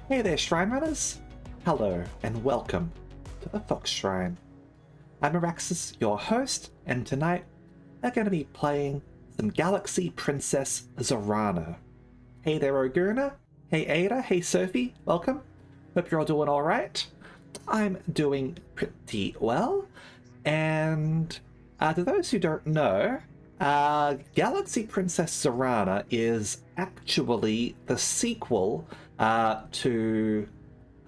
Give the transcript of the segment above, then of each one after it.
Hey there, Shrine Runners! Hello, and welcome to the Fox Shrine. I'm Araxis, your host, and tonight we're going to be playing some Galaxy Princess Zorana. Hey there, Oguna. Hey Ada. Hey Sophie. Welcome. Hope you're all doing alright. I'm doing pretty well. And to those who don't know, Galaxy Princess Zorana is actually the sequel to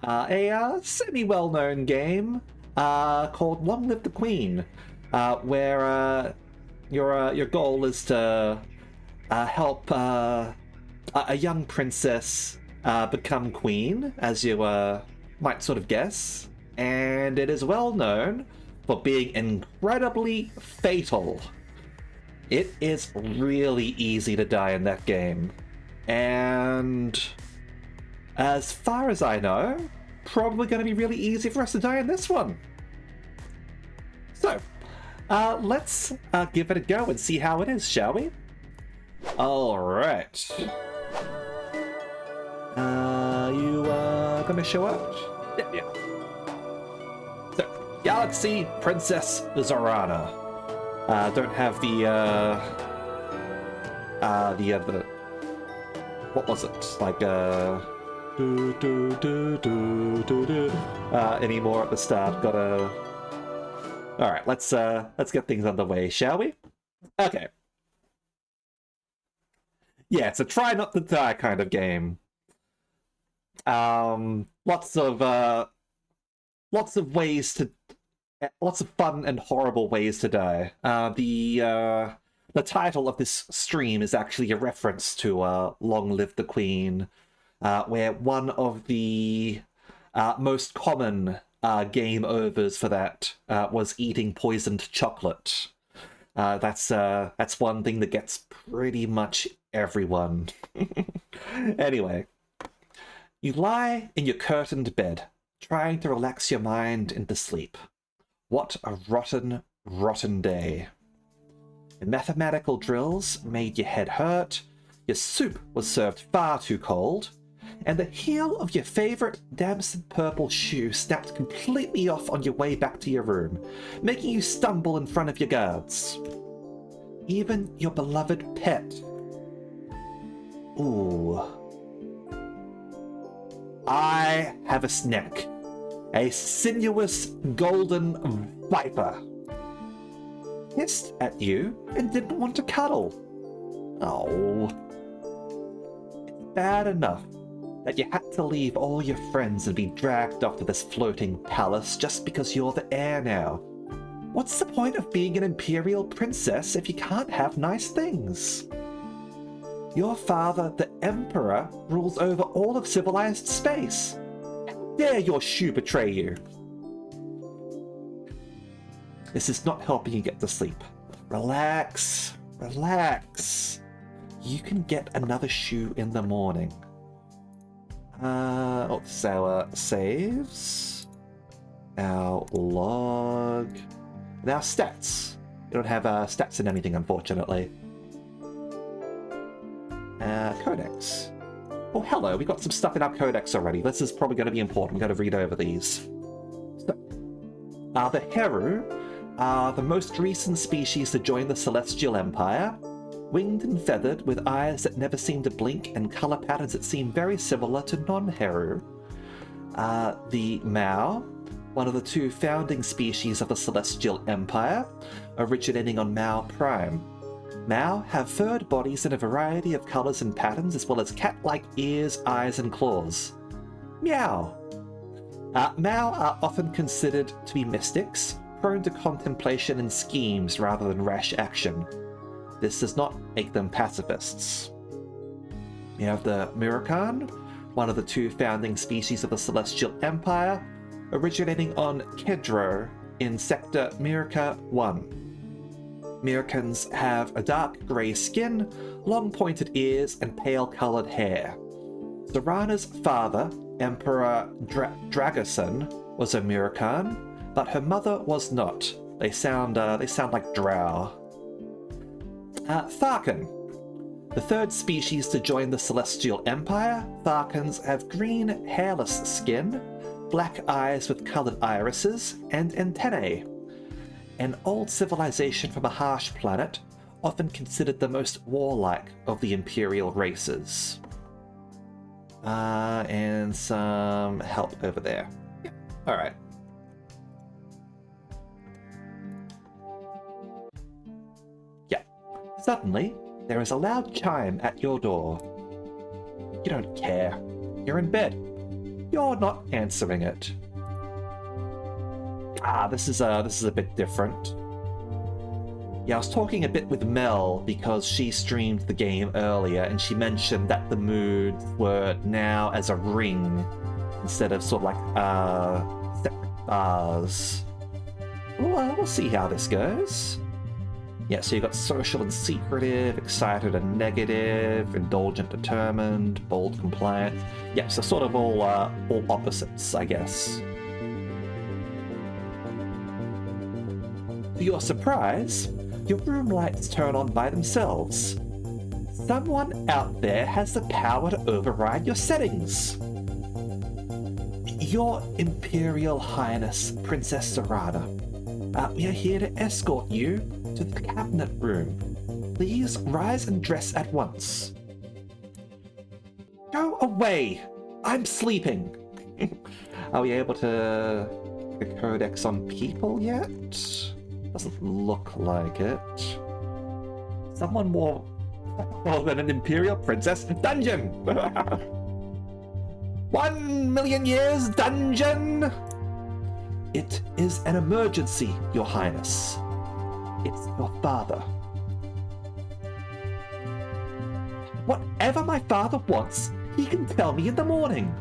a semi-well-known game called Long Live the Queen, where your goal is to help a young princess become queen, as you might sort of guess, and it is well known for being incredibly fatal. It is really easy to die in that game, and as far as I know, probably going to be really easy for us to die in this one. So, let's give it a go and see how it is, shall we? Alright. You gonna show up? Yeah. So, Galaxy Princess Zorana. Don't have the what was it? Like, anymore at the start. Gotta... Alright, let's get things underway, shall we? Okay. Yeah, it's a try not to die kind of game. Lots of ways to... Lots of fun and horrible ways to die. The title of this stream is actually a reference to Long Live the Queen, where one of the most common game overs for that was eating poisoned chocolate. That's one thing that gets pretty much everyone. Anyway, you lie in your curtained bed, trying to relax your mind into sleep. What a rotten, rotten day. Your mathematical drills made your head hurt, your soup was served far too cold, and the heel of your favorite damson purple shoe snapped completely off on your way back to your room, making you stumble in front of your guards. Even your beloved pet. Ooh. I have a snack. A sinuous golden viper. Hissed at you and didn't want to cuddle. Oh. It's bad enough that you had to leave all your friends and be dragged off to this floating palace just because you're the heir now. What's the point of being an imperial princess if you can't have nice things? Your father, the emperor, rules over all of civilized space. How dare your shoe betray you? This is not helping you get to sleep. Relax, relax. You can get another shoe in the morning. So our saves, our log, and our stats. We don't have stats in anything, unfortunately. Codex. Oh, hello, we got some stuff in our codex already. This is probably going to be important. We've got to read over these. So, the Heru are the most recent species to join the Celestial Empire. Winged and feathered, with eyes that never seem to blink and color patterns that seem very similar to non-Heru. The Mao, one of the two founding species of the Celestial Empire, originating on Mao Prime. Mao have furred bodies in a variety of colors and patterns, as well as cat-like ears, eyes, and claws. Meow. Mao are often considered to be mystics, prone to contemplation and schemes rather than rash action. This does not make them pacifists. We have the Mirakan, one of the two founding species of the Celestial Empire, originating on Kedro in Sector Miraka 1. Mirkans have a dark grey skin, long pointed ears, and pale-coloured hair. Zorana's father, Emperor Dragoson, was a Mirakan, but her mother was not. They sound like drow. Tharkan. The third species to join the Celestial Empire, Tharkans have green, hairless skin, black eyes with colored irises, and antennae. An old civilization from a harsh planet, often considered the most warlike of the Imperial races. And some help over there. Yeah, alright. Yeah. Suddenly, there is a loud chime at your door. You don't care. You're in bed. You're not answering it. This is a bit different. Yeah, I was talking a bit with Mel because she streamed the game earlier, and she mentioned that the moods were now as a ring instead of sort of like separate bars. We'll see how this goes. Yeah, so you've got social and secretive, excited and negative, indulgent, determined, bold, compliant. Yeah, so sort of all opposites, I guess. To your surprise, your room lights turn on by themselves. Someone out there has the power to override your settings. Your Imperial Highness, Princess Zorana. We are here to escort you to the cabinet room. Please rise and dress at once. Go away! I'm sleeping! Are we able to get the codex on people yet? Doesn't look like it. Someone more than an Imperial Princess dungeon! 1 million years dungeon! It is an emergency, Your Highness. It's your father. Whatever my father wants, he can tell me in the morning.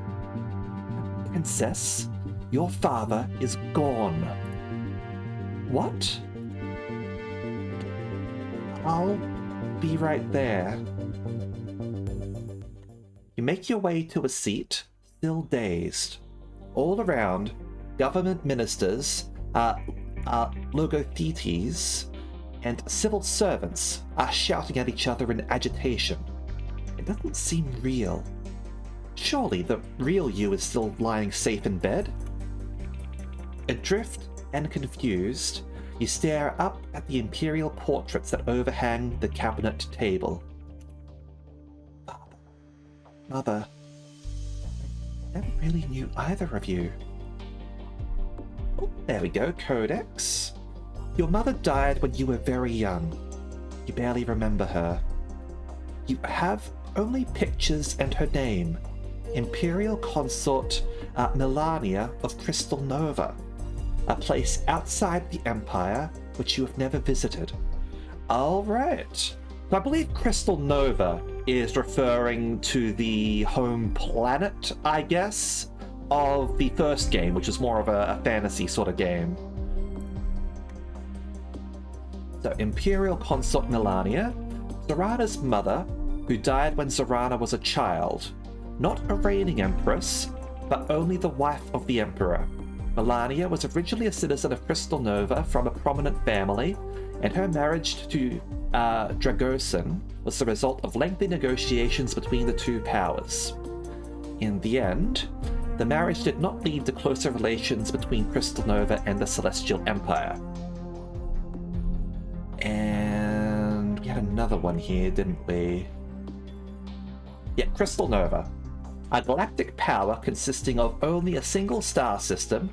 Princess, your father is gone. What? I'll be right there. You make your way to a seat, still dazed. All around, government ministers, logothetes, and civil servants are shouting at each other in agitation. It doesn't seem real. Surely the real you is still lying safe in bed? Adrift and confused, you stare up at the imperial portraits that overhang the cabinet table. Mother, I never really knew either of you. Oh, there we go, Codex. Your mother died when you were very young. You barely remember her. You have only pictures and her name. Imperial Consort Melania of Crystal Nova, a place outside the Empire which you have never visited. Alright. So I believe Crystal Nova is referring to the home planet, I guess, of the first game, which is more of a fantasy sort of game. So, Imperial Consort Melania, Zorana's mother, who died when Zorana was a child. Not a reigning empress, but only the wife of the emperor. Melania was originally a citizen of Crystal Nova from a prominent family, and her marriage to Dragosin was the result of lengthy negotiations between the two powers. In the end, the marriage did not lead to closer relations between Crystal Nova and the Celestial Empire. And we had another one here, didn't we? Yeah, Crystal Nova. A galactic power consisting of only a single star system,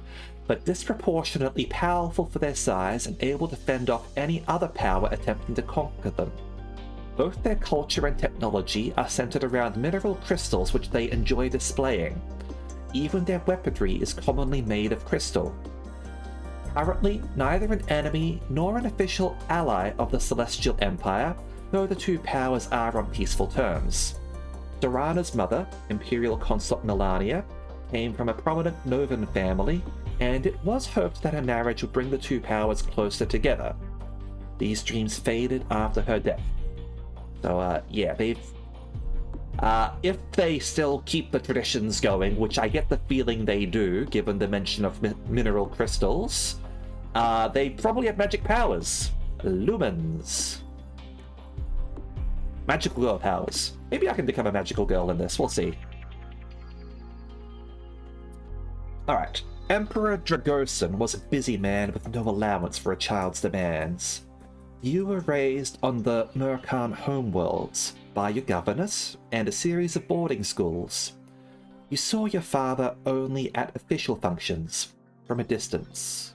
but disproportionately powerful for their size and able to fend off any other power attempting to conquer them. Both their culture and technology are centered around mineral crystals which they enjoy displaying. Even their weaponry is commonly made of crystal. Currently, neither an enemy nor an official ally of the Celestial Empire, though the two powers are on peaceful terms. Zorana's mother, Imperial Consort Melania, came from a prominent Novan family, and it was hoped that her marriage would bring the two powers closer together. These dreams faded after her death. So, yeah, they've... if they still keep the traditions going, which I get the feeling they do, given the mention of mineral crystals, they probably have magic powers. Lumens. Magical girl powers. Maybe I can become a magical girl in this. We'll see. Alright. Emperor Dragosin was a busy man with no allowance for a child's demands. You were raised on the Murkan homeworlds by your governess and a series of boarding schools. You saw your father only at official functions, from a distance.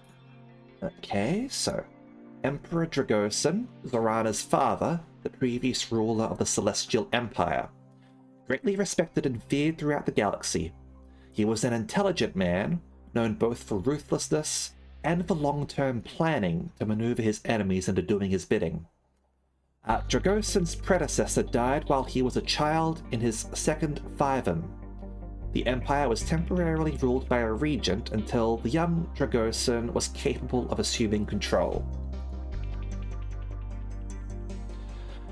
Okay, so Emperor Dragosin, Zorana's father, the previous ruler of the Celestial Empire. Greatly respected and feared throughout the galaxy. He was an intelligent man, known both for ruthlessness and for long-term planning to maneuver his enemies into doing his bidding. Dragosin's predecessor died while he was a child in his second Fivem. The Empire was temporarily ruled by a regent until the young Dragosin was capable of assuming control.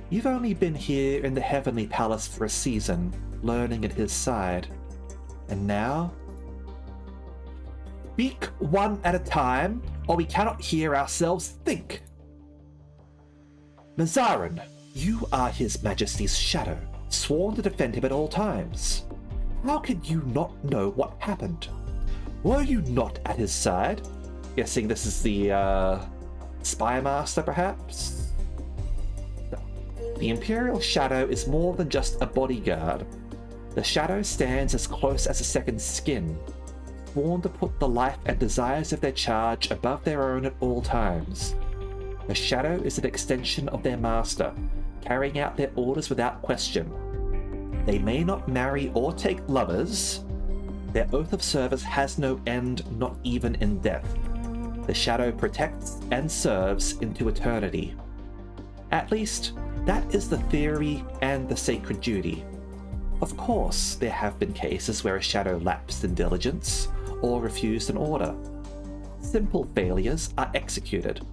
You've only been here in the Heavenly Palace for a season, learning at his side. And now? Speak one at a time, or we cannot hear ourselves think. Mazarin, you are His Majesty's shadow, sworn to defend him at all times. How could you not know what happened? Were you not at his side? Guessing this is the Spy Master, perhaps? The Imperial Shadow is more than just a bodyguard. The Shadow stands as close as a second skin, sworn to put the life and desires of their charge above their own at all times. The Shadow is an extension of their master, carrying out their orders without question. They may not marry or take lovers. Their oath of service has no end, not even in death. The Shadow protects and serves into eternity. At least, that is the theory and the sacred duty. Of course, there have been cases where a Shadow lapsed in diligence or refused an order. Simple failures are executed.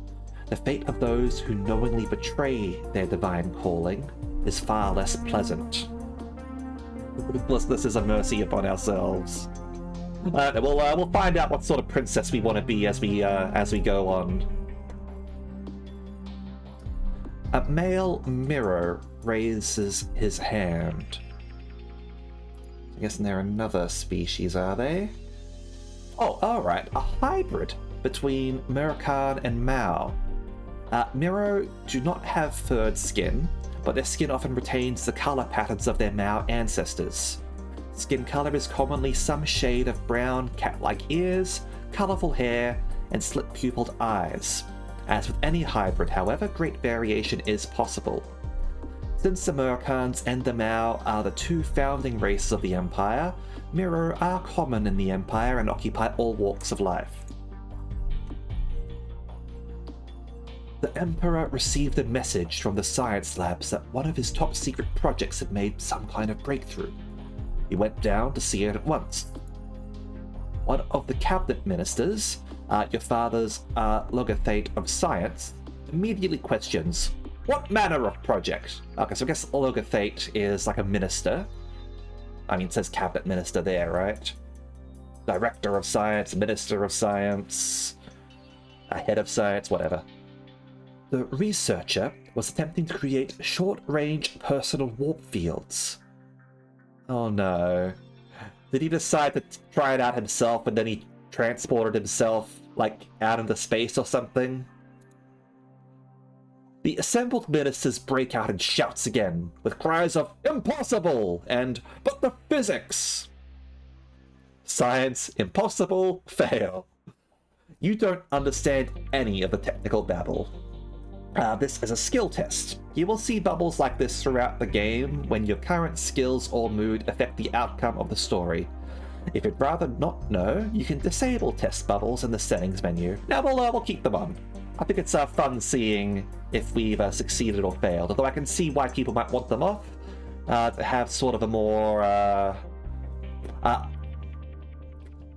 The fate of those who knowingly betray their divine calling is far less pleasant. Ruthlessness is a mercy upon ourselves. We'll find out what sort of princess we want to be as we go on. A male mirror raises his hand. I guess they're another species, are they? Oh, alright, a hybrid between Murkan and Mao. Miro do not have furred skin, but their skin often retains the color patterns of their Mao ancestors. Skin color is commonly some shade of brown, cat-like ears, colorful hair, and slit-pupiled eyes. As with any hybrid, however, great variation is possible. Since the Murkans and the Mao are the two founding races of the Empire, Miro are common in the Empire and occupy all walks of life. The Emperor received a message from the science labs that one of his top secret projects had made some kind of breakthrough. He went down to see it at once. One of the cabinet ministers, your father's Logothate of Science, immediately questions, what manner of project? Okay, so I guess Logothate is like a minister. I mean, it says cabinet minister there, right? Director of Science, Minister of Science, a head of science, whatever. The researcher was attempting to create short-range personal warp fields. Oh no. Did he decide to try it out himself and then he transported himself, like, out into space or something? The assembled ministers break out in shouts again, with cries of "Impossible!" and "But the physics!" Science, impossible, fail. You don't understand any of the technical babble. This is a skill test. You will see bubbles like this throughout the game when your current skills or mood affect the outcome of the story. If you'd rather not know, you can disable test bubbles in the settings menu. Now we'll keep them on. I think it's fun seeing if we've succeeded or failed, although I can see why people might want them off, to have sort of a more,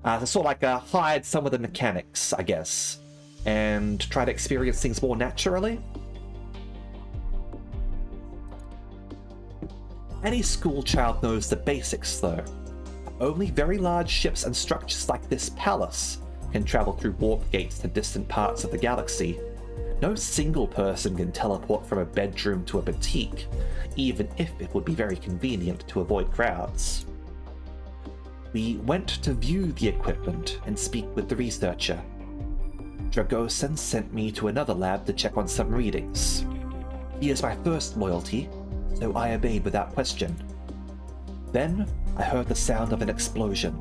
to sort of like hide some of the mechanics, I guess, and try to experience things more naturally. Any school child knows the basics, though. Only very large ships and structures like this palace can travel through warp gates to distant parts of the galaxy. No single person can teleport from a bedroom to a boutique, even if it would be very convenient to avoid crowds. We went to view the equipment and speak with the researcher. Dragosen sent me to another lab to check on some readings. He is my first loyalty, so I obeyed without question. Then I heard the sound of an explosion.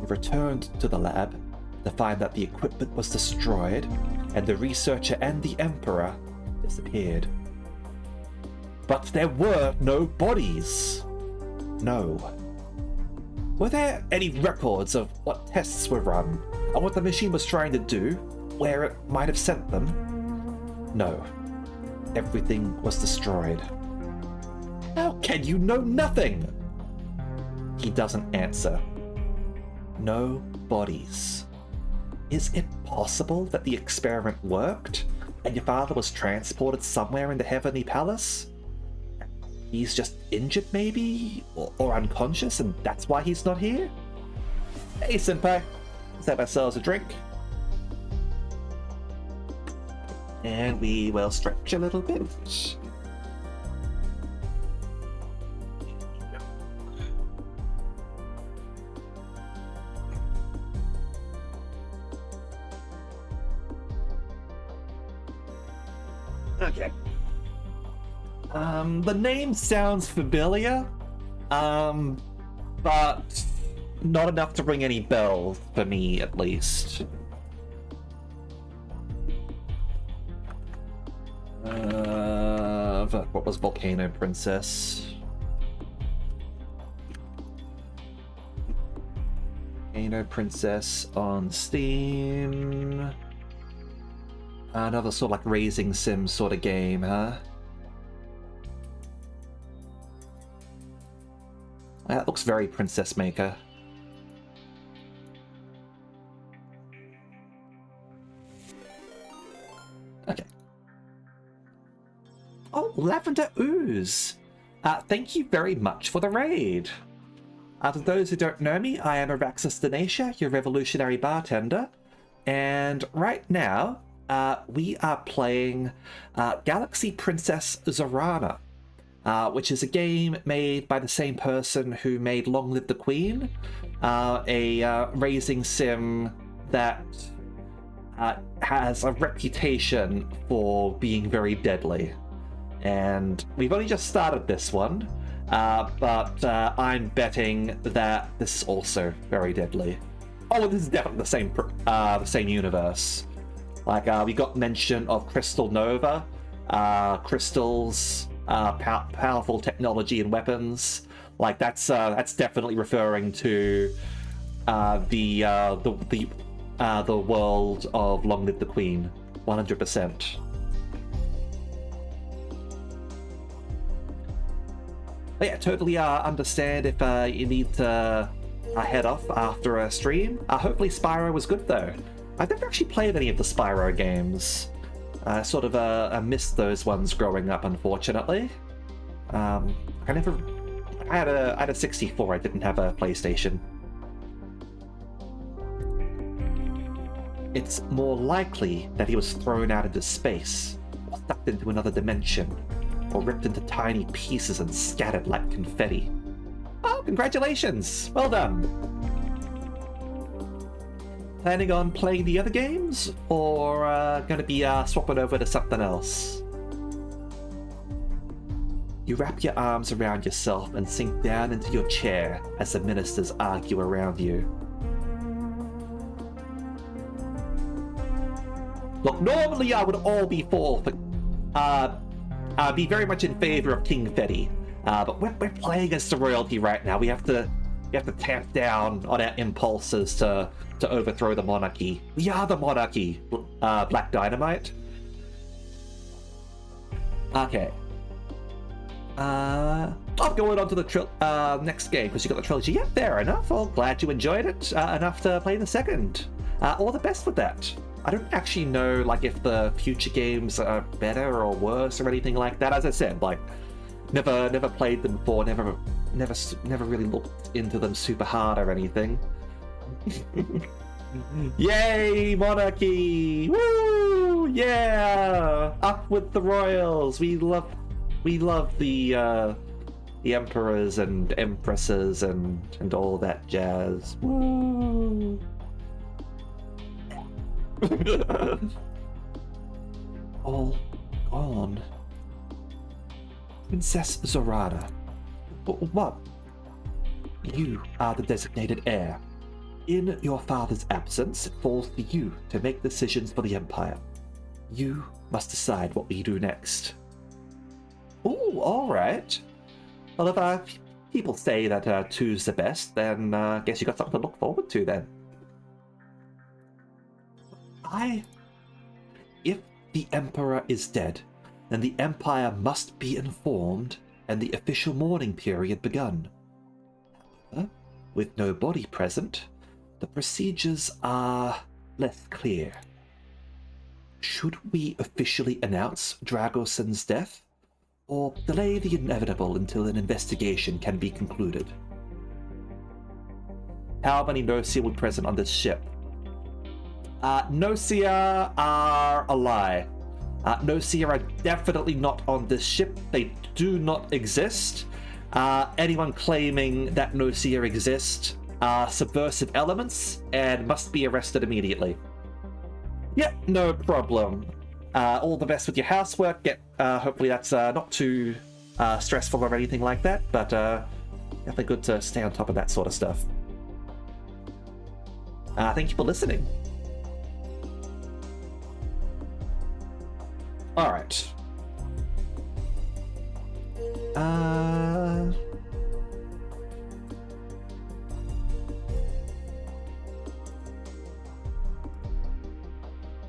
We returned to the lab to find that the equipment was destroyed and the researcher and the Emperor disappeared. But there were no bodies. No. Were there any records of what tests were run and what the machine was trying to do, where it might have sent them? No. Everything was destroyed. How can you know nothing? He doesn't answer. No bodies. Is it possible that the experiment worked and your father was transported somewhere in the Heavenly Palace? He's just injured maybe? Or unconscious and that's why he's not here? Hey senpai, let's have ourselves a drink. And we will stretch a little bit. Okay. The name sounds familiar, but not enough to ring any bells for me, at least. What was Volcano Princess? Volcano Princess on Steam. Another sort of like Raising Sim sort of game, huh? That looks very Princess Maker. Okay. Oh, Lavender Ooze! Thank you very much for the raid. To those who don't know me, I am Araxis Denacia, your revolutionary bartender. And right now, we are playing Galaxy Princess Zorana, which is a game made by the same person who made Long Live the Queen, a racing sim that has a reputation for being very deadly. And we've only just started this one, but I'm betting that this is also very deadly. Oh, this is definitely the same universe. Like, we got mention of Crystal Nova, crystals, powerful technology and weapons. Like, that's definitely referring to the world of Long Live the Queen, 100%. But yeah, totally understand if you need to head off after a stream. Hopefully Spyro was good though. I've never actually played any of the Spyro games. I sort of missed those ones growing up, unfortunately. I had a 64. I didn't have a PlayStation. It's more likely that he was thrown out into space, or sucked into another dimension, or ripped into tiny pieces and scattered like confetti. Oh, congratulations! Well done! Planning on playing the other games, or gonna be swapping over to something else? You wrap your arms around yourself and sink down into your chair as the ministers argue around you. Look, normally I would all be be very much in favor of King Fetty, but we're playing as the royalty right now. We have to tamp down on our impulses to overthrow the monarchy. We are the monarchy, Black Dynamite. Okay. I'm going on to the next game because you got the trilogy. Yeah, fair enough. Well, glad you enjoyed it enough to play the second. All the best with that. I don't actually know like if the future games are better or worse or anything like that. As I said, like never played them before, never really looked into them super hard or anything. Yay, monarchy! Woo! yeah! Up with the royals. We love the emperors and empresses and all that jazz. Woo! All gone. Princess Zorana. What? You are the designated heir. In your father's absence, it falls to you to make decisions for the Empire. You must decide what we do next. Ooh, alright. Well, if people say that two's the best, then I guess you got something to look forward to then. If the Emperor is dead, then the Empire must be informed and the official mourning period begun. However, with no body present, the procedures are less clear. Should we officially announce Dragoson's death, or delay the inevitable until an investigation can be concluded? How many Nosia were present on this ship? Nosia are a lie. Nosia are definitely not on this ship. They do not exist. Anyone claiming that Nosia exist are subversive elements and must be arrested immediately. Yep, no problem. All the best with your housework. Hopefully that's not too stressful or anything like that, but definitely good to stay on top of that sort of stuff. Thank you for listening. Alright.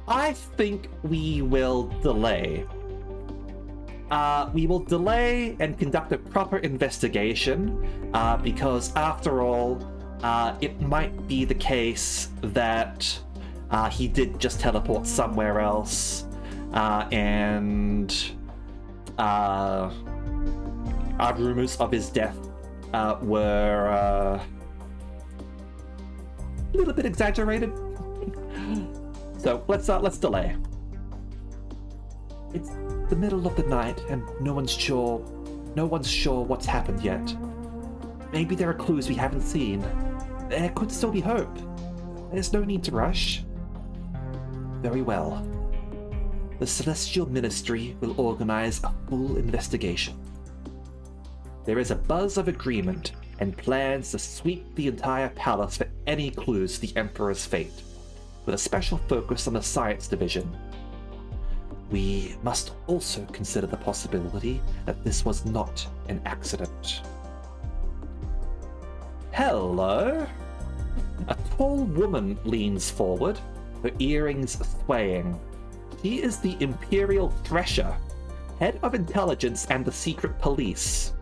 I think we will delay. We will delay and conduct a proper investigation, because after all, it might be the case that he did just teleport somewhere else, and our rumors of his death were a little bit exaggerated. So let's delay. It's the middle of the night and no one's sure what's happened yet. Maybe there are clues we haven't seen. There could still be hope. There's no need to rush. Very well. The Celestial Ministry will organize a full investigation. There is a buzz of agreement and plans to sweep the entire palace for any clues to the Emperor's fate, with a special focus on the Science Division. We must also consider the possibility that this was not an accident. Hello? A tall woman leans forward, her earrings swaying. She is the Imperial Thresher, head of intelligence and the secret police.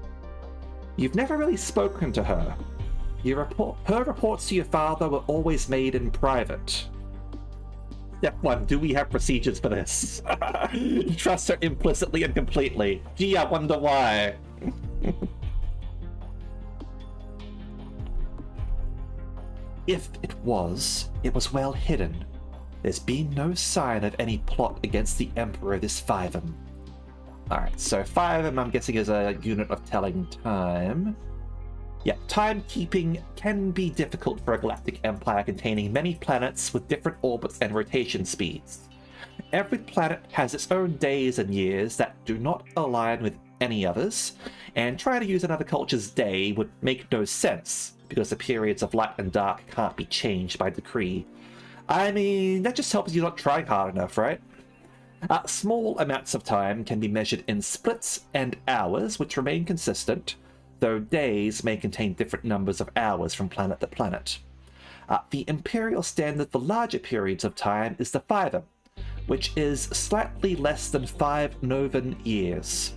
You've never really spoken to her. Her reports to your father were always made in private. Step 1, do we have procedures for this? Trust her implicitly and completely. Gee, I wonder why. If it was well hidden. There's been no sign of any plot against the Emperor this Phivem. Alright, so Phivem I'm guessing is a unit of telling time. Yeah, timekeeping can be difficult for a galactic empire containing many planets with different orbits and rotation speeds. Every planet has its own days and years that do not align with any others, and trying to use another culture's day would make no sense, because the periods of light and dark can't be changed by decree. I mean, that just helps you not try hard enough, right? Small amounts of time can be measured in splits and hours, which remain consistent, though days may contain different numbers of hours from planet to planet. The imperial standard for larger periods of time is the Phivem, which is slightly less than 5 Novan years.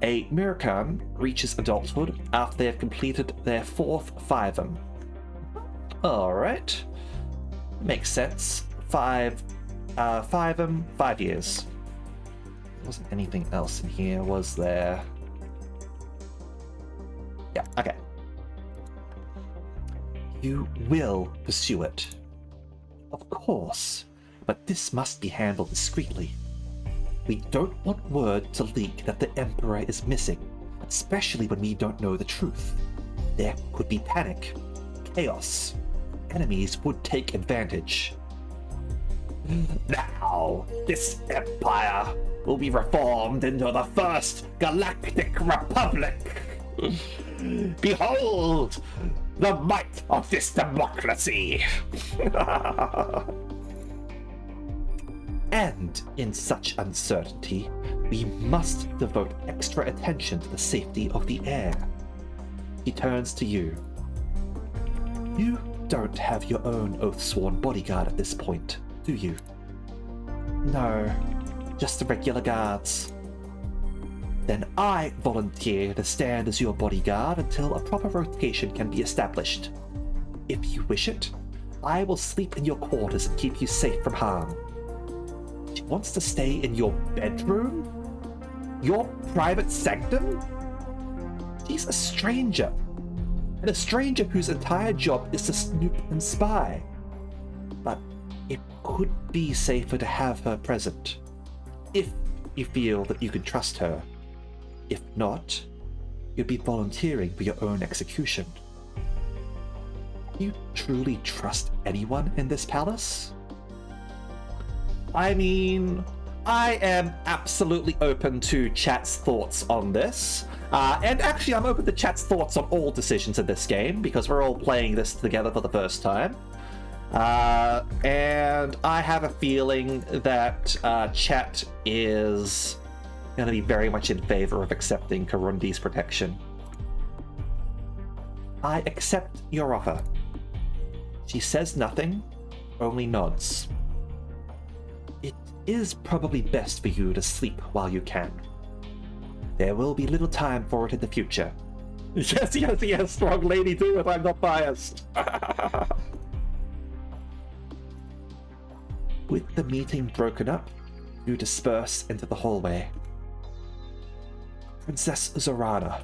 A Mirakan reaches adulthood after they have completed their 4th Phivem. Alright. Makes sense. 5 Phivem, 5 years. There wasn't anything else in here, was there? Yeah, okay. You will pursue it. Of course. but this must be handled discreetly. We don't want word to leak that the Emperor is missing, especially when we don't know the truth. There could be panic, chaos. Enemies would take advantage. Now, this empire will be reformed into the First Galactic Republic. Behold the might of this democracy. And in such uncertainty, we must devote extra attention to the safety of the air. He turns to you. You don't have your own oath-sworn bodyguard at this point, do you? No, just the regular guards. Then I volunteer to stand as your bodyguard until a proper rotation can be established. If you wish it, I will sleep in your quarters and keep you safe from harm. She wants to stay in your bedroom? Your private sanctum? She's a stranger. And a stranger whose entire job is to snoop and spy. But it could be safer to have her present, if you feel that you can trust her. If not, you'd be volunteering for your own execution. Do you truly trust anyone in this palace? I mean, I am absolutely open to chat's thoughts on this. And actually, I'm open to chat's thoughts on all decisions in this game, because we're all playing this together for the first time. And I have a feeling that chat is going to be very much in favor of accepting Karundi's protection. I accept your offer. She says nothing, only nods. It is probably best for you to sleep while you can. There will be little time for it in the future. Yes, strong lady, do it, I'm not biased. With the meeting broken up, you disperse into the hallway. Princess Zorana,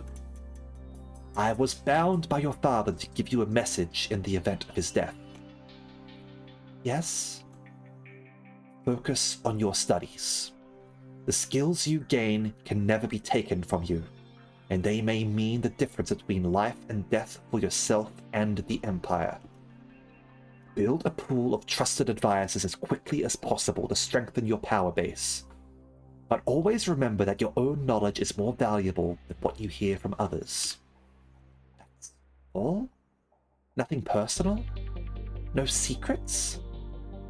I was bound by your father to give you a message in the event of his death. Yes? Focus on your studies. The skills you gain can never be taken from you, and they may mean the difference between life and death for yourself and the Empire. Build a pool of trusted advisors as quickly as possible to strengthen your power base. But always remember that your own knowledge is more valuable than what you hear from others. That's all? Nothing personal? No secrets?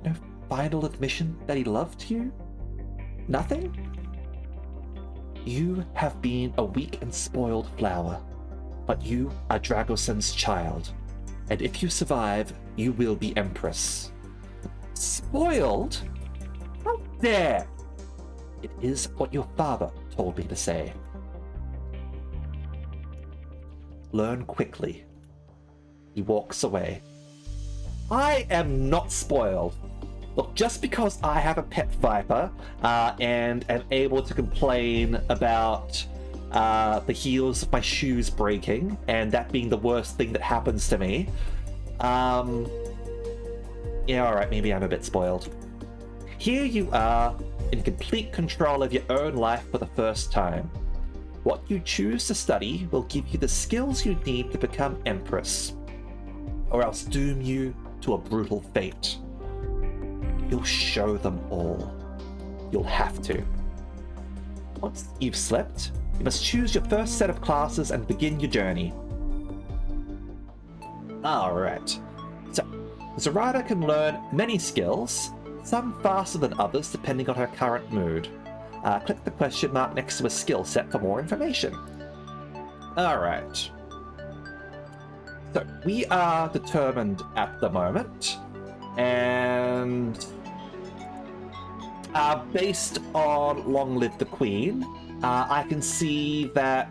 No final admission that he loved you? Nothing? You have been a weak and spoiled flower, but you are Dragoson's child, and if you survive, you will be Empress. Spoiled? How dare! It is what your father told me to say. Learn quickly. He walks away. I am not spoiled. Look, just because I have a pet viper and am able to complain about the heels of my shoes breaking, and that being the worst thing that happens to me, yeah, alright, maybe I'm a bit spoiled. Here you are, in complete control of your own life for the first time. What you choose to study will give you the skills you need to become Empress, or else doom you to a brutal fate. You'll show them all. You'll have to. Once you've slept, you must choose your first set of classes and begin your journey. Alright. So, Zorana can learn many skills, some faster than others depending on her current mood. Click the question mark next to a skill set for more information. Alright. So, we are determined at the moment, and based on Long Live the Queen, I can see that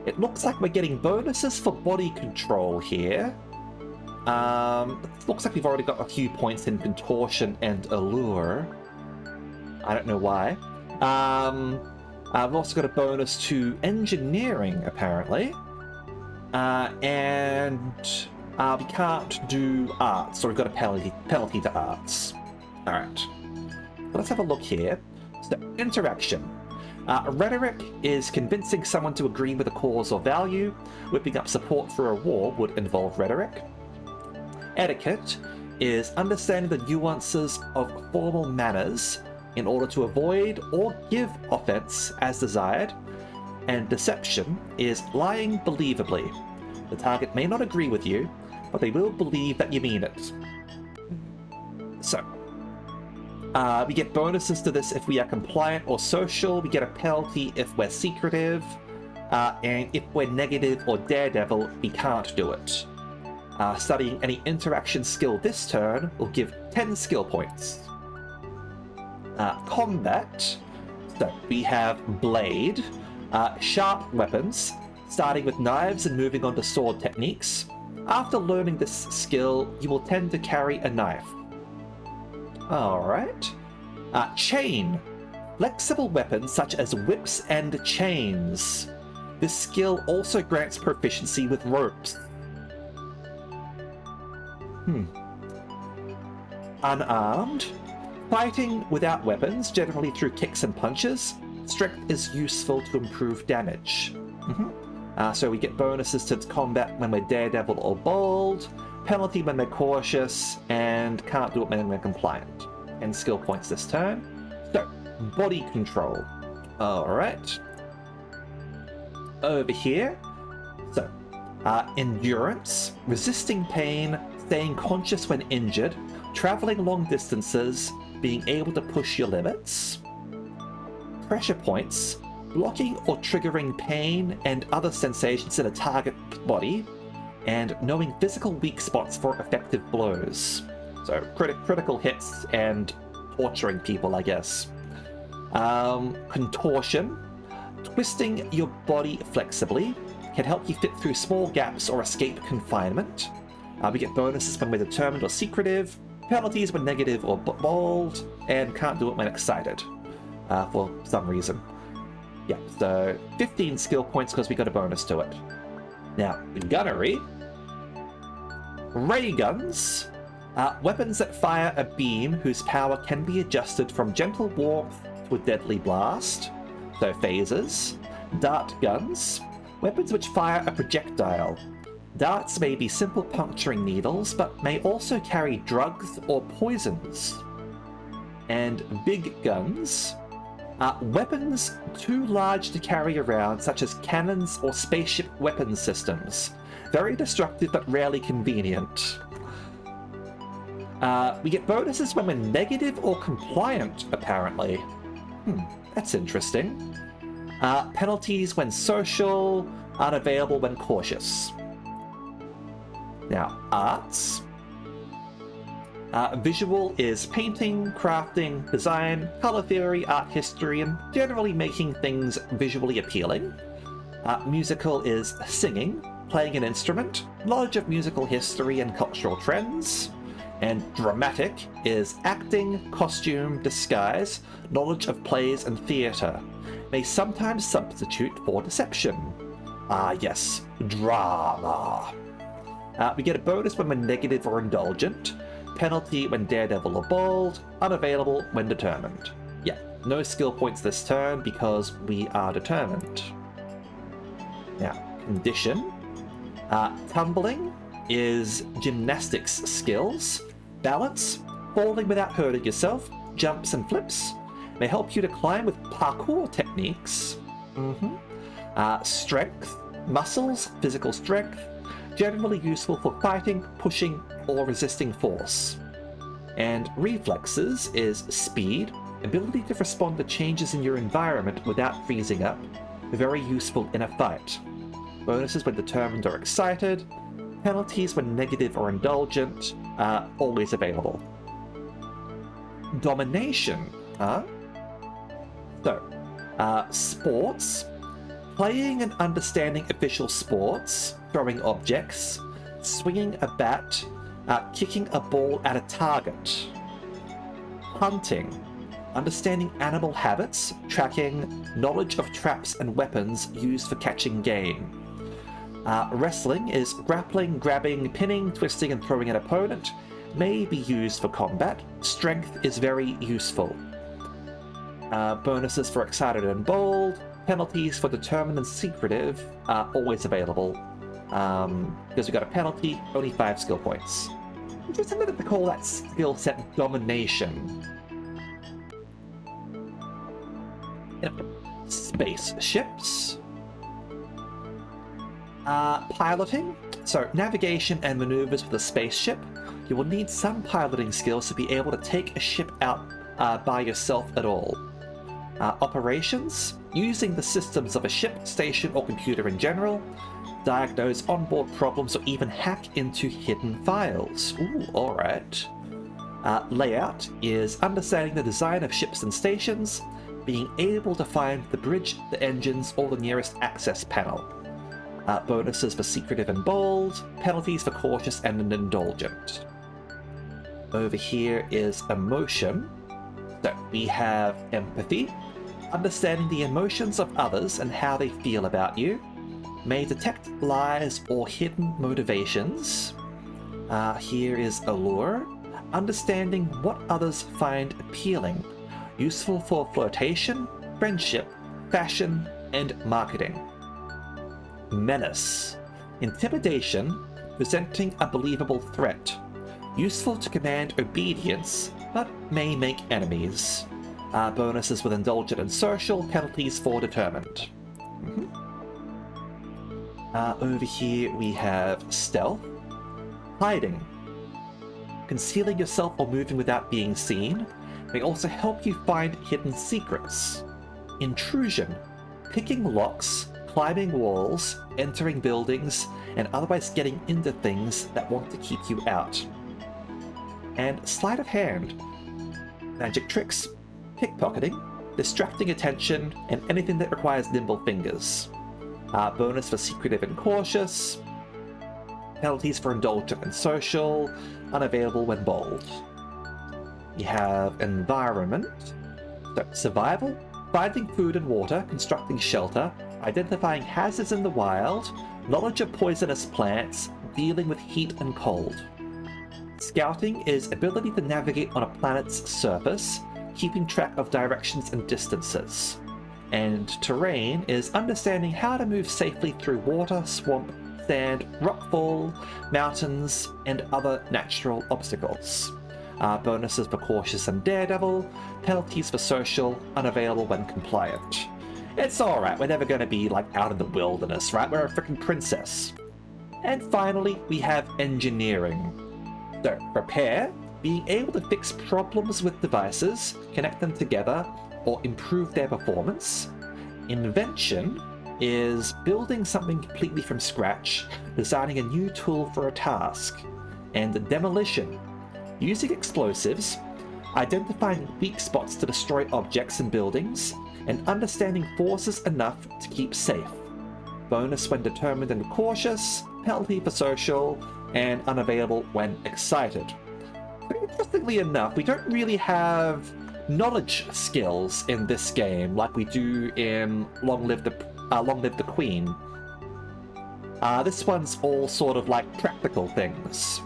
it looks like we're getting bonuses for body control here. It looks like we've already got a few points in contortion and allure. I don't know why. I've also got a bonus to engineering, apparently. And we can't do arts, so we've got a penalty to arts. Alright. Let's have a look here. So, interaction. Rhetoric is convincing someone to agree with a cause or value. Whipping up support for a war would involve rhetoric. Etiquette is understanding the nuances of formal manners in order to avoid or give offense as desired. And deception is lying believably. The target may not agree with you, but they will believe that you mean it. So, we get bonuses to this if we are compliant or social. We get a penalty if we're secretive. And if we're negative or daredevil, we can't do it. Studying any interaction skill this turn will give 10 skill points. Combat. So we have blade. Sharp weapons, starting with knives and moving on to sword techniques. After learning this skill, you will tend to carry a knife. Alright. Chain. Flexible weapons such as whips and chains. This skill also grants proficiency with ropes. Unarmed. Fighting without weapons, generally through kicks and punches. Strength is useful to improve damage. So we get bonuses to combat when we're daredevil or bold, penalty when we're cautious, and can't do it when we're compliant. And skill points this turn. So, body control. Alright. Over here. So, endurance, resisting pain, staying conscious when injured, traveling long distances, being able to push your limits. Pressure points, blocking or triggering pain and other sensations in a target body, and knowing physical weak spots for effective blows. So critical hits and torturing people, I guess. Contortion, twisting your body flexibly, can help you fit through small gaps or escape confinement. We get bonuses when we're determined or secretive, penalties when negative or bold, and can't do it when excited. For some reason. Yeah, so 15 skill points because we got a bonus to it. Now, gunnery. Ray guns. Weapons that fire a beam whose power can be adjusted from gentle warmth to a deadly blast. So phasers. Dart guns. Weapons which fire a projectile. Darts may be simple puncturing needles, but may also carry drugs or poisons. And big guns. Weapons too large to carry around, such as cannons or spaceship weapons systems. Very destructive but rarely convenient. We get bonuses when we're negative or compliant, apparently. That's interesting. Penalties when social, unavailable when cautious. Now, arts. Visual is painting, crafting, design, color theory, art history, and generally making things visually appealing. Musical is singing, playing an instrument, knowledge of musical history and cultural trends. And dramatic is acting, costume, disguise, knowledge of plays and theatre. May sometimes substitute for deception. Yes, drama. We get a bonus when we're negative or indulgent. Penalty when daredevil or bold, unavailable when determined. Yeah, no skill points this turn because we are determined. Now, condition. Tumbling is gymnastics skills. Balance, falling without hurting yourself, jumps and flips. May help you to climb with parkour techniques. Strength, muscles, physical strength. Generally useful for fighting, pushing, or resisting force. And reflexes is speed, ability to respond to changes in your environment without freezing up, very useful in a fight. Bonuses when determined or excited, penalties when negative or indulgent, always available. Domination, So, sports, playing and understanding official sports, throwing objects, swinging a bat, kicking a ball at a target. Hunting, understanding animal habits, tracking, knowledge of traps and weapons used for catching game. Wrestling is grappling, grabbing, pinning, twisting, and throwing an opponent. may be used for combat. Strength is very useful. Bonuses for excited and bold. Penalties for determined and secretive are always available. Because we got a penalty, only 5 skill points. Interesting that they call that skill set domination. Yep. Spaceships. Piloting. So, navigation and maneuvers with a spaceship. You will need some piloting skills to be able to take a ship out by yourself at all. Operations. Using the systems of a ship, station, or computer in general. Diagnose onboard problems or even hack into hidden files. Ooh, alright. Layout is understanding the design of ships and stations, being able to find the bridge, the engines, or the nearest access panel. Bonuses for secretive and bold, penalties for cautious and indulgent. Over here is emotion. So we have empathy, understanding the emotions of others and how they feel about you. May detect lies or hidden motivations. Here is allure, understanding what others find appealing, useful for flirtation, friendship, fashion, and marketing. Menace, intimidation, presenting a believable threat, useful to command obedience, but may make enemies. Bonuses with indulgent and social, penalties for determined. Over here we have stealth, hiding, concealing yourself or moving without being seen, may also help you find hidden secrets. Intrusion, picking locks, climbing walls, entering buildings, and otherwise getting into things that want to keep you out. And sleight of hand, magic tricks, pickpocketing, distracting attention, and anything that requires nimble fingers. Bonus for secretive and cautious, penalties for indulgent and social, unavailable when bold. We have environment, so survival, finding food and water, constructing shelter, identifying hazards in the wild, knowledge of poisonous plants, dealing with heat and cold. Scouting is ability to navigate on a planet's surface, keeping track of directions and distances. And terrain is understanding how to move safely through water, swamp, sand, rockfall, mountains, and other natural obstacles. Bonuses for cautious and daredevil, penalties for social, unavailable when compliant. It's alright, we're never gonna be like out in the wilderness, right? We're a freaking princess. And finally, we have engineering. So, repair, being able to fix problems with devices, connect them together, or improve their performance. Invention is building something completely from scratch, designing a new tool for a task. And demolition, using explosives, identifying weak spots to destroy objects and buildings, and understanding forces enough to keep safe. Bonus when determined and cautious, penalty for social, and unavailable when excited. But interestingly enough, we don't really have knowledge skills in this game like we do in Long Live the Queen. This one's all sort of like practical things.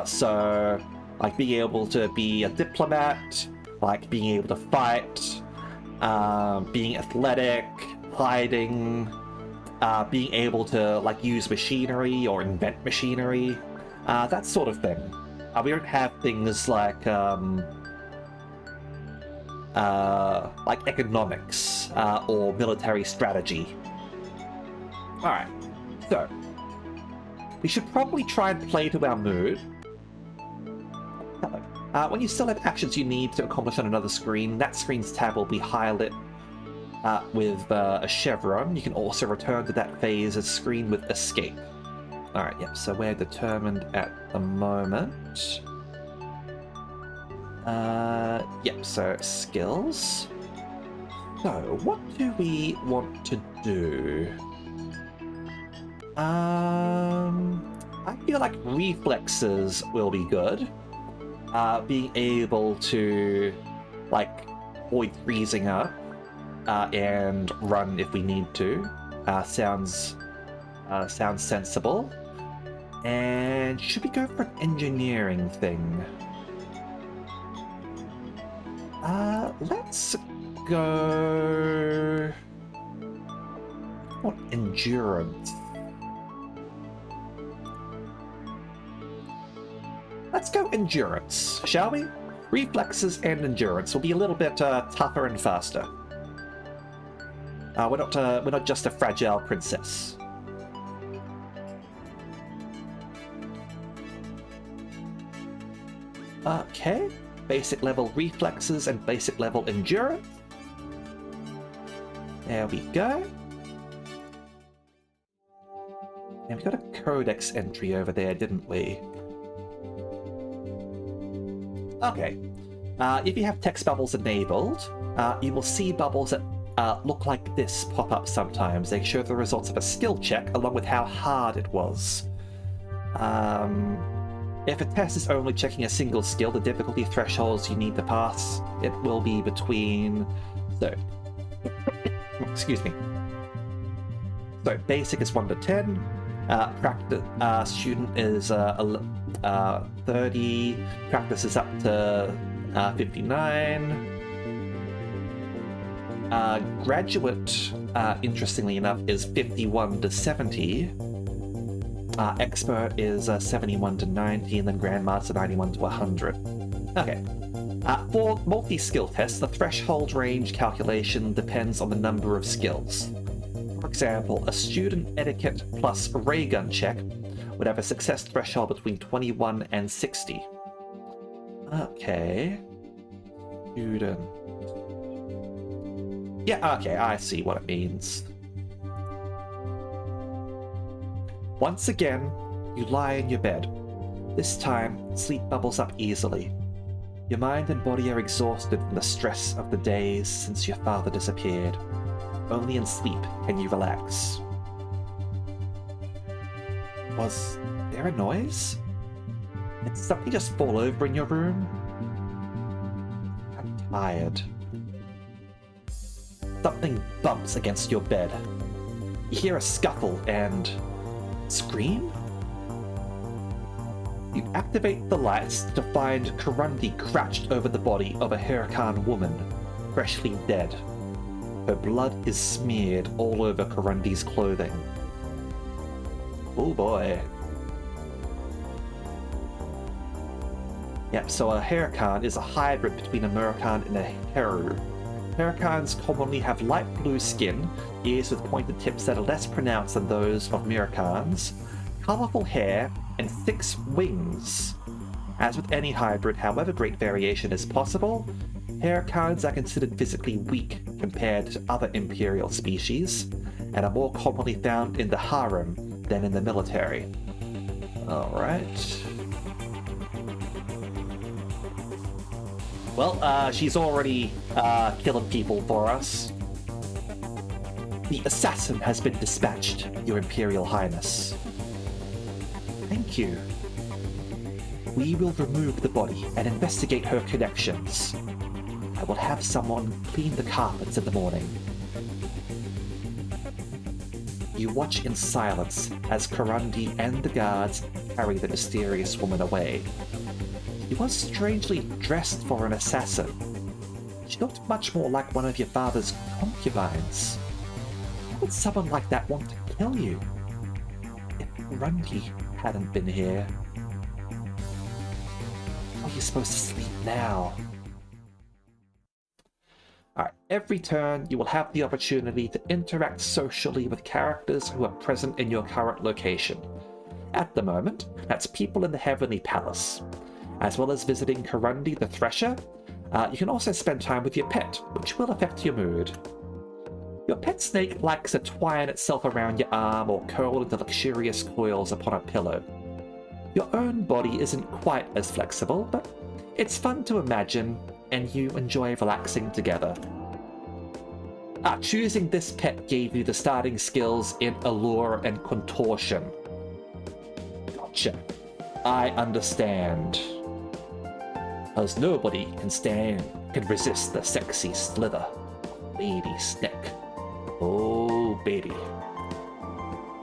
So, like being able to be a diplomat, like being able to fight, being athletic, hiding, being able to like use machinery or invent machinery, that sort of thing. We don't have things like economics or military strategy. Alright, so we should probably try and play to our mood. When you still have actions you need to accomplish on another screen, that screen's tab will be highlighted with a chevron. You can also return to that phase's screen with escape. Alright, yep, so we're determined at the moment. Yep, so skills. So, what do we want to do? I feel like reflexes will be good. Being able to, like, avoid freezing up and run if we need to sounds sensible. And should we go for an engineering thing? Let's go... What endurance? Let's go endurance, shall we? Reflexes and endurance will be a little bit tougher and faster. We're not just a fragile princess. Okay, basic level reflexes and basic level endurance. There we go. And we got a codex entry over there, didn't we? Okay. If you have text bubbles enabled, you will see bubbles that look like this pop up sometimes. They show the results of a skill check along with how hard it was. If a test is only checking a single skill, the difficulty thresholds you need to pass, it will be between... So, excuse me. So, basic is 1 to 10. Practice student is 30. Practice is up to 59. Graduate, interestingly enough, is 51 to 70. Expert is 71 to 90, and then Grandmaster 91 to 100. Okay. For multi-skill tests, the threshold range calculation depends on the number of skills. For example, a student etiquette plus ray gun check would have a success threshold between 21 and 60. Okay. Student. Yeah, okay, I see what it means. Once again, you lie in your bed. This time, sleep bubbles up easily. Your mind and body are exhausted from the stress of the days since your father disappeared. Only in sleep can you relax. Was there a noise? Did something just fall over in your room? I'm tired. Something bumps against your bed. You hear a scuffle and... scream? You activate the lights to find Kurundi crouched over the body of a Huracan woman, freshly dead. Her blood is smeared all over Kurundi's clothing. Oh boy. Yep, so a Huracan is a hybrid between a Muracan and a Heru. Huracans commonly have light blue skin, ears with pointed tips that are less pronounced than those of Muracans, colourful hair, and 6 wings. As with any hybrid, however great variation is possible, Huracans are considered physically weak compared to other Imperial species, and are more commonly found in the harem than in the military. Alright. Well, she's already killing people for us. The assassin has been dispatched, Your Imperial Highness. Thank you. We will remove the body and investigate her connections. I will have someone clean the carpets in the morning. You watch in silence as Kurundi and the guards carry the mysterious woman away. She was strangely dressed for an assassin. She looked much more like one of your father's concubines. Why would someone like that want to kill you? If Kurundi hadn't been here... How are you supposed to sleep now? Alright, every turn you will have the opportunity to interact socially with characters who are present in your current location. At the moment, that's people in the Heavenly Palace. As well as visiting Kurundi the Thresher, you can also spend time with your pet, which will affect your mood. Your pet snake likes to twine itself around your arm or curl into luxurious coils upon a pillow. Your own body isn't quite as flexible, but it's fun to imagine, and you enjoy relaxing together. Choosing this pet gave you the starting skills in Allure and Contortion. Gotcha. I understand. As nobody can resist the sexy slither. Baby snake. Oh, baby.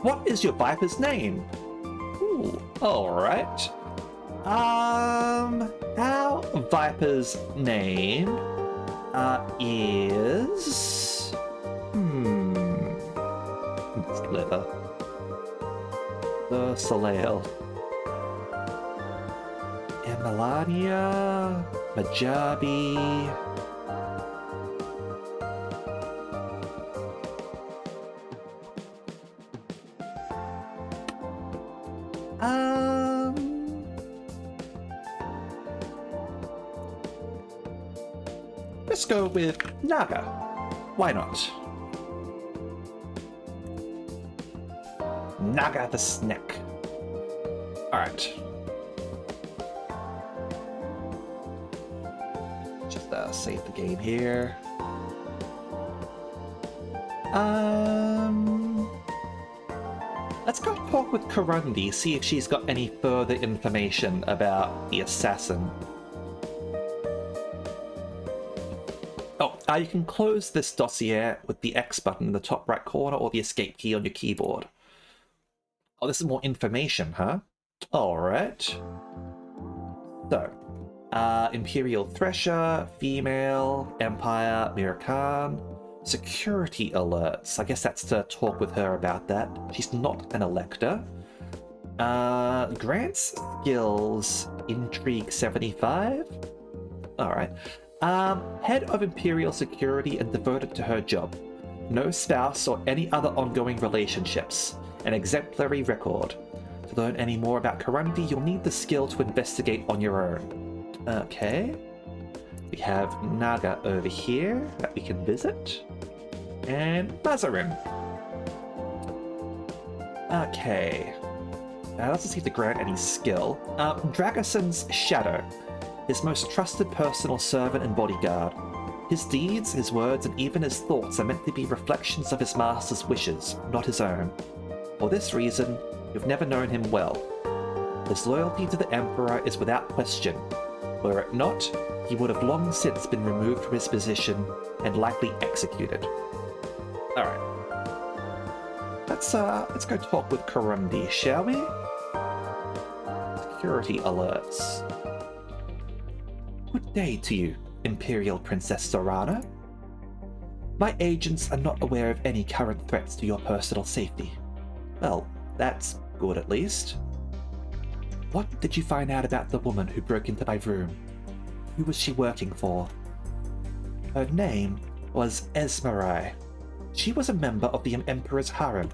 What is your viper's name? Cool. Alright. Our Viper's name is... Slither. The Soleil. Melania, Majabi. Let's go with Naga. Why not? Naga the Snake. Alright. Just save the game here. Let's go talk with Karundi, see if she's got any further information about the assassin. Oh, you can close this dossier with the X button in the top right corner or the escape key on your keyboard. Oh, this is more information, huh? Alright. So, Imperial Thresher, Female, Empire, Mirkan, Security Alerts. I guess that's to talk with her about that. She's not an Elector. Grants Skills, Intrigue 75. Alright. Head of Imperial Security and devoted to her job. No spouse or any other ongoing relationships. An exemplary record. To learn any more about Karundi, you'll need the skill to investigate on your own. Okay. We have Naga over here that we can visit. And Mazarin. Okay. Let's see if to grant any skill. Dragason's Shadow. His most trusted personal servant and bodyguard. His deeds, his words, and even his thoughts are meant to be reflections of his master's wishes, not his own. For this reason, you've never known him well. His loyalty to the Emperor is without question. Were it not, he would have long since been removed from his position and likely executed. Alright. Let's go talk with Karundi, shall we? Security alerts. Good day to you, Imperial Princess Zorana. My agents are not aware of any current threats to your personal safety. Well, that's good at least. What did you find out about the woman who broke into my room? Who was she working for? Her name was Esmerai. She was a member of the Emperor's harem.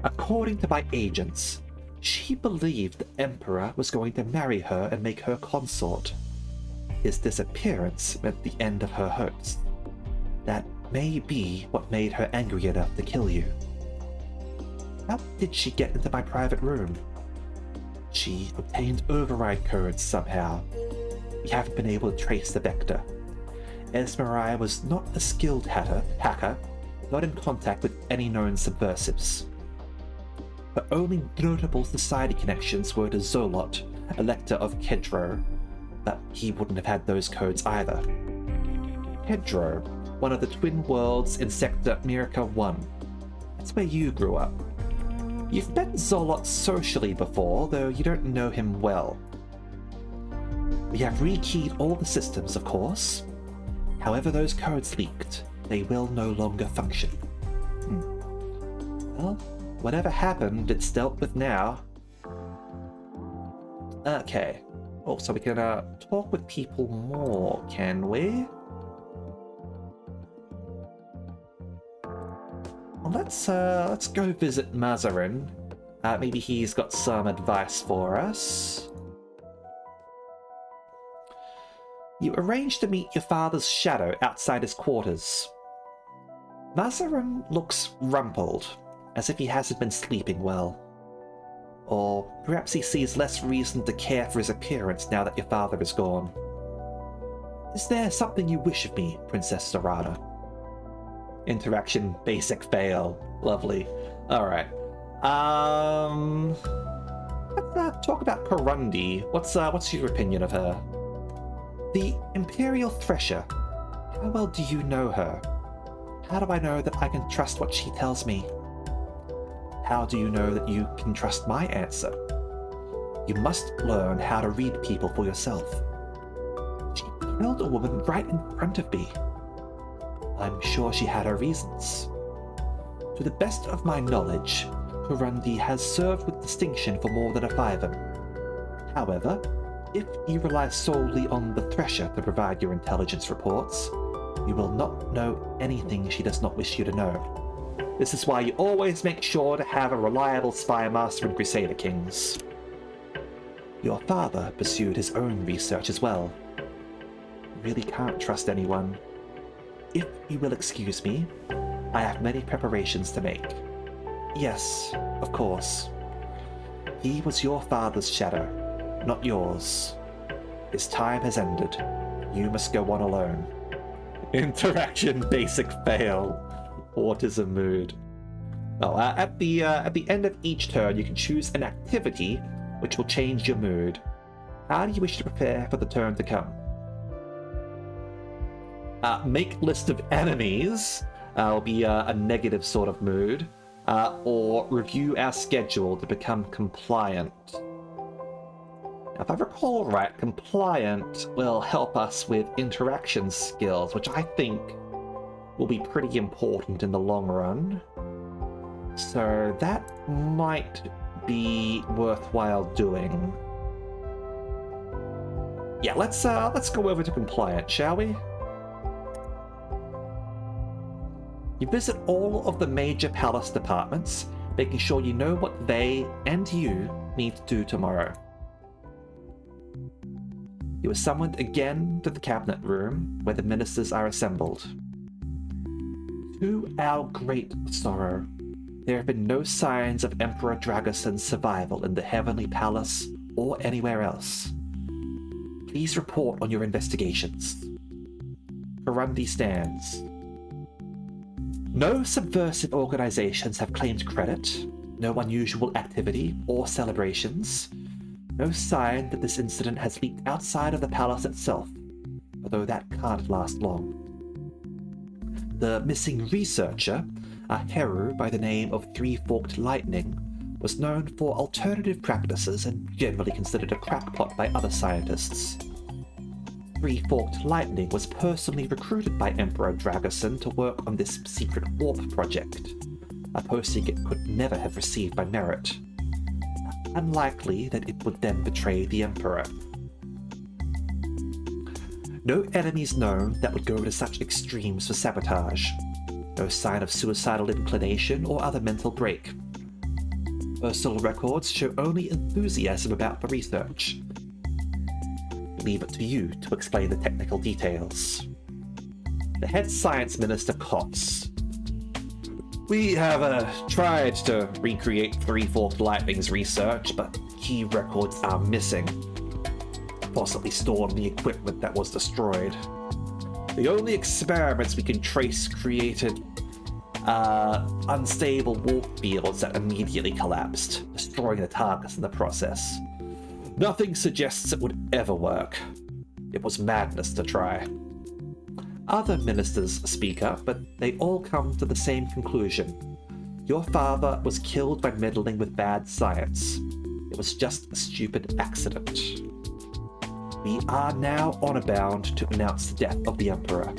According to my agents, she believed the Emperor was going to marry her and make her consort. His disappearance meant the end of her hopes. That may be what made her angry enough to kill you. How did she get into my private room? She obtained override codes somehow. We haven't been able to trace the vector. Esmerai was not a skilled hacker, not in contact with any known subversives. Her only notable society connections were to Zolot, Elector of Kedro, but he wouldn't have had those codes either. Kedro, one of the twin worlds in Sector Mirka 1. That's where you grew up. You've met Zolot socially before, though you don't know him well. We have rekeyed all the systems, of course. However those codes leaked, they will no longer function. Well, whatever happened, it's dealt with now. Okay. Oh, so we can talk with people more, can we? Well, let's go visit Mazarin. Maybe he's got some advice for us. You arranged to meet your father's shadow outside his quarters. Mazarin looks rumpled, as if he hasn't been sleeping well. Or perhaps he sees less reason to care for his appearance now that your father is gone. Is there something you wish of me, Princess Zorana? Interaction basic fail. Lovely. Alright. Let's talk about Karundi. What's your opinion of her? The Imperial Thresher. How well do you know her? How do I know that I can trust what she tells me? How do you know that you can trust my answer? You must learn how to read people for yourself. She killed a woman right in front of me. I'm sure she had her reasons. To the best of my knowledge, Kurundi has served with distinction for more than a fiver. However, if you rely solely on the Thresher to provide your intelligence reports, you will not know anything she does not wish you to know. This is why you always make sure to have a reliable spy master in Crusader Kings. Your father pursued his own research as well. You really can't trust anyone. If you will excuse me, I have many preparations to make. Yes, of course. He was your father's shadow, not yours. His time has ended. You must go on alone. Interaction basic fail. Autism mood. Oh, at the end of each turn, you can choose an activity which will change your mood. How do you wish to prepare for the turn to come? Make list of enemies will be a negative sort of mood, or review our schedule to become compliant. Now, if I recall right, compliant will help us with interaction skills, which I think will be pretty important in the long run. So that might be worthwhile doing. Yeah, let's go over to compliant, shall we? You visit all of the major palace departments, making sure you know what they and you need to do tomorrow. You are summoned again to the cabinet room where the ministers are assembled. To our great sorrow, there have been no signs of Emperor Dragoson's survival in the Heavenly Palace or anywhere else. Please report on your investigations. Kurundi stands. No subversive organizations have claimed credit, no unusual activity or celebrations, no sign that this incident has leaked outside of the palace itself, although that can't last long. The missing researcher, a Heru by the name of Three-Forked Lightning, was known for alternative practices and generally considered a crackpot by other scientists. Three-Forked Lightning was personally recruited by Emperor Dragoson to work on this secret warp project, a posting it could never have received by merit. Unlikely that it would then betray the Emperor. No enemies known that would go to such extremes for sabotage. No sign of suicidal inclination or other mental break. Personal records show only enthusiasm about the research. Leave it to you to explain the technical details. The head science minister coughs. We have tried to recreate Three-Forked Lightning's research, but key records are missing. Possibly stored in the equipment that was destroyed. The only experiments we can trace created unstable warp fields that immediately collapsed, destroying the targets in the process. Nothing suggests it would ever work. It was madness to try. Other ministers speak up, but they all come to the same conclusion. Your father was killed by meddling with bad science. It was just a stupid accident. We are now honor bound to announce the death of the Emperor.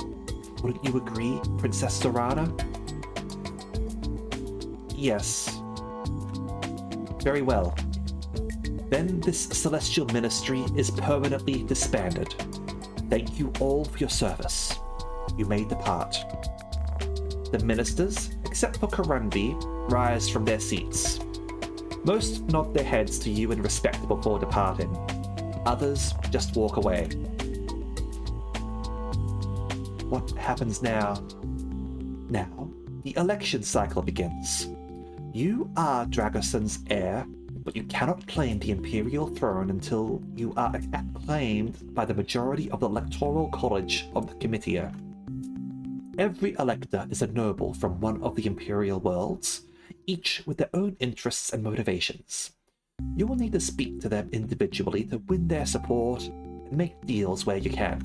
Wouldn't you agree, Princess Zorana? Yes. Very well. Then this celestial ministry is permanently disbanded. Thank you all for your service. You may depart. The ministers, except for Kurundi, rise from their seats. Most nod their heads to you in respect before departing. Others just walk away. What happens now? Now, the election cycle begins. You are Dragoson's heir, but you cannot claim the imperial throne until you are acclaimed by the majority of the electoral college of the Comitia. Every elector is a noble from one of the imperial worlds, each with their own interests and motivations. You will need to speak to them individually to win their support and make deals where you can.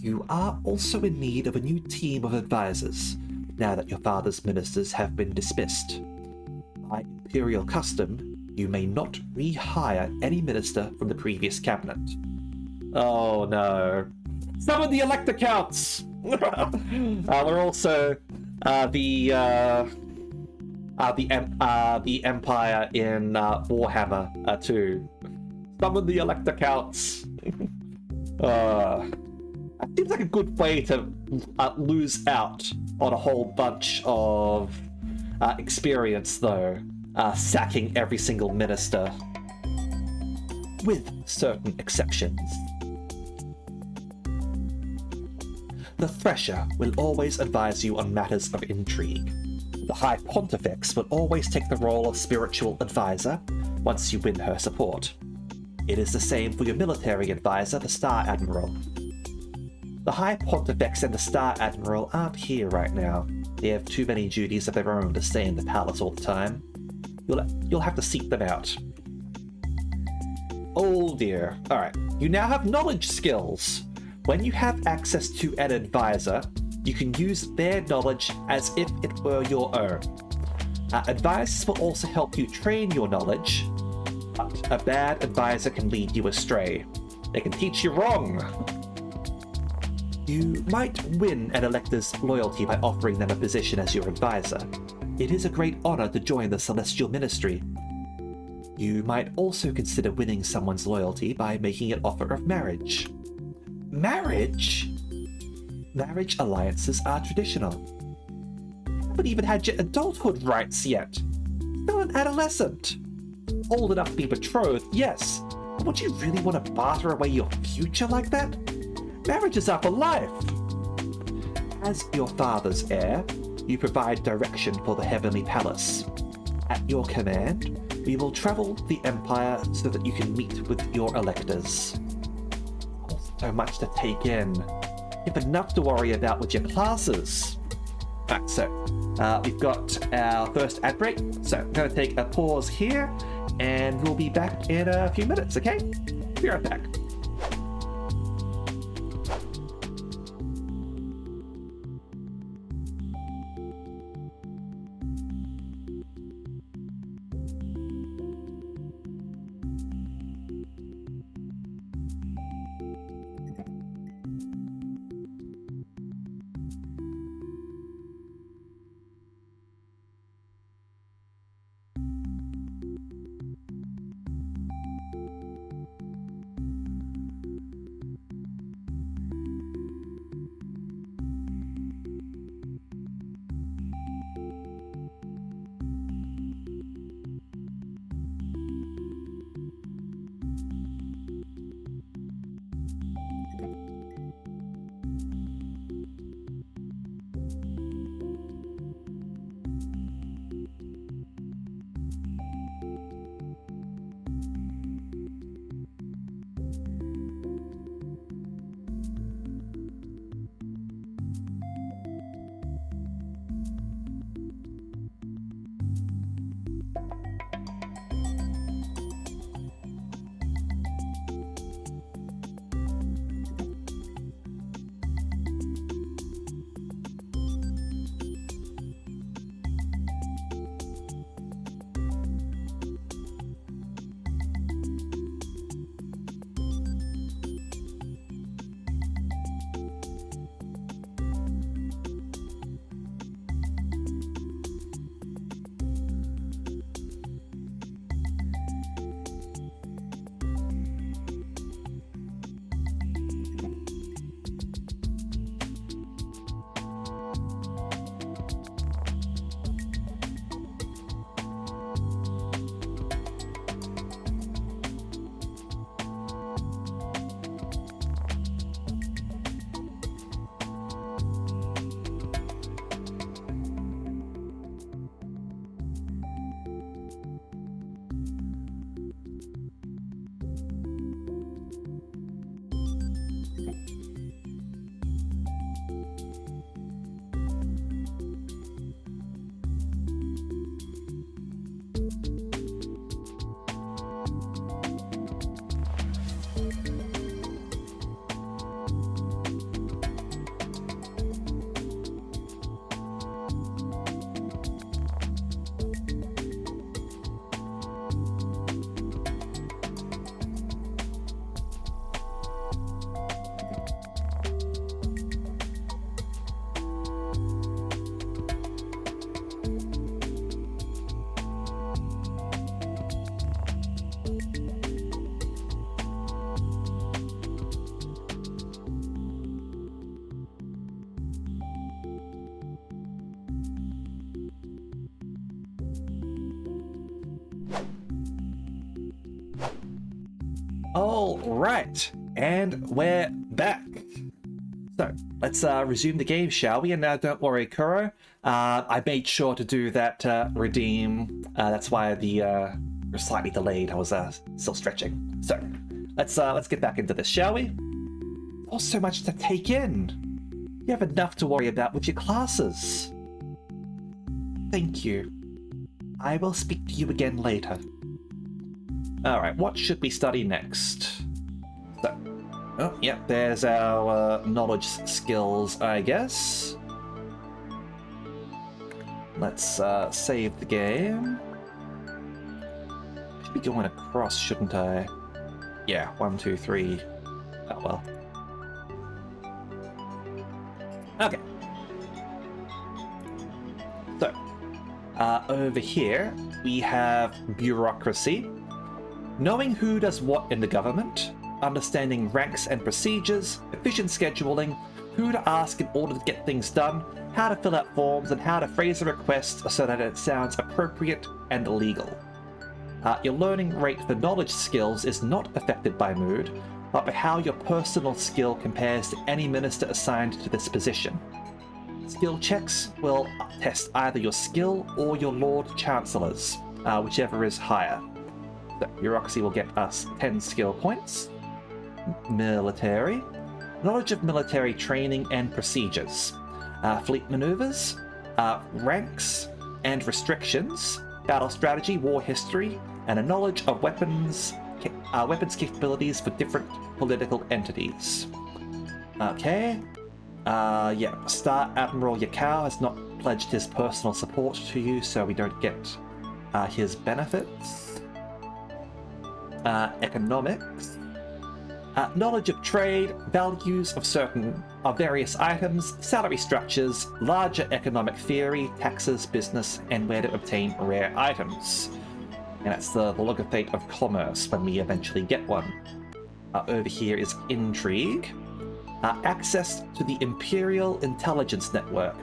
You are also in need of a new team of advisors, now that your father's ministers have been dismissed. By imperial custom, you may not rehire any minister from the previous cabinet. Oh no. Summon the Elector Counts! We're also the Empire in Warhammer too. Summon the Elector Counts! That seems like a good way to lose out on a whole bunch of experience, though. Sacking every single minister. With certain exceptions. The Thresher will always advise you on matters of intrigue. The High Pontifex will always take the role of spiritual advisor once you win her support. It is the same for your military advisor, the Star Admiral. The High Pontifex and the Star Admiral aren't here right now. They have too many duties of their own to stay in the palace all the time. You'll have to seek them out. Oh dear. Alright, you now have knowledge skills. When you have access to an advisor, you can use their knowledge as if it were your own. Advisors will also help you train your knowledge, but a bad advisor can lead you astray. They can teach you wrong. You might win an elector's loyalty by offering them a position as your advisor. It is a great honor to join the Celestial Ministry. You might also consider winning someone's loyalty by making an offer of marriage. Marriage? Marriage alliances are traditional. You haven't even had your adulthood rights yet. Still an adolescent. Old enough to be betrothed, yes. But would you really want to barter away your future like that? Marriages are for life. As your father's heir, you provide direction for the Heavenly Palace. At your command, we will travel the Empire so that you can meet with your electors. So much to take in. You have enough to worry about with your classes. Right, so we've got our first ad break. So I'm going to take a pause here, and we'll be back in a few minutes, okay? Be right back. All right, and we're back. So let's resume the game, shall we? And don't worry, Kuro. I made sure to do that redeem. That's why the we're slightly delayed. I was still stretching. So let's get back into this, shall we? Oh, so much to take in. You have enough to worry about with your classes. Thank you. I will speak to you again later. Alright, what should we study next? So, oh, yep, there's our knowledge skills, I guess. Let's save the game. Should be going across, shouldn't I? Yeah, 1, 2, 3. Oh well. Okay. So, over here, we have bureaucracy. Knowing who does what in the government, understanding ranks and procedures, efficient scheduling, who to ask in order to get things done, how to fill out forms, and how to phrase a request so that it sounds appropriate and legal. Your learning rate for knowledge skills is not affected by mood, but by how your personal skill compares to any minister assigned to this position. Skill checks will test either your skill or your Lord Chancellor's, whichever is higher. So bureaucracy will get us 10 skill points. Military. Knowledge of military training and procedures. Fleet maneuvers. Ranks and restrictions. Battle strategy, war history, and a knowledge of weapons capabilities for different political entities. Okay. Yeah, Star Admiral Yakao has not pledged his personal support to you, so we don't get his benefits. Economics, knowledge of trade, values of various items, salary structures, larger economic theory, taxes, business, and where to obtain rare items. And that's the Logothate of Commerce when we eventually get one. Over here is intrigue, access to the Imperial Intelligence Network,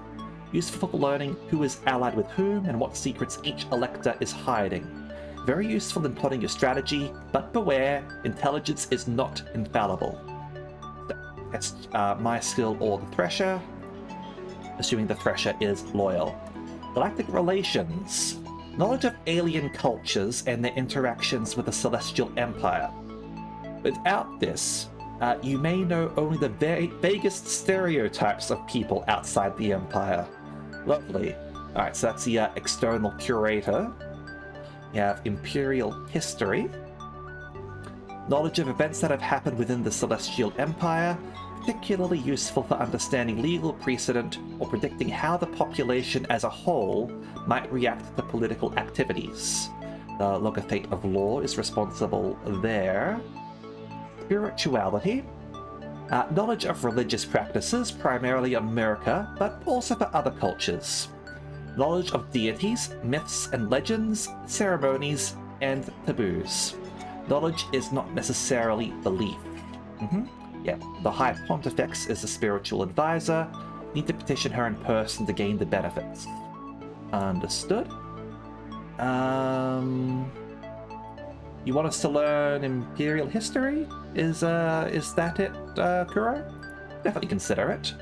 useful for learning who is allied with whom and what secrets each elector is hiding. Very useful in plotting your strategy, but beware, intelligence is not infallible. That's my skill or the Thresher, assuming the Thresher is loyal. Galactic relations. Knowledge of alien cultures and their interactions with the Celestial Empire. Without this, you may know only the very vaguest stereotypes of people outside the Empire. Lovely. Alright, so that's the external curator. We have Imperial History. Knowledge of events that have happened within the Celestial Empire, particularly useful for understanding legal precedent or predicting how the population as a whole might react to political activities. The Logothate of Law is responsible there. Spirituality. Knowledge of religious practices, primarily America, but also for other cultures. Knowledge of deities, myths and legends, ceremonies, and taboos. Knowledge is not necessarily belief. Yeah, the High Pontifex is a spiritual advisor. Need to petition her in person to gain the benefits. Understood. You want us to learn Imperial history? Is that it, Kuro? Definitely consider it.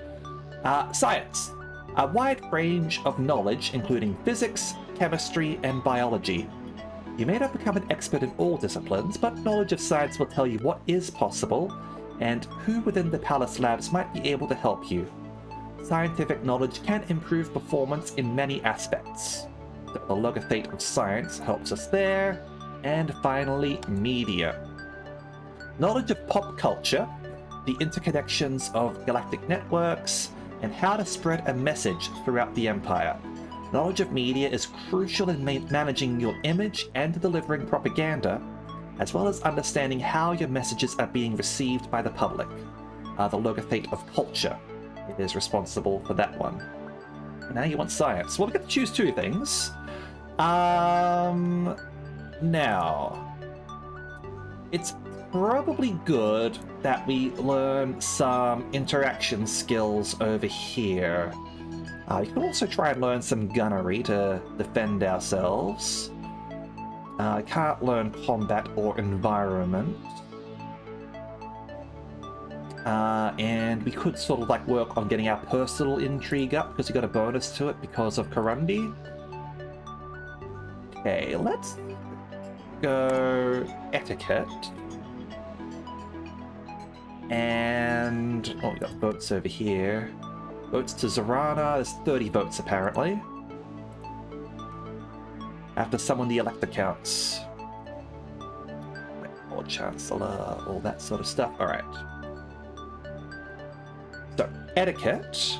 Science. A wide range of knowledge, including physics, chemistry, and biology. You may not become an expert in all disciplines, but knowledge of science will tell you what is possible, and who within the Palace Labs might be able to help you. Scientific knowledge can improve performance in many aspects. The Logothate of Science helps us there. And finally, media. Knowledge of pop culture, the interconnections of galactic networks, and how to spread a message throughout the Empire. Knowledge of media is crucial in managing your image and delivering propaganda, as well as understanding how your messages are being received by the public. The Logothate of Culture is responsible for that one. Now you want science. Well, we get to choose two things. Now, it's probably good that we learn some interaction skills over here. You can also try and learn some gunnery to defend ourselves. I can't learn combat or environment. And we could sort of like work on getting our personal intrigue up because we got a bonus to it because of Karundi. Okay, let's go etiquette. And oh, we got votes over here. Votes to Zorana. There's 30 votes apparently. Have to summon the elector counts. Lord Chancellor, all that sort of stuff. Alright. So, etiquette.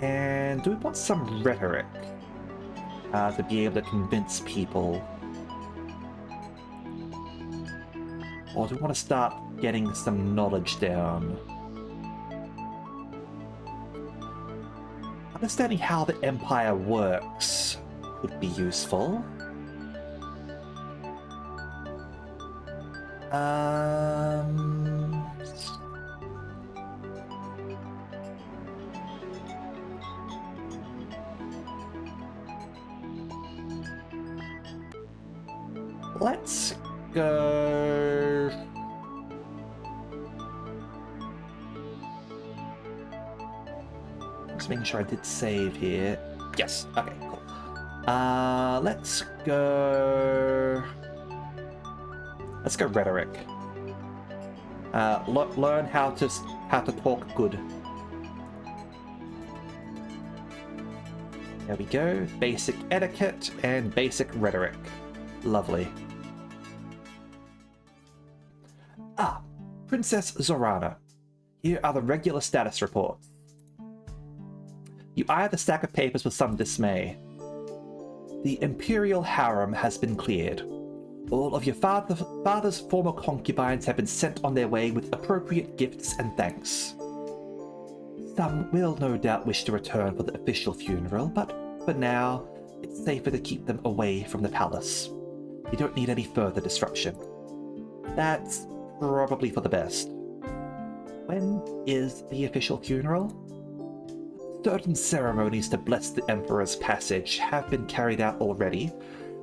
And do we want some rhetoric? To be able to convince people. Or do we want to start getting some knowledge down? Understanding how the Empire works would be useful. Let's go... Just making sure I did save here. Yes, okay, cool. Let's go rhetoric. Learn how to talk good. There we go. Basic etiquette and basic rhetoric. Lovely. Princess Zorana. Here are the regular status reports. You eye the stack of papers with some dismay. The Imperial harem has been cleared. All of your father's former concubines have been sent on their way with appropriate gifts and thanks. Some will no doubt wish to return for the official funeral, but for now, it's safer to keep them away from the palace. You don't need any further disruption. That's probably for the best. When is the official funeral? Certain ceremonies to bless the Emperor's passage have been carried out already,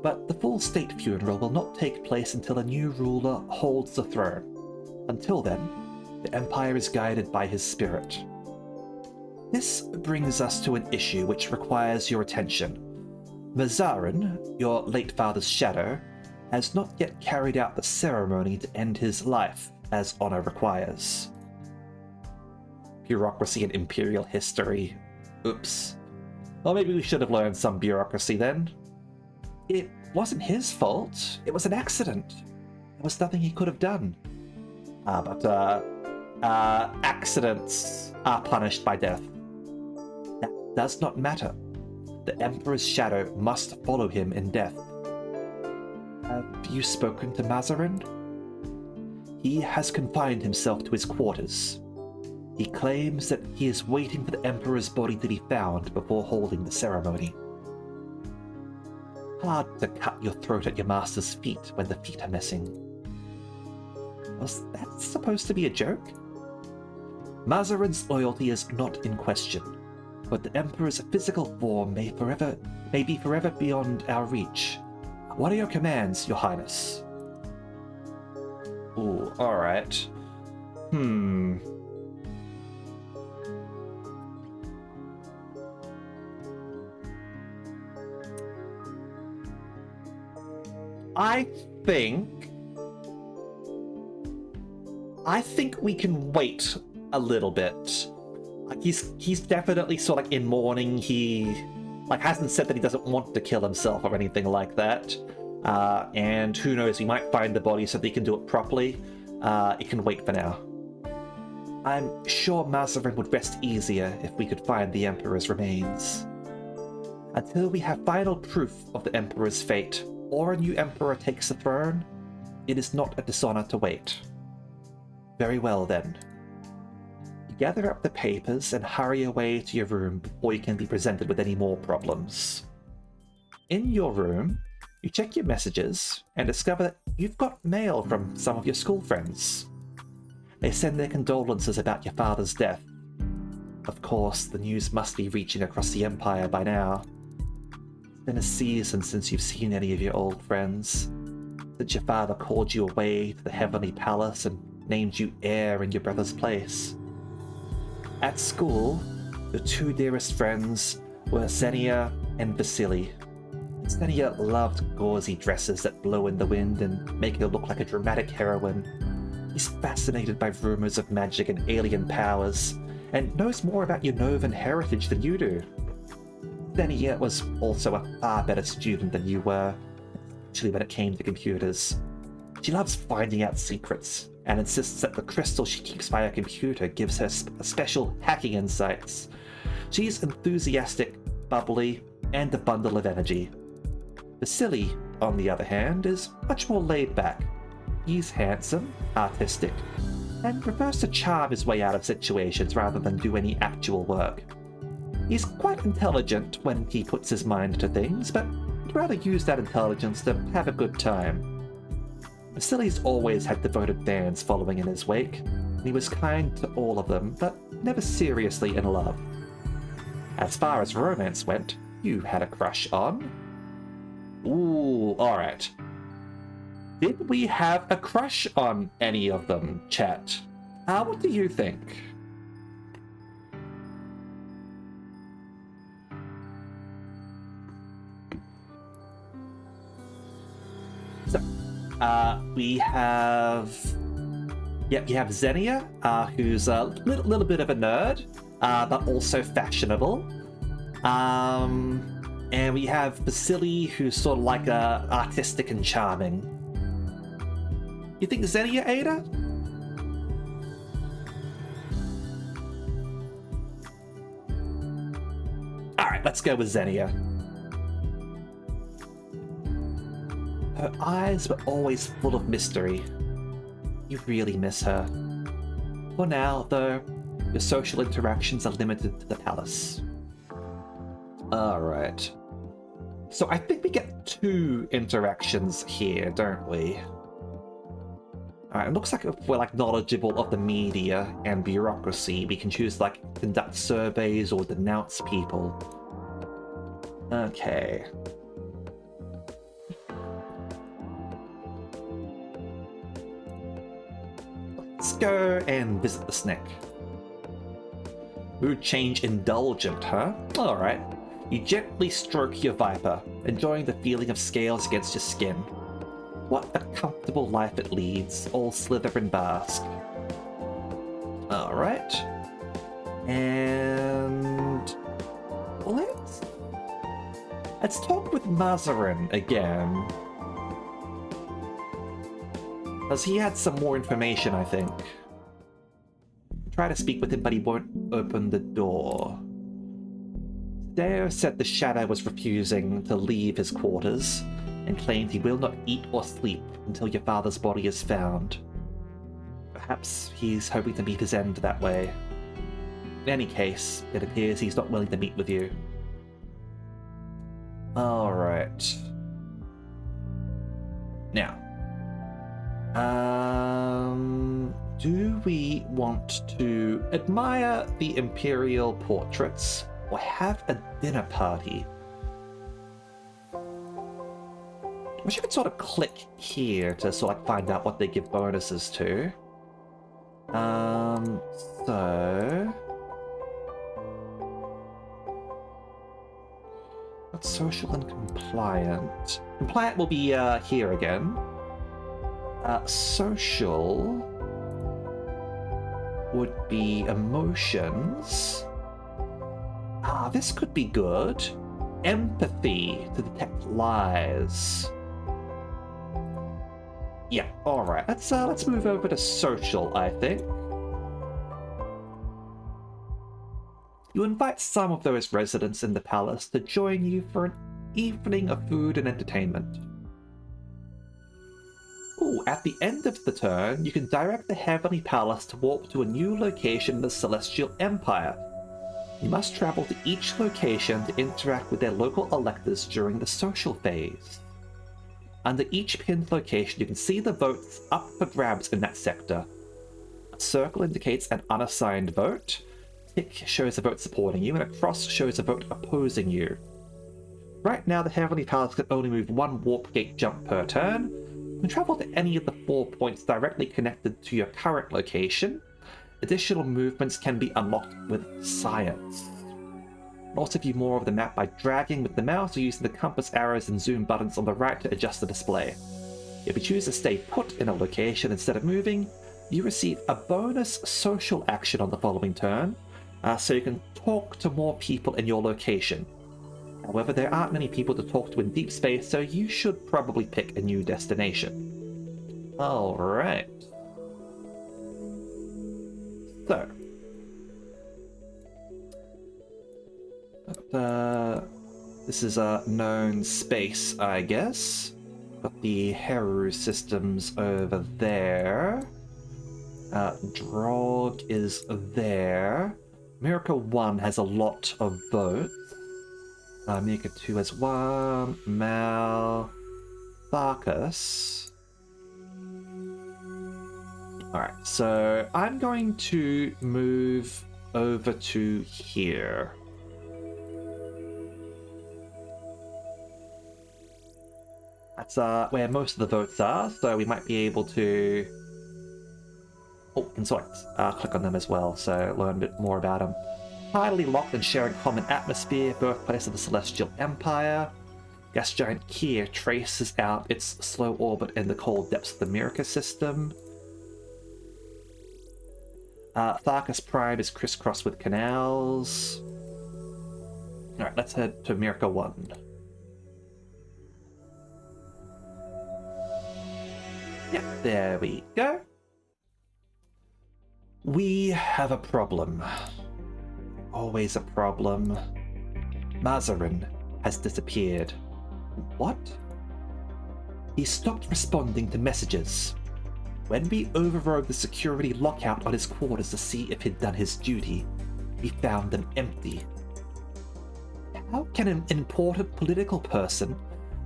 but the full state funeral will not take place until a new ruler holds the throne. Until then, the Empire is guided by his spirit. This brings us to an issue which requires your attention. Mazarin, your late father's shadow, has not yet carried out the ceremony to end his life, as honor requires. Bureaucracy and imperial history. Oops. Well, maybe we should have learned some bureaucracy then. It wasn't his fault. It was an accident. There was nothing he could have done. But accidents are punished by death. That does not matter. The Emperor's shadow must follow him in death. Have you spoken to Mazarin? He has confined himself to his quarters. He claims that he is waiting for the Emperor's body to be found before holding the ceremony. Hard to cut your throat at your master's feet when the feet are missing. Was that supposed to be a joke? Mazarin's loyalty is not in question, but the Emperor's physical form may be forever beyond our reach. What are your commands, Your Highness? Ooh, alright. I think we can wait a little bit. Like he's definitely sort of like in mourning. He hasn't said that he doesn't want to kill himself or anything like that. And who knows, we might find the body so that he can do it properly. It can wait for now. I'm sure Mazarin would rest easier if we could find the Emperor's remains. Until we have final proof of the Emperor's fate, or a new Emperor takes the throne, it is not a dishonor to wait. Very well then. Gather up the papers and hurry away to your room before you can be presented with any more problems. In your room, You check your messages and discover that you've got mail from some of your school friends. They send their condolences about your father's death. Of course, the news must be reaching across the Empire by now. It's been a season since you've seen any of your old friends, since your father called you away to the Heavenly Palace and named you heir in your brother's place. At school, your two dearest friends were Xenia and Vasily. Xenia loved gauzy dresses that blow in the wind and make her look like a dramatic heroine. He's fascinated by rumors of magic and alien powers, and knows more about your Novan heritage than you do. Xenia was also a far better student than you were, especially when it came to computers. She loves finding out secrets, and insists that the crystal she keeps by her computer gives her special hacking insights. She's enthusiastic, bubbly, and a bundle of energy. Vasily, on the other hand, is much more laid back. He's handsome, artistic, and prefers to charm his way out of situations rather than do any actual work. He's quite intelligent when he puts his mind to things, but he'd rather use that intelligence to have a good time. Vasily's always had devoted fans following in his wake, and he was kind to all of them, but never seriously in love. As far as romance went, you had a crush on... Ooh, alright. Did we have a crush on any of them, chat? What do you think? So, we have... Yep, you have Xenia, who's a little bit of a nerd, but also fashionable. And we have Vasily, who's sort of like artistic and charming. You think Xenia, Ada? Alright, let's go with Xenia. Her eyes were always full of mystery. You really miss her. For now, though, your social interactions are limited to the palace. Alright. So I think we get 2 interactions here, don't we? Alright, it looks like if we're knowledgeable of the media and bureaucracy, we can choose to conduct surveys or denounce people. Okay. Let's go and visit the snake. Mood change indulgent, huh? Alright. You gently stroke your viper, enjoying the feeling of scales against your skin. What a comfortable life it leads, all slither and bask. Alright. And... Let's talk with Mazarin again. Because he had some more information, I think. Try to speak with him, but he won't open the door. Deo said the Shadow was refusing to leave his quarters, and claimed he will not eat or sleep until your father's body is found. Perhaps he's hoping to meet his end that way. In any case, it appears he's not willing to meet with you. Alright. Now. Do we want to admire the Imperial portraits or have a dinner party? I wish I could sort of click here to sort of find out what they give bonuses to. So... What's social and compliant? Compliant will be here again. Social would be emotions. This could be good. Empathy to detect lies. Yeah, alright. Let's move over to social, I think. You invite some of those residents in the palace to join you for an evening of food and entertainment. Ooh, at the end of the turn, you can direct the Heavenly Palace to warp to a new location in the Celestial Empire. You must travel to each location to interact with their local electors during the social phase. Under each pinned location, you can see the votes up for grabs in that sector. A circle indicates an unassigned vote. Tick shows a vote supporting you, and a cross shows a vote opposing you. Right now, the Heavenly Palace can only move one warp gate jump per turn. You can travel to any of the 4 points directly connected to your current location. Additional movements can be unlocked with science. You can also view more of the map by dragging with the mouse or using the compass arrows and zoom buttons on the right to adjust the display. If you choose to stay put in a location instead of moving, you receive a bonus social action on the following turn, so you can talk to more people in your location. However, there aren't many people to talk to in deep space, so you should probably pick a new destination. Alright. So. This is a known space, I guess. Got the Heru systems over there. Drog is there. Miracle 1 has a lot of votes. Miracle 2 has 1. Mal. Farkas. Alright, so I'm going to move over to here. That's where most of the votes are, so we might be able to... Oh, and select, click on them as well, so learn a bit more about them. Highly locked and sharing common atmosphere, birthplace of the Celestial Empire. Gas giant Kier traces out its slow orbit in the cold depths of the Miracle system. Tharkas Prime is crisscrossed with canals. Alright, let's head to Miracle 1. Yep, there we go. We have a problem. Always a problem. Mazarin has disappeared. What? He stopped responding to messages. When we overrode the security lockout on his quarters to see if he'd done his duty, we found them empty. How can an important political person,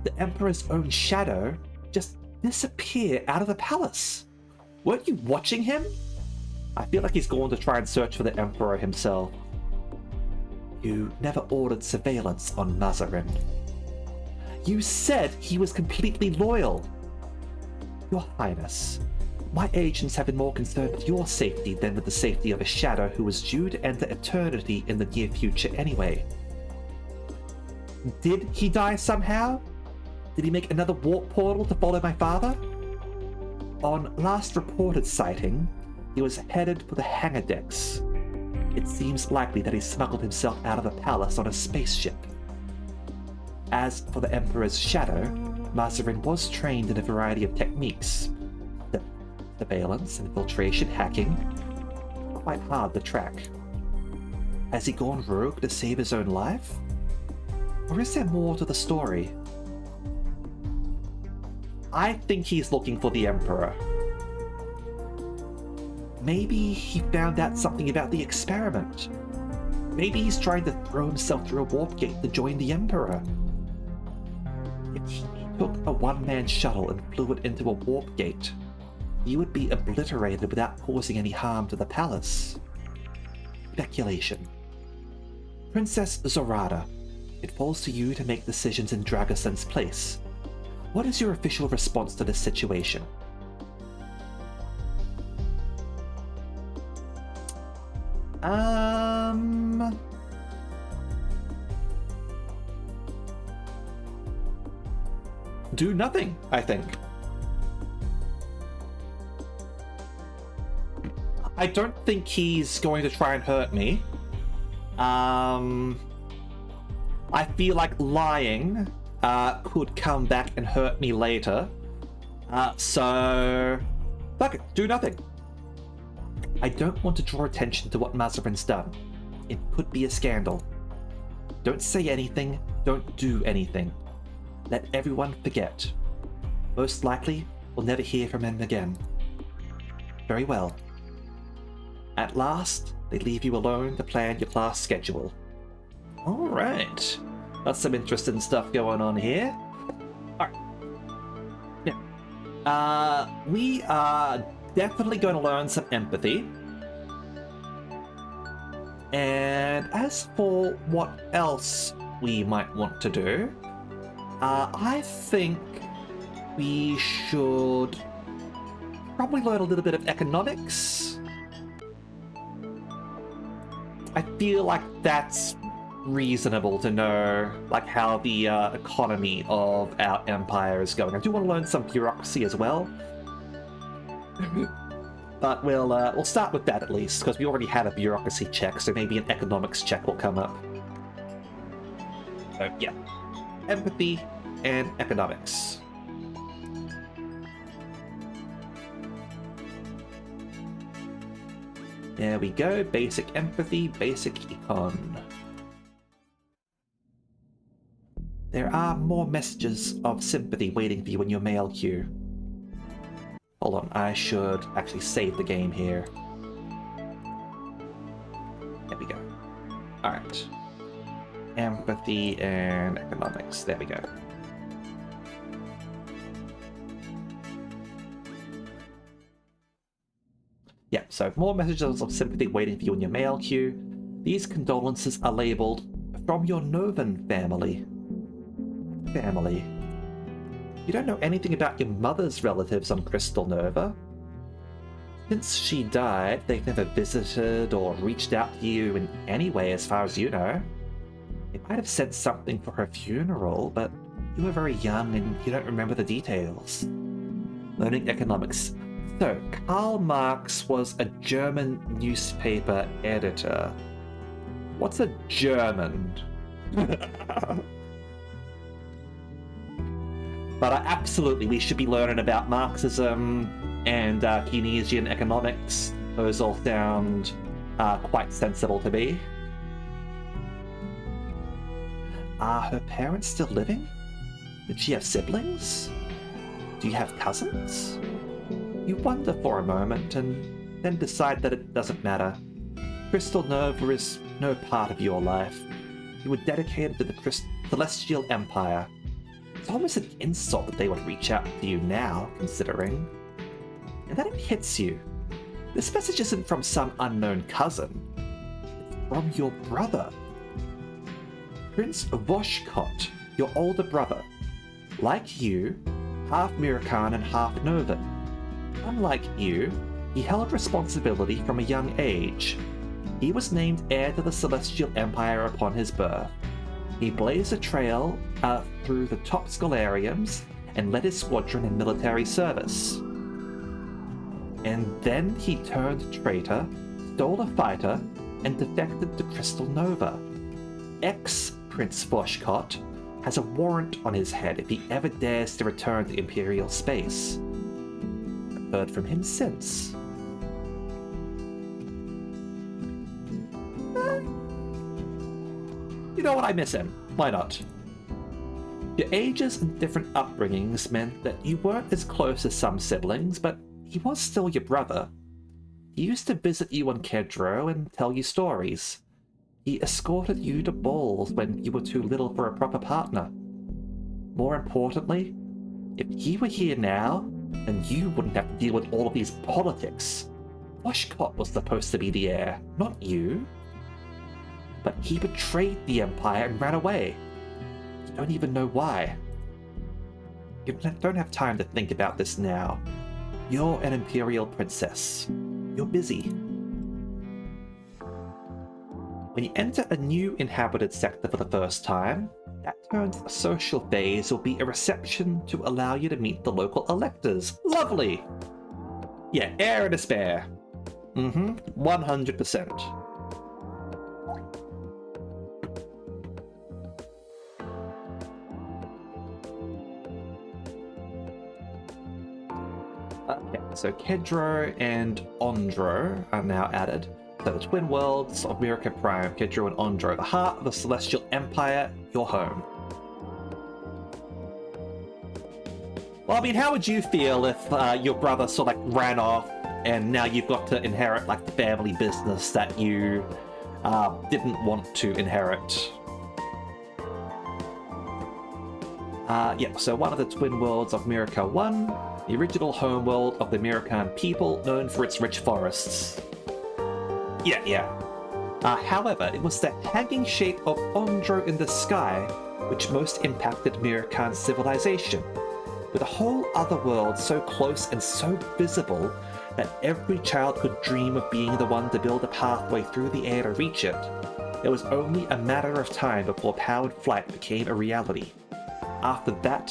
the Emperor's own shadow, just disappear out of the palace? Weren't you watching him? I feel like he's going to try and search for the Emperor himself. You never ordered surveillance on Mazarin. You said he was completely loyal. Your Highness, my agents have been more concerned with your safety than with the safety of a shadow who was due to enter eternity in the near future anyway. Did he die somehow? Did he make another warp portal to follow my father? On last reported sighting, he was headed for the hangar decks. It seems likely that he smuggled himself out of the palace on a spaceship. As for the Emperor's shadow, Mazarin was trained in a variety of techniques. Surveillance, infiltration, hacking. Quite hard to track. Has he gone rogue to save his own life? Or is there more to the story? I think he's looking for the Emperor. Maybe he found out something about the experiment. Maybe he's trying to throw himself through a warp gate to join the Emperor. If he took a one-man shuttle and flew it into a warp gate, he would be obliterated without causing any harm to the palace. Speculation. Princess Zorana, it falls to you to make decisions in Dragosen's place. What is your official response to this situation? Do nothing, I think. I don't think he's going to try and hurt me. I feel like lying could come back and hurt me later. So fuck it, do nothing. I don't want to draw attention to what Mazarin's done. It could be a scandal. Don't say anything, don't do anything. Let everyone forget. Most likely, we'll never hear from him again. Very well. At last, they leave you alone to plan your class schedule. Alright. That's some interesting stuff going on here. Alright. We are definitely going to learn some empathy. And as for what else we might want to do, I think we should probably learn a little bit of economics. I feel like that's reasonable to know, like, how the economy of our empire is going. I do want to learn some bureaucracy as well. But we'll start with that at least, because we already had a bureaucracy check, so maybe an economics check will come up. So yeah, empathy and economics. There we go, basic empathy, basic econ. There are more messages of sympathy waiting for you in your mail queue. Hold on, I should actually save the game here. There we go. Alright. Empathy and economics. There we go. Yeah, so more messages of sympathy waiting for you in your mail queue. These condolences are labeled from your Novan family. You don't know anything about your mother's relatives on Crystal Nova. Since she died, they've never visited or reached out to you in any way as far as you know. They might have sent something for her funeral, but you were very young and you don't remember the details. Learning economics. So, Karl Marx was a German newspaper editor. What's a German? But absolutely, we should be learning about Marxism and Keynesian economics. Those all sound quite sensible to me. Are her parents still living? Did she have siblings? Do you have cousins? You wonder for a moment and then decide that it doesn't matter. Crystal Nova is no part of your life. You were dedicated to the Celestial Empire. It's almost an insult that they would reach out to you now, considering. And then it hits you. This message isn't from some unknown cousin. It's from your brother. Prince Voshkot, your older brother. Like you, half Mirakan and half Novan. Unlike you, he held responsibility from a young age. He was named heir to the Celestial Empire upon his birth. He blazed a trail through the top scholariums and led his squadron in military service. And then he turned traitor, stole a fighter, and defected to Crystal Nova. Ex-Prince Voshkot has a warrant on his head if he ever dares to return to Imperial space. I've heard from him since. You know what, I miss him. Why not? Your ages and different upbringings meant that you weren't as close as some siblings, but he was still your brother. He used to visit you on Kedro and tell you stories. He escorted you to balls when you were too little for a proper partner. More importantly, if he were here now, then you wouldn't have to deal with all of these politics. Voshkot was supposed to be the heir, not you. But he betrayed the Empire and ran away. You don't even know why. You don't have time to think about this now. You're an Imperial princess. You're busy. When you enter a new inhabited sector for the first time, that turns a social phase will be a reception to allow you to meet the local electors. Lovely! Yeah, heir and a spare. 100%. Okay, so Kedro and Ondro are now added. So the twin worlds of Mirka Prime, Kedro and Ondro, the heart of the Celestial Empire, your home. Well, I mean, how would you feel if your brother sort of like ran off and now you've got to inherit like the family business that you didn't want to inherit? Yeah, so one of the twin worlds of Mirka 1 the original homeworld of the Mirkan people, known for its rich forests. Yeah. However, it was the hanging shape of Ondro in the sky which most impacted Mirkan's civilization, with a whole other world so close and so visible that every child could dream of being the one to build a pathway through the air to reach it. It was only a matter of time before powered flight became a reality. After that,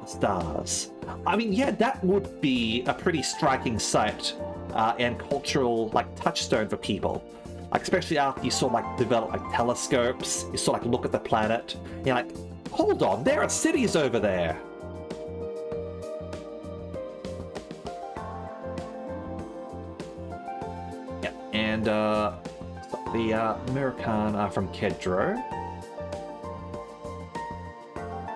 the stars. I mean, yeah, that would be a pretty striking sight and cultural touchstone for people. Especially after you develop telescopes, you look at the planet, and you're like, hold on, there are cities over there. Yeah, and the Mirkan are from Kedro.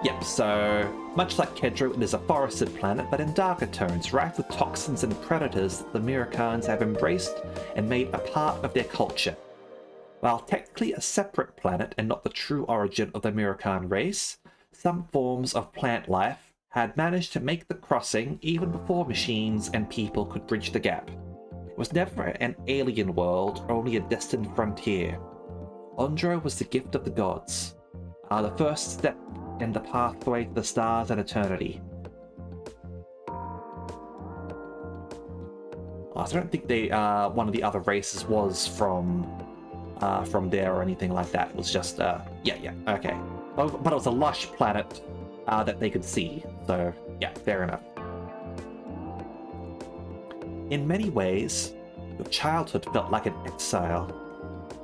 Yep, so much like Kedro, it is a forested planet, but in darker tones, rife with toxins and predators that the Mirkans have embraced and made a part of their culture. While technically a separate planet and not the true origin of the Mirkan race, some forms of plant life had managed to make the crossing even before machines and people could bridge the gap. It was never an alien world, only a distant frontier. Ondro was the gift of the gods, the first step in the pathway to the stars and eternity. I don't think one of the other races was from there or anything like that. It was just, okay. But it was a lush planet that they could see, so yeah, fair enough. In many ways, your childhood felt like an exile.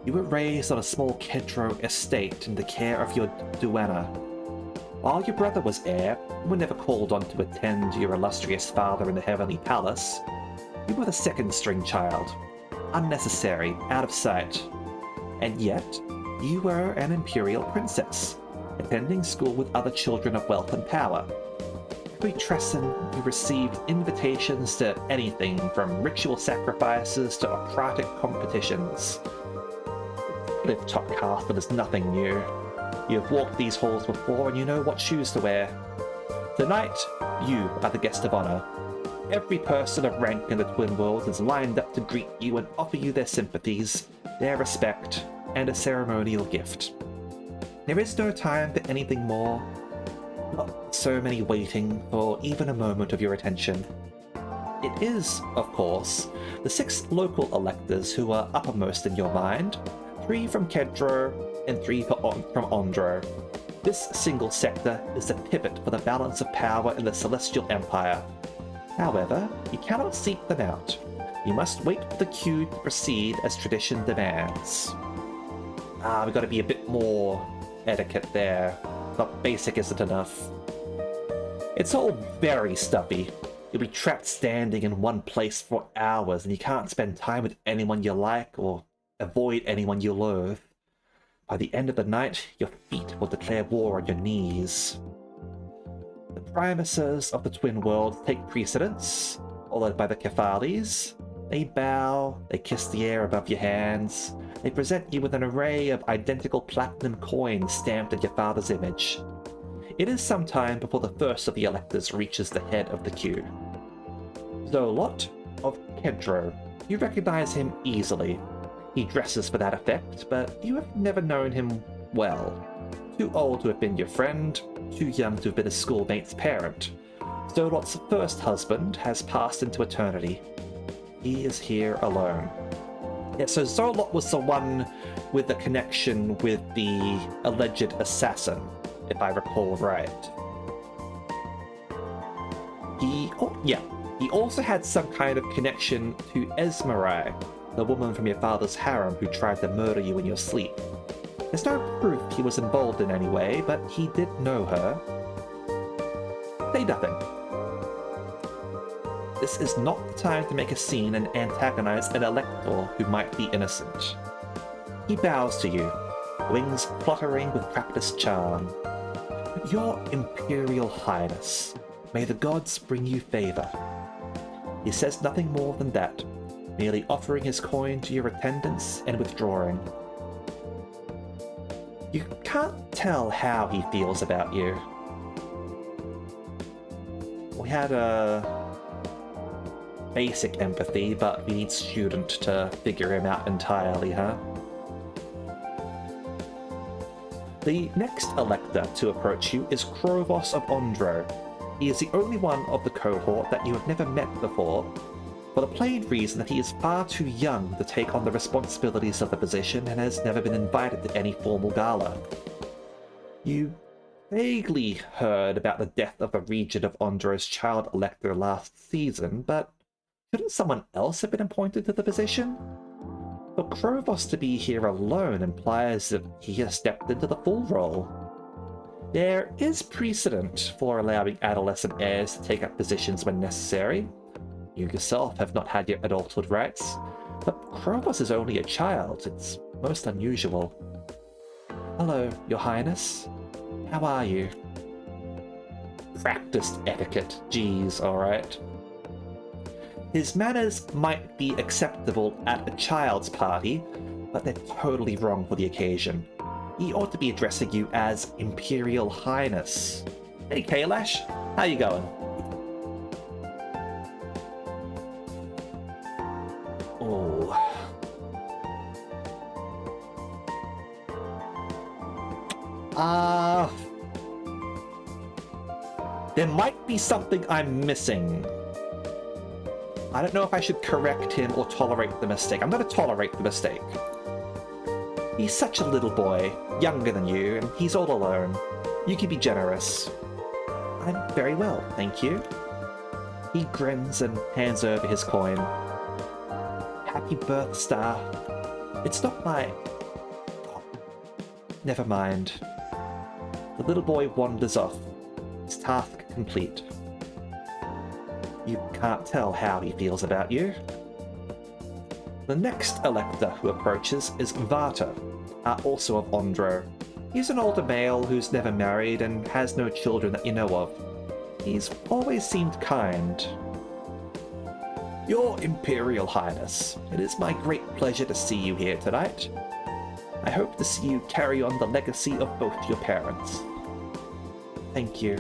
You were raised on a small Kedro estate in the care of your duenna. While your brother was heir, you were never called on to attend to your illustrious father in the Heavenly Palace. You were the second-string child, unnecessary, out of sight. And yet, you were an imperial princess, attending school with other children of wealth and power. Every Tresson, you received invitations to anything from ritual sacrifices to operatic competitions. Clifftop Castle is nothing new. You have walked these halls before and you know what shoes to wear. Tonight, you are the guest of honor. Every person of rank in the Twin Worlds is lined up to greet you and offer you their sympathies, their respect, and a ceremonial gift. There is no time for anything more. Not so many waiting for even a moment of your attention. It is, of course, the 6 local electors who are uppermost in your mind, 3 from Kedro and 3 from Ondro. This single sector is the pivot for the balance of power in the Celestial Empire. However, you cannot seek them out. You must wait for the queue to proceed as tradition demands. We've got to be a bit more etiquette there. Not basic isn't enough. It's all very stuffy. You'll be trapped standing in one place for hours and you can't spend time with anyone you like or avoid anyone you loathe. By the end of the night, your feet will declare war on your knees. The primuses of the Twin Worlds take precedence, followed by the Kefalis. They bow, they kiss the air above your hands, they present you with an array of identical platinum coins stamped in your father's image. It is some time before the first of the electors reaches the head of the queue. Zolot of Kedro. You recognize him easily. He dresses for that effect, but you have never known him well. Too old to have been your friend, too young to have been a schoolmate's parent. Zolot's first husband has passed into eternity. He is here alone. Yeah, so Zolot was the one with the connection with the alleged assassin, if I recall right. He also had some kind of connection to Esmerai, the woman from your father's harem who tried to murder you in your sleep. There's no proof he was involved in any way, but he did know her. Say nothing. This is not the time to make a scene and antagonize an elector who might be innocent. He bows to you, wings fluttering with practiced charm. Your Imperial Highness, may the gods bring you favor. He says nothing more than that, merely offering his coin to your attendants and withdrawing. You can't tell how he feels about you. We had a basic empathy, but we need student to figure him out entirely, huh? The next elector to approach you is Krovos of Ondro. He is the only one of the cohort that you have never met before, for the plain reason that he is far too young to take on the responsibilities of the position and has never been invited to any formal gala. You vaguely heard about the death of the Regent of Ondro's child elector last season, but shouldn't someone else have been appointed to the position? For Krovos to be here alone implies that he has stepped into the full role. There is precedent for allowing adolescent heirs to take up positions when necessary. You yourself have not had your adulthood rights, but Krovos is only a child. It's most unusual. Hello, Your Highness. How are you? Practiced etiquette. Geez, alright. His manners might be acceptable at a child's party, but they're totally wrong for the occasion. He ought to be addressing you as Imperial Highness. Hey Kailash, how you going? Oh. There might be something I'm missing. I don't know if I should correct him or tolerate the mistake. I'm going to tolerate the mistake. He's such a little boy, younger than you, and he's all alone. You can be generous. I'm very well, thank you. He grins and hands over his coin. Happy birth, Star. It's not my... Oh, never mind. The little boy wanders off, his task complete. You can't tell how he feels about you. The next elector who approaches is Vata, also of Ondro. He's an older male who's never married and has no children that you know of. He's always seemed kind. Your Imperial Highness, it is my great pleasure to see you here tonight. I hope to see you carry on the legacy of both your parents. Thank you.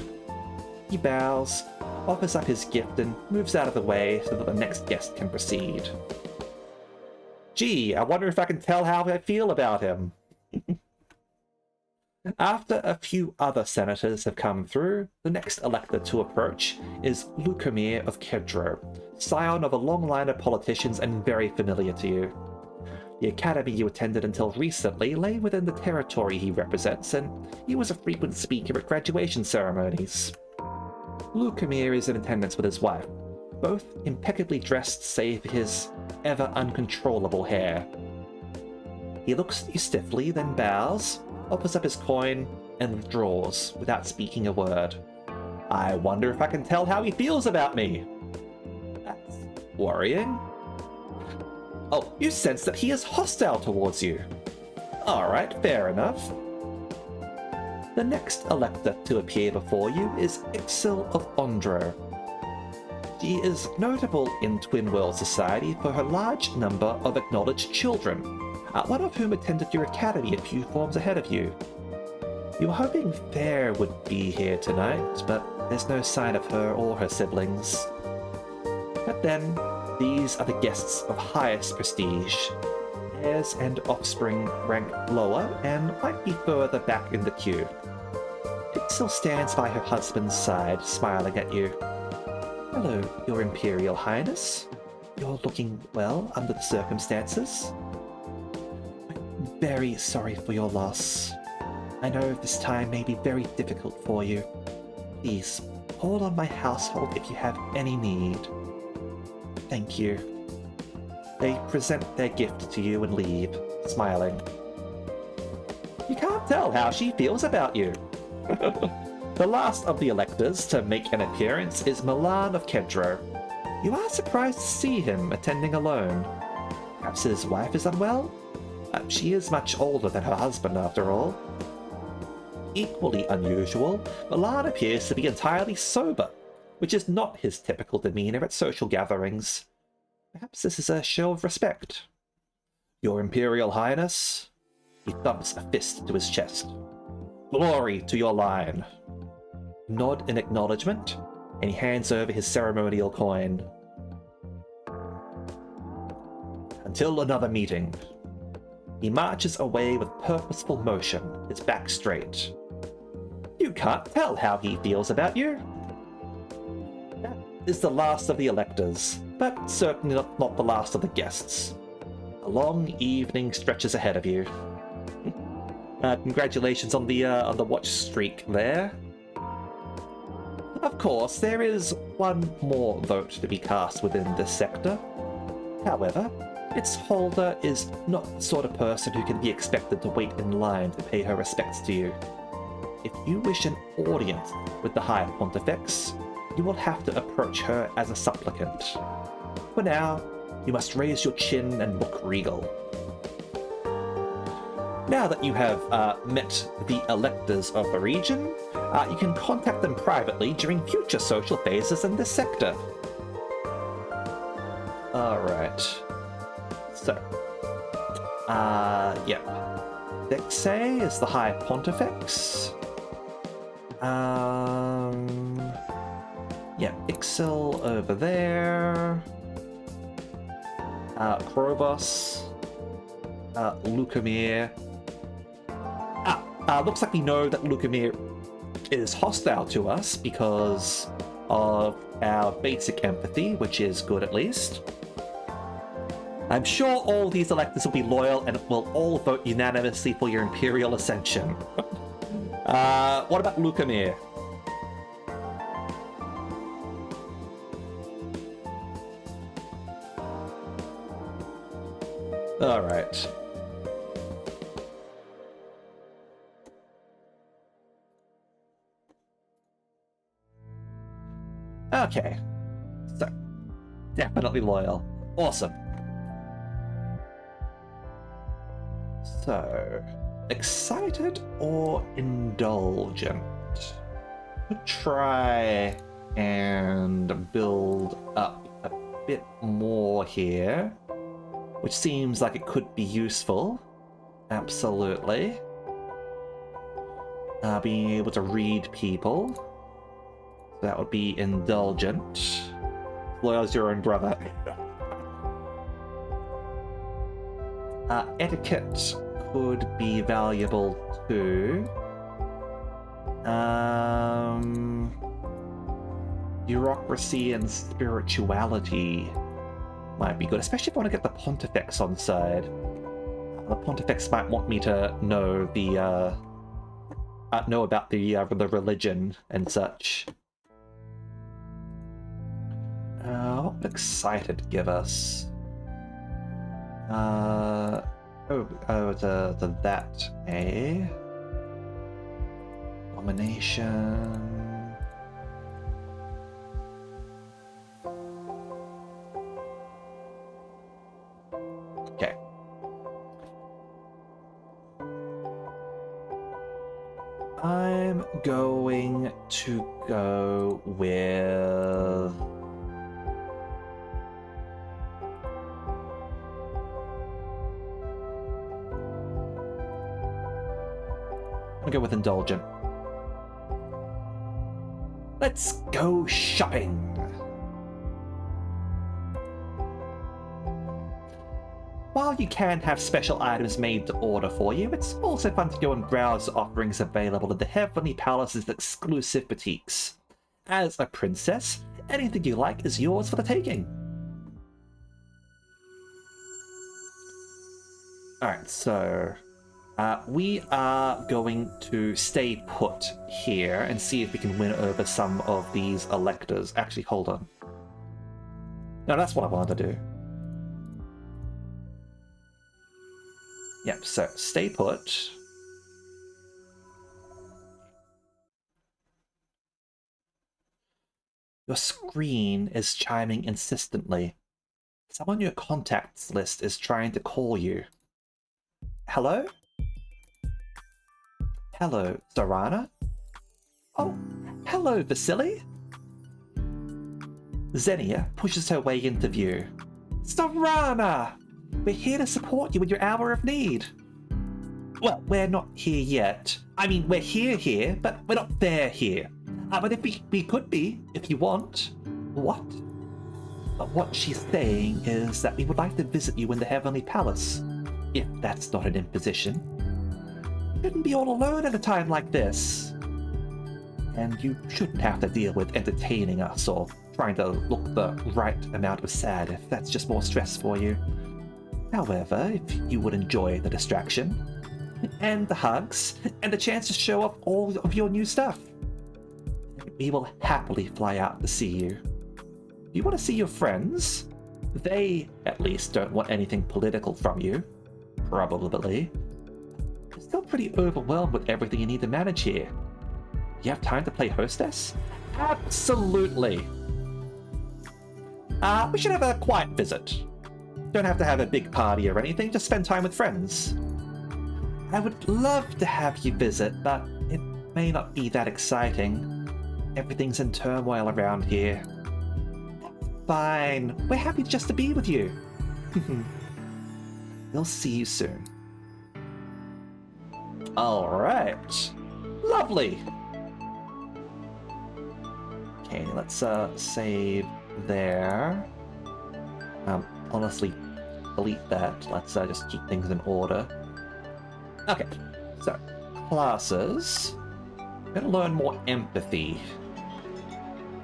He bows, offers up his gift, and moves out of the way so that the next guest can proceed. Gee, I wonder if I can tell how I feel about him. After a few other senators have come through, the next elector to approach is Lukamir of Kedro, scion of a long line of politicians and very familiar to you. The academy you attended until recently lay within the territory he represents, and he was a frequent speaker at graduation ceremonies. Lukamir is in attendance with his wife, both impeccably dressed save for his ever uncontrollable hair. He looks at you stiffly, then bows, offers up his coin, and withdraws without speaking a word. I wonder if I can tell how he feels about me. That's worrying. Oh, you sense that he is hostile towards you. Alright, fair enough. The next elector to appear before you is Ixil of Ondro. She is notable in Twin World society for her large number of acknowledged children, one of whom attended your academy a few forms ahead of you. You were hoping Fair would be here tonight, but there's no sign of her or her siblings. But then, these are the guests of highest prestige. Heirs and offspring rank lower and might be further back in the queue. Ixil stands by her husband's side, smiling at you. Hello, Your Imperial Highness. You're looking well under the circumstances. I'm very sorry for your loss. I know this time may be very difficult for you. Please, call on my household if you have any need. Thank you. They present their gift to you and leave, smiling. You can't tell how she feels about you. The last of the electors to make an appearance is Milan of Kedro. You are surprised to see him attending alone. Perhaps his wife is unwell? She is much older than her husband, after all. Equally unusual, Milan appears to be entirely sober, which is not his typical demeanor at social gatherings. Perhaps this is a show of respect. Your Imperial Highness? He thumps a fist to his chest. Glory to your line. Nod in acknowledgement, and he hands over his ceremonial coin. Until another meeting. He marches away with purposeful motion, his back straight. You can't tell how he feels about you. That is the last of the electors, but certainly not the last of the guests. A long evening stretches ahead of you. Congratulations on the watch streak there. Of course, there is one more vote to be cast within this sector. However, its holder is not the sort of person who can be expected to wait in line to pay her respects to you. If you wish an audience with the High Pontifex, you will have to approach her as a supplicant. For now, you must raise your chin and look regal. Now that you have met the electors of the region, you can contact them privately during future social phases in this sector. Alright. So, yeah. Dexay is the High Pontifex. Yeah, Ixil over there. Krobos. Lukamir. Looks like we know that Lukamir is hostile to us because of our basic empathy, which is good at least. I'm sure all these electors will be loyal and will all vote unanimously for your Imperial Ascension. What about Lukamir? Alright. Okay. So, definitely loyal. Awesome. So, excited or indulgent? Try and build up a bit more here, which seems like it could be useful. Absolutely. Being able to read people. That would be indulgent. Loyal as your own brother. Etiquette could be valuable too. Bureaucracy and spirituality might be good, especially if I want to get the Pontifex on side. The Pontifex might want me to know the know about the religion and such. What would excited give us? To that, eh? Domination. Okay. I'm going to go with... I'm gonna go with indulgent. Let's go shopping! While you can have special items made to order for you, it's also fun to go and browse the offerings available at the Heavenly Palace's exclusive boutiques. As a princess, anything you like is yours for the taking. Alright, so... we are going to stay put here and see if we can win over some of these electors. Actually, hold on. No, that's what I wanted to do. Yep, so stay put. Your screen is chiming insistently. Someone on your contacts list is trying to call you. Hello? Hello, Zorana? Oh, hello, Vasily? Xenia pushes her way into view. Zorana! We're here to support you in your hour of need. Well, we're not here yet. I mean, we're here, but we're not there here. But if we could be, if you want. What? But what she's saying is that we would like to visit you in the Heavenly Palace, if that's not an imposition. You shouldn't be all alone at a time like this. And you shouldn't have to deal with entertaining us or trying to look the right amount of sad if that's just more stress for you. However, if you would enjoy the distraction, and the hugs, and the chance to show off all of your new stuff, we will happily fly out to see you. If you want to see your friends, they, at least, don't want anything political from you. Probably. You're still pretty overwhelmed with everything you need to manage here. You have time to play hostess? Absolutely! We should have a quiet visit. Don't have to have a big party or anything, just spend time with friends. I would love to have you visit, but it may not be that exciting. Everything's in turmoil around here. Fine, we're happy just to be with you. We'll see you soon. Alright. Lovely! Okay, let's save there. Honestly, delete that. Let's just keep things in order. Okay, so classes. I'm gonna learn more empathy.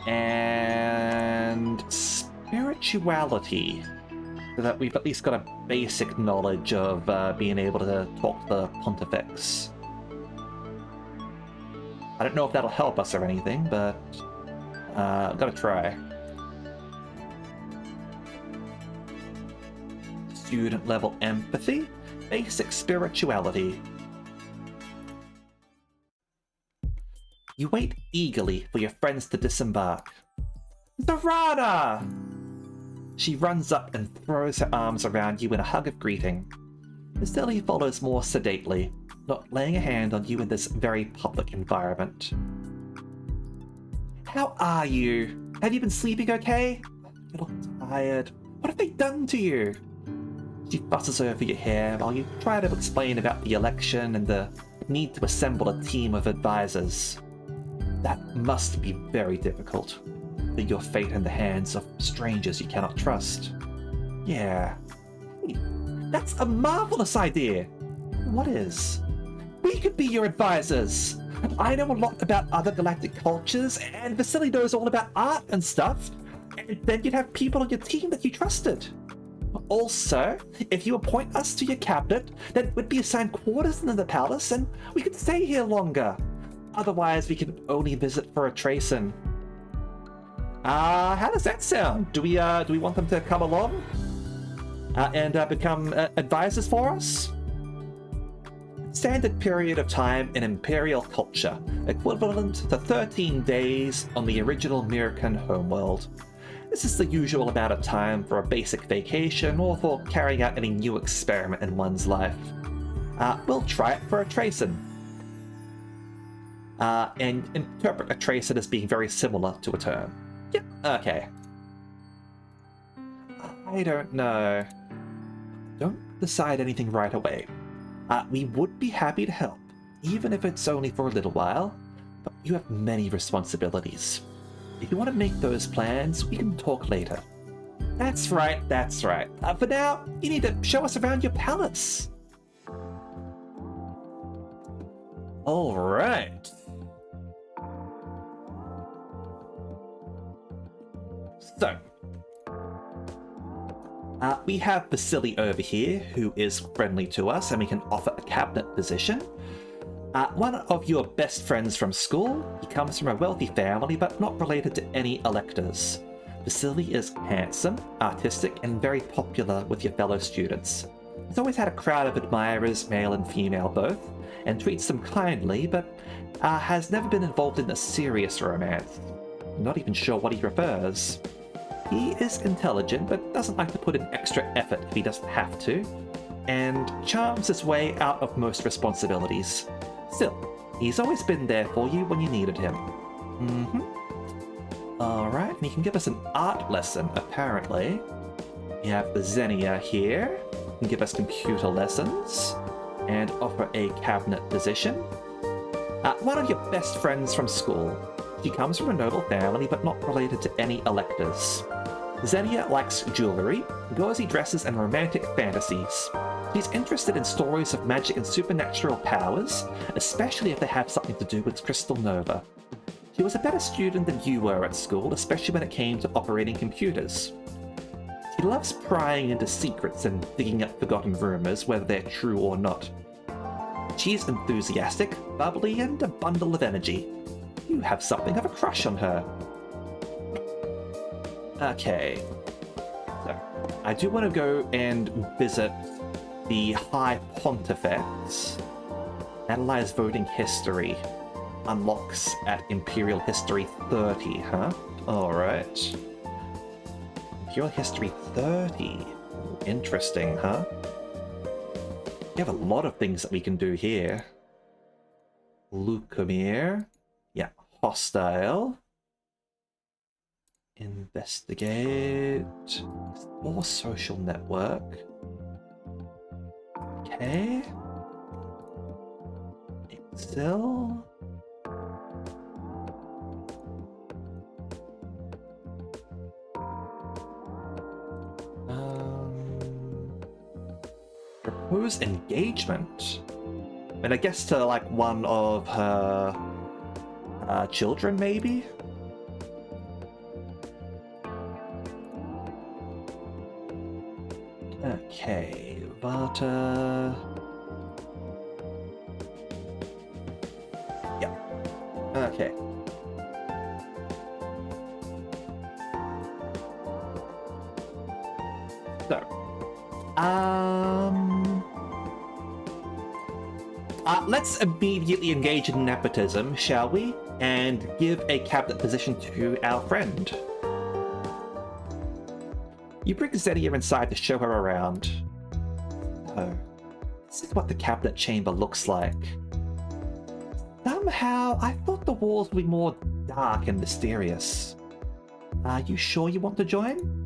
And spirituality. So that we've at least got a basic knowledge of being able to talk to the Pontifex. I don't know if that'll help us or anything, but I've got to try. Student level empathy, basic spirituality. You wait eagerly for your friends to disembark. Zorana! She runs up and throws her arms around you in a hug of greeting. Vasily follows more sedately, not laying a hand on you in this very public environment. How are you? Have you been sleeping okay? You look tired. What have they done to you? She fusses over your hair while you try to explain about the election and the need to assemble a team of advisors. That must be very difficult. Leave your fate in the hands of strangers you cannot trust. Yeah. Hey, that's a marvelous idea! What is? We could be your advisors! I know a lot about other galactic cultures, and Vasily knows all about art and stuff, and then you'd have people on your team that you trusted. Also, if you appoint us to your cabinet, then we'd be assigned quarters in the palace, and we could stay here longer. Otherwise, we can only visit for a tracing. How does that sound? Do we want them to come along and become advisors for us? Standard period of time in Imperial culture, equivalent to 13 days on the original Mirkan homeworld. This is the usual amount of time for a basic vacation or for carrying out any new experiment in one's life. We'll try it for a tracing. And interpret a tracing as being very similar to a term. Yep, okay. I don't know. Don't decide anything right away. We would be happy to help, even if it's only for a little while, but you have many responsibilities. If you want to make those plans, we can talk later. That's right, that's right. For now, you need to show us around your palace. All right. So, we have Vasily over here, who is friendly to us, and we can offer a cabinet position. One of your best friends from school. He comes from a wealthy family, but not related to any electors. Vasily is handsome, artistic, and very popular with your fellow students. He's always had a crowd of admirers, male and female both, and treats them kindly, but has never been involved in a serious romance. I'm not even sure what he prefers. He is intelligent, but doesn't like to put in extra effort if he doesn't have to, and charms his way out of most responsibilities. Still, he's always been there for you when you needed him. Alright, and he can give us an art lesson, apparently. We have the Xenia here, who can give us computer lessons, and offer a cabinet position. One of your best friends from school. She comes from a noble family, but not related to any electors. Xenia likes jewelry, gauzy dresses, and romantic fantasies. She's interested in stories of magic and supernatural powers, especially if they have something to do with Crystal Nova. She was a better student than you were at school, especially when it came to operating computers. She loves prying into secrets and digging up forgotten rumors, whether they're true or not. She's enthusiastic, bubbly, and a bundle of energy. You have something of a crush on her. Okay. So, I do want to go and visit the High Pontifex. Analyze voting history. Unlocks at Imperial History 30, huh? Alright. Imperial History 30. Interesting, huh? We have a lot of things that we can do here. Lucamere. Yeah, hostile. Investigate. Explore social network. Okay. Excel. Propose engagement. And I guess to like one of her children, maybe? Okay, but yeah. Okay. So, let's immediately engage in nepotism, shall we? And give a cabinet position to our friend. You bring Xenia inside to show her around. Oh, this is what the cabinet chamber looks like. Somehow, I thought the walls would be more dark and mysterious. Are you sure you want to join?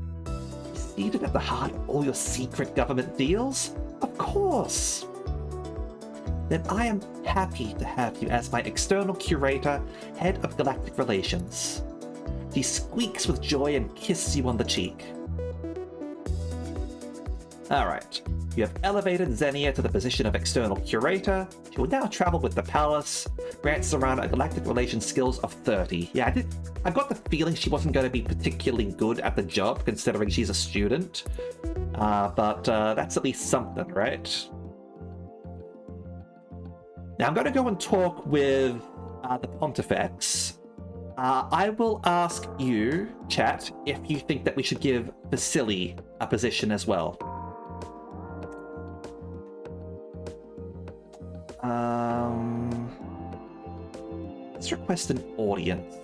Seated at the heart of all your secret government deals? Of course! Then I am happy to have you as my external curator, head of galactic relations. She squeaks with joy and kisses you on the cheek. Alright, you have elevated Xenia to the position of external curator. She will now travel with the palace, grant Zorana galactic relations skills of 30. Yeah, I got the feeling she wasn't going to be particularly good at the job, considering she's a student. But that's at least something, right? Now I'm going to go and talk with the Pontifex. I will ask you, chat, if you think that we should give Vasily a position as well. Let's request an audience.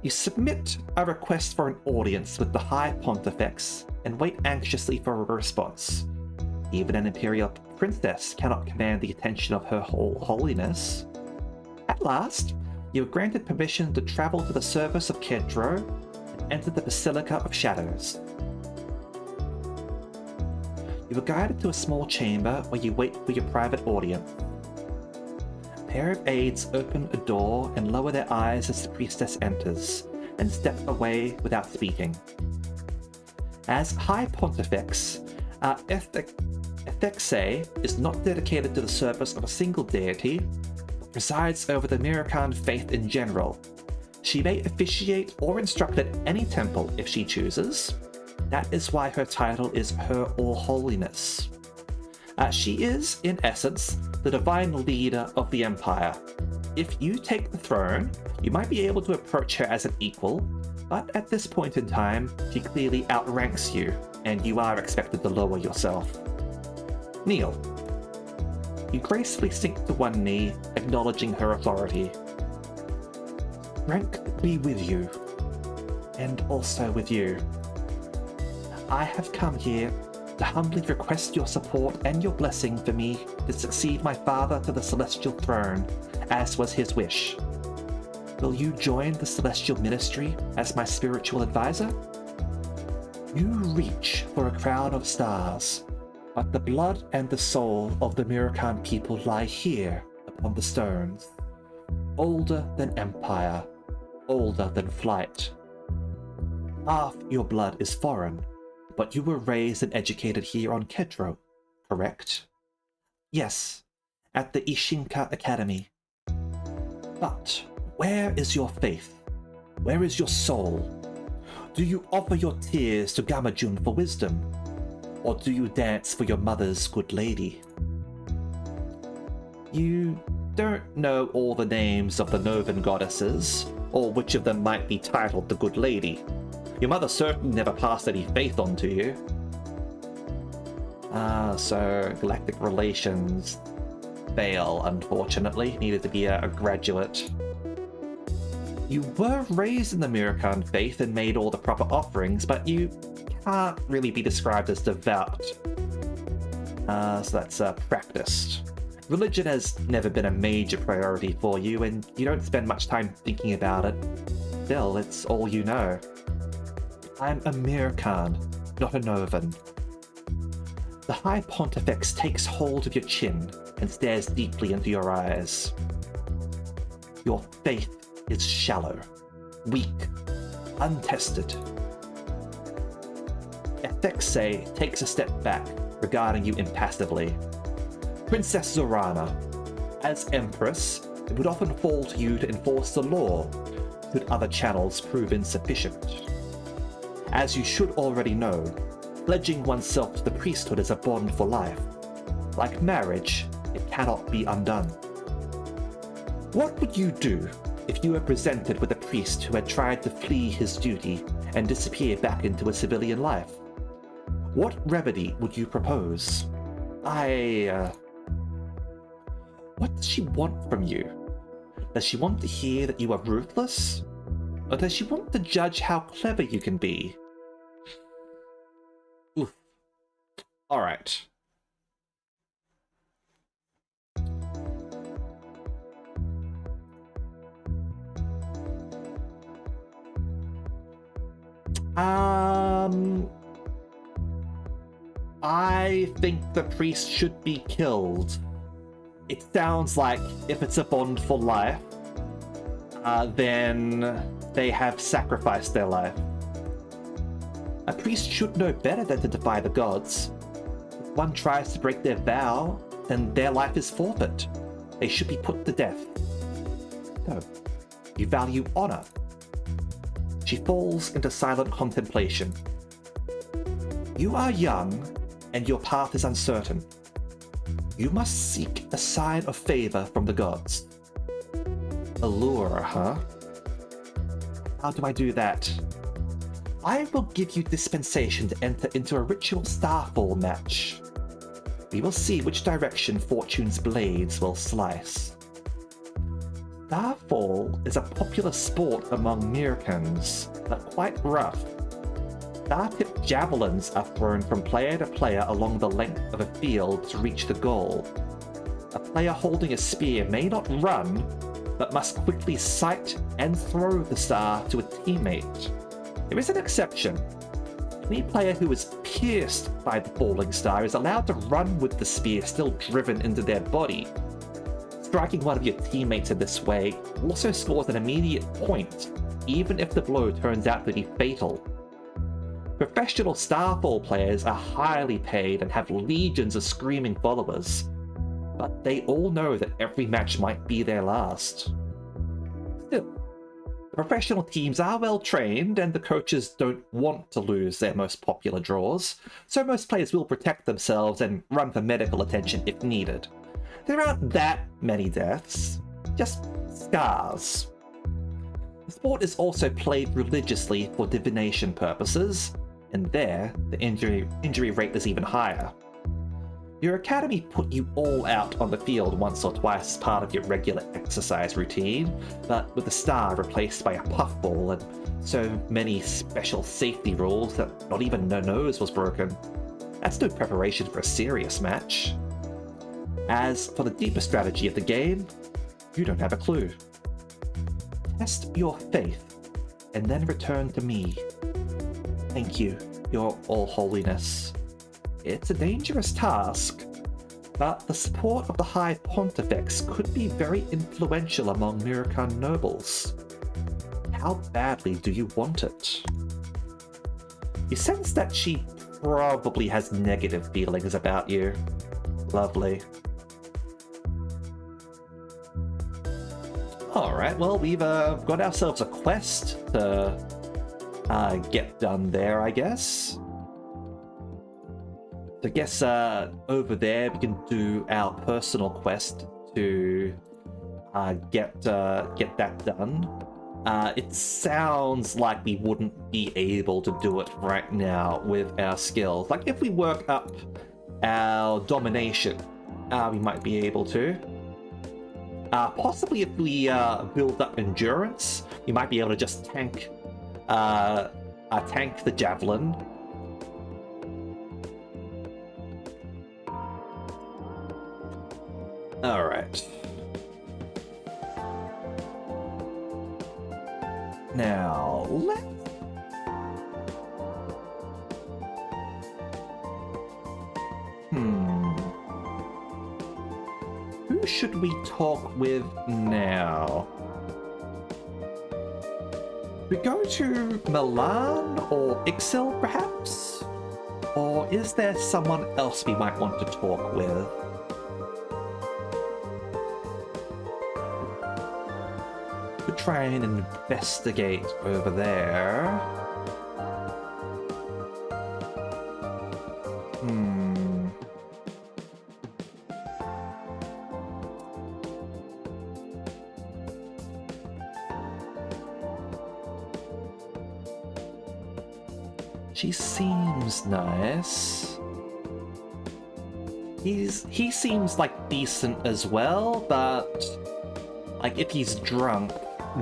You submit a request for an audience with the High Pontifex and wait anxiously for a response. Even an Imperial princess cannot command the attention of her whole holiness. At last, you are granted permission to travel to the service of Kedro and enter the Basilica of Shadows. You are guided to a small chamber where you wait for your private audience. A pair of aides open a door and lower their eyes as the priestess enters, and step away without speaking. As High Pontifex, Ethexe is not dedicated to the service of a single deity, but presides over the Mirakan faith in general. She may officiate or instruct at any temple if she chooses. That is why her title is Her All-Holiness. She is, in essence, the divine leader of the Empire. If you take the throne, you might be able to approach her as an equal, but at this point in time, she clearly outranks you, and you are expected to lower yourself. Kneel. You gracefully sink to one knee, acknowledging her authority. Rank be with you, and also with you. I have come here to humbly request your support and your blessing for me to succeed my father to the celestial throne, as was his wish. Will you join the celestial ministry as my spiritual advisor? You reach for a crown of stars, but the blood and the soul of the Mirakan people lie here upon the stones. Older than empire, older than flight. Half your blood is foreign, but you were raised and educated here on Kedro, correct? Yes, at the Ishinka Academy. But where is your faith? Where is your soul? Do you offer your tears to Gamajun for wisdom? Or do you dance for your mother's good lady? You don't know all the names of the Novan goddesses, or which of them might be titled the good lady. Your mother certainly never passed any faith on to you. So galactic relations fail, unfortunately. Needed to be a graduate. You were raised in the Mirakan faith and made all the proper offerings, but you can't really be described as devout. So that's practiced. Religion has never been a major priority for you, and you don't spend much time thinking about it. Still, it's all you know. I'm a Mirakan, not a Novan. The High Pontifex takes hold of your chin and stares deeply into your eyes. Your faith is shallow, weak, untested. Ethexe takes a step back, regarding you impassively. Princess Zorana, as Empress, it would often fall to you to enforce the law, should other channels prove insufficient. As you should already know, pledging oneself to the priesthood is a bond for life. Like marriage, it cannot be undone. What would you do if you were presented with a priest who had tried to flee his duty and disappear back into a civilian life? What remedy would you propose? What does she want from you? Does she want to hear that you are ruthless? Or does she want to judge how clever you can be? Oof. Alright. I think the priest should be killed. It sounds like if it's a bond for life, then they have sacrificed their life. A priest should know better than to defy the gods. If one tries to break their vow, then their life is forfeit. They should be put to death. No, you value honor. She falls into silent contemplation. You are young, and your path is uncertain. You must seek a sign of favor from the gods. Allure, huh? How do I do that? I will give you dispensation to enter into a ritual starfall match. We will see which direction Fortune's blades will slice. Starfall is a popular sport among Mirkans, but quite rough. Star-tipped javelins are thrown from player to player along the length of a field to reach the goal. A player holding a spear may not run, but must quickly sight and throw the star to a teammate. There is an exception. Any player who is pierced by the falling star is allowed to run with the spear still driven into their body. Striking one of your teammates in this way also scores an immediate point, even if the blow turns out to be fatal. Professional Starfall players are highly paid and have legions of screaming followers, but they all know that every match might be their last. Still, the professional teams are well trained and the coaches don't want to lose their most popular draws, so most players will protect themselves and run for medical attention if needed. There aren't that many deaths, just scars. The sport is also played religiously for divination purposes, and there, the injury rate is even higher. Your academy put you all out on the field once or twice as part of your regular exercise routine, but with the star replaced by a puffball and so many special safety rules that not even no nose was broken, that's no preparation for a serious match. As for the deeper strategy of the game, you don't have a clue. Test your faith, and then return to me. Thank you, your all-holiness. It's a dangerous task, but the support of the High Pontifex could be very influential among Mirakan nobles. How badly do you want it? You sense that she probably has negative feelings about you. Lovely. Alright, well, we've got ourselves a quest to get done there, I guess. So I guess over there we can do our personal quest to get that done. It sounds like we wouldn't be able to do it right now with our skills. Like if we work up our domination, we might be able to. Possibly if we build up endurance, we might be able to just tank the javelin. All right. Now, who should we talk with now? We go to Milan or Ixil, perhaps? Or is there someone else we might want to talk with? Could try and investigate over there. She seems nice. He seems like decent as well, but like if he's drunk,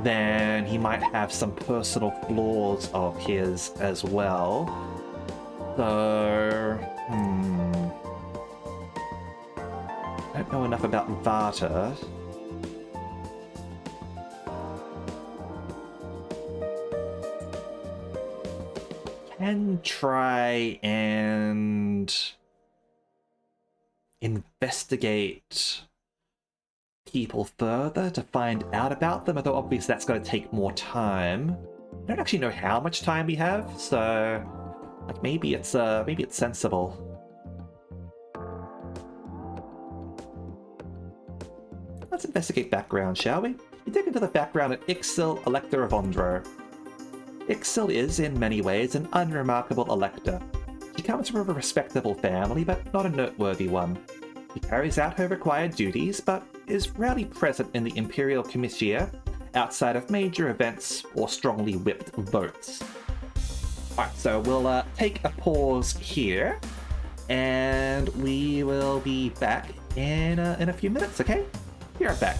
then he might have some personal flaws of his as well. So, I don't know enough about Vata. Can try and investigate people further to find out about them, although obviously that's going to take more time. I don't actually know how much time we have, so like maybe it's sensible. Let's investigate background, shall we? We dig into the background of Ixil, Elector of Ondro. Ixil is, in many ways, an unremarkable elector. She comes from a respectable family, but not a noteworthy one. She carries out her required duties, but is rarely present in the Imperial Comitia outside of major events or strongly whipped votes. Alright, so we'll take a pause here, and we will be back in a few minutes, okay? Be right back.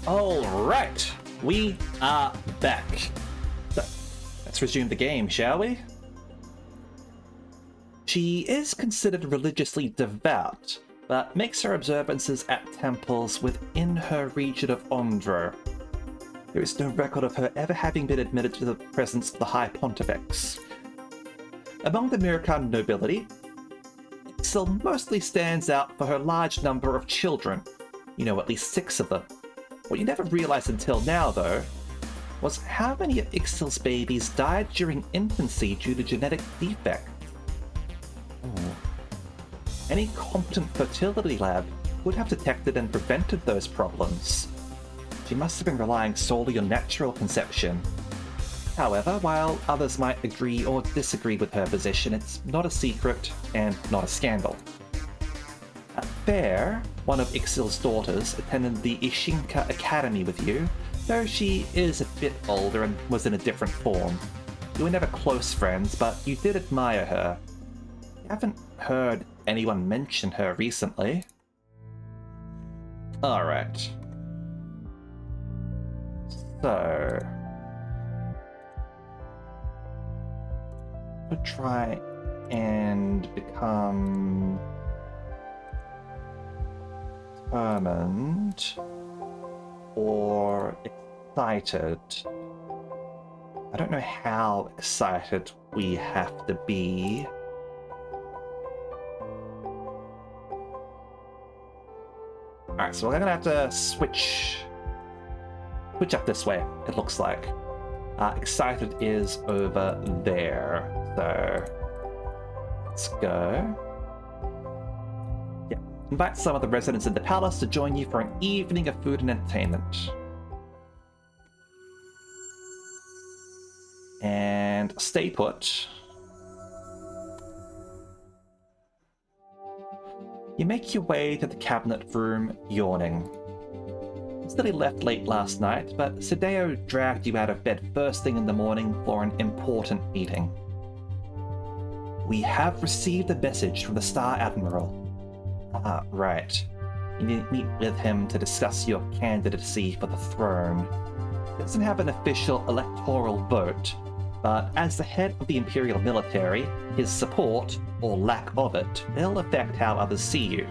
Alright, we are back. So, let's resume the game, shall we? She is considered religiously devout, but makes her observances at temples within her region of Ondro. There is no record of her ever having been admitted to the presence of the High Pontifex. Among the Mirakan nobility, Ixil mostly stands out for her large number of children. You know, at least 6 of them. What you never realized until now, though, was how many of Ixil's babies died during infancy due to genetic defects. Any competent fertility lab would have detected and prevented those problems. She must have been relying solely on natural conception. However, while others might agree or disagree with her position, it's not a secret and not a scandal. At Fair, one of Ixil's daughters attended the Ishinka Academy with you, though she is a bit older and was in a different form. You were never close friends, but you did admire her. You haven't heard anyone mention her recently. Alright. So... I'll try and become... determined or excited. I don't know how excited we have to be. Alright, so we're gonna have to switch up this way, it looks like. Excited is over there, so let's go. Yeah, invite some of the residents in the palace to join you for an evening of food and entertainment. And stay put. You make your way to the cabinet room, yawning. Steady left late last night, but Sadeo dragged you out of bed first thing in the morning for an important meeting. We have received a message from the Star Admiral. Ah, right. You need to meet with him to discuss your candidacy for the throne. He doesn't have an official electoral vote, but as the head of the Imperial military, his support, or lack of it, will affect how others see you.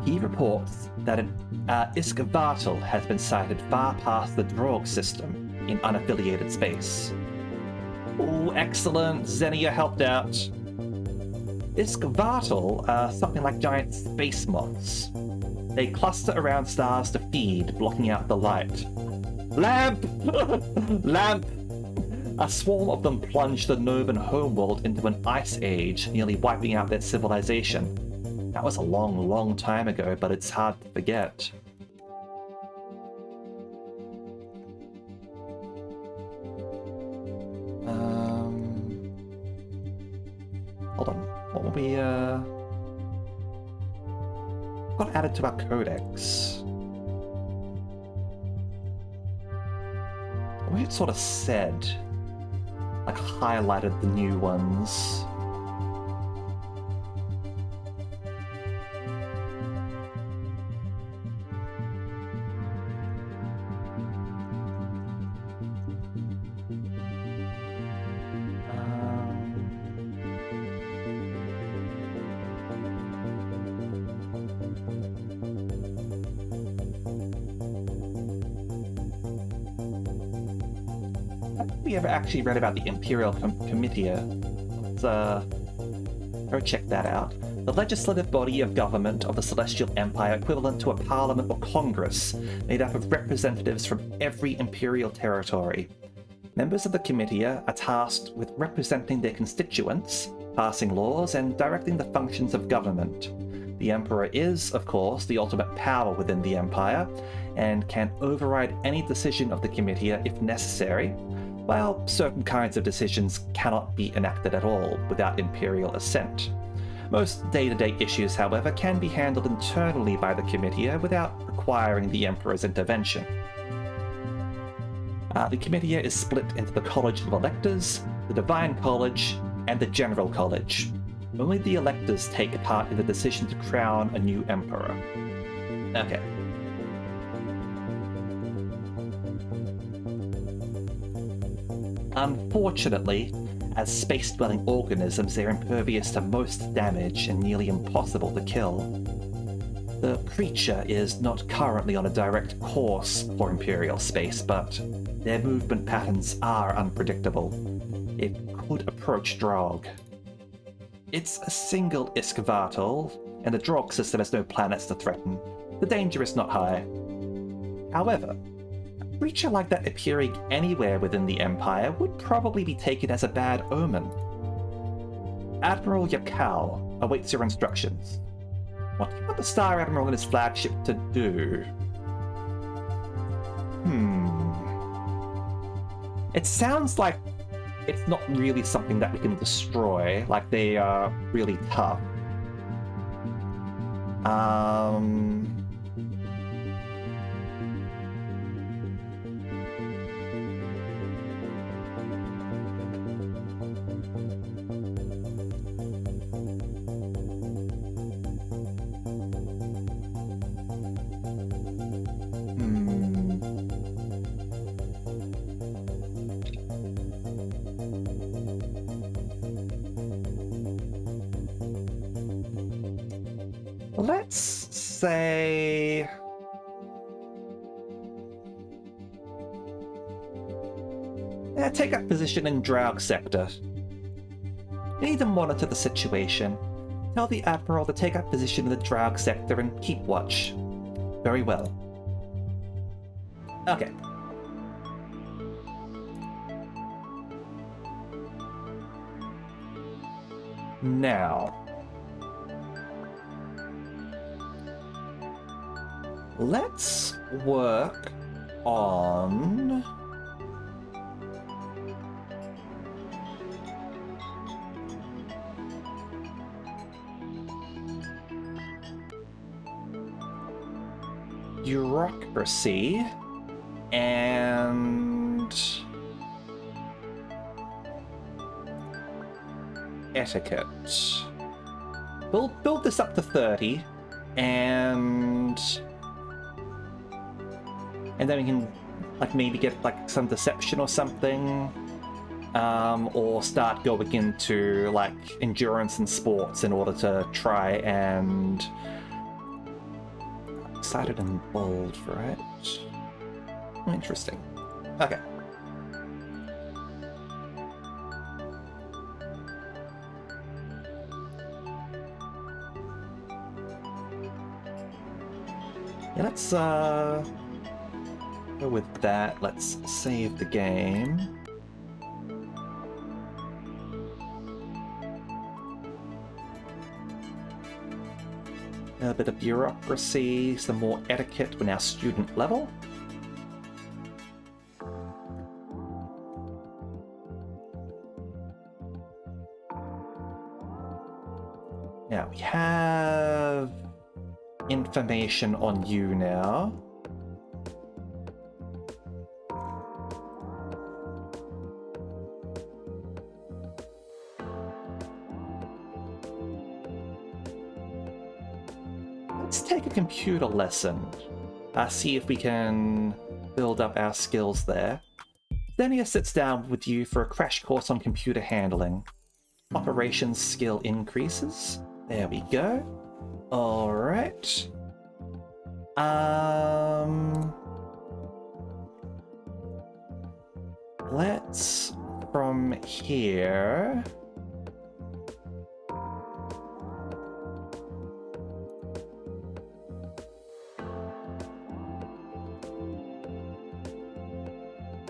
He reports that an Iskavatel has been sighted far past the Drogue system in unaffiliated space. Ooh, excellent. Xenia helped out. Iskavatel are something like giant space moths. They cluster around stars to feed, blocking out the light. Lamp! Lamp! A swarm of them plunged the Novan homeworld into an ice age, nearly wiping out their civilization. That was a long, long time ago, but it's hard to forget. Hold on. What will we, got added to our codex? We had sort of said, like, highlighted the new ones. We ever actually read about the Imperial Comitia. Let's go check that out. The legislative body of government of the Celestial Empire, equivalent to a parliament or congress, made up of representatives from every imperial territory. Members of the Comitia are tasked with representing their constituents, passing laws, and directing the functions of government. The Emperor is, of course, the ultimate power within the Empire, and can override any decision of the Comitia if necessary, while certain kinds of decisions cannot be enacted at all without Imperial assent. Most day-to-day issues, however, can be handled internally by the Comitia without requiring the Emperor's intervention. The Comitia is split into the College of Electors, the Divine College, and the General College. Only the Electors take part in the decision to crown a new Emperor. Okay. Unfortunately, as space-dwelling organisms, they're impervious to most damage and nearly impossible to kill. The creature is not currently on a direct course for Imperial space, but their movement patterns are unpredictable. It could approach Drog. It's a single Iskvartal, and the Drog system has no planets to threaten. The danger is not high. However, a creature like that appearing anywhere within the Empire would probably be taken as a bad omen. Admiral Yakal awaits your instructions. What do you want the Star Admiral and his flagship to do? It sounds like it's not really something that we can destroy, like they are really tough. Let's say... take up position in Draug sector. You need to monitor the situation. Tell the Admiral to take up position in the Draug sector and keep watch. Very well. Okay. Now... let's work on... bureaucracy and etiquette. We'll build this up to 30 and then we can like maybe get like some deception or something, or start going into like endurance and sports in order to try and excited and bold, right? Interesting. Okay. Yeah, let's go with that. Let's save the game. A bit of bureaucracy, some more etiquette when our student level. Now we have information on you now. Let's take a computer lesson. See if we can build up our skills there. Xenia sits down with you for a crash course on computer handling. Operations skill increases. There we go. All right. Let's from here.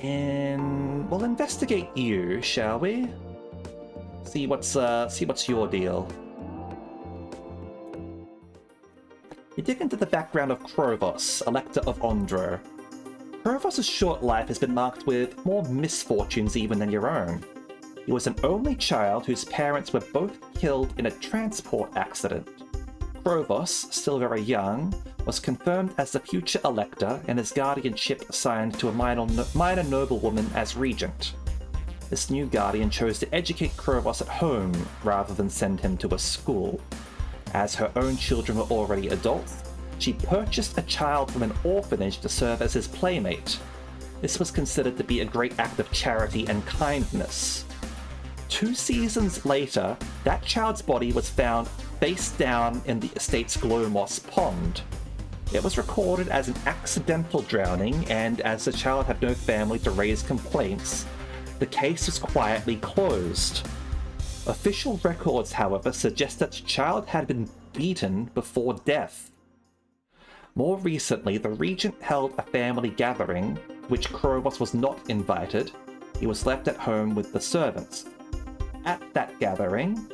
And we'll investigate you, shall we? See what's your deal. You dig into the background of Krovos, Elector of Ondro. Krovos' short life has been marked with more misfortunes even than your own. He was an only child whose parents were both killed in a transport accident. Krovos, still very young, was confirmed as the future Elector and his guardianship assigned to a minor noblewoman as regent. This new guardian chose to educate Krovos at home rather than send him to a school. As her own children were already adults, she purchased a child from an orphanage to serve as his playmate. This was considered to be a great act of charity and kindness. 2 seasons later, that child's body was found face down in the estate's Glomos pond. It was recorded as an accidental drowning, and as the child had no family to raise complaints, the case was quietly closed. Official records, however, suggest that the child had been beaten before death. More recently, the regent held a family gathering, which Krobos was not invited. He was left at home with the servants. At that gathering,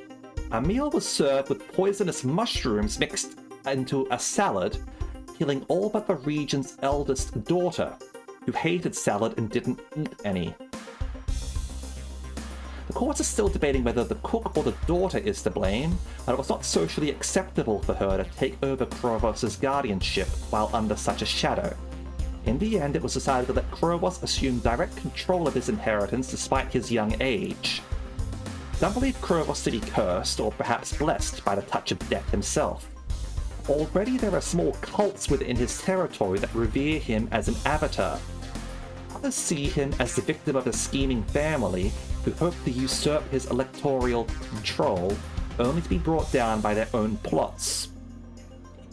a meal was served with poisonous mushrooms mixed into a salad, killing all but the regent's eldest daughter, who hated salad and didn't eat any. The courts are still debating whether the cook or the daughter is to blame, but it was not socially acceptable for her to take over Krobos' guardianship while under such a shadow. In the end, it was decided to let Krobos assume direct control of his inheritance despite his young age. Some believe Krobos to be cursed, or perhaps blessed, by the touch of death himself. Already there are small cults within his territory that revere him as an avatar. Others see him as the victim of a scheming family who hope to usurp his electoral control, only to be brought down by their own plots.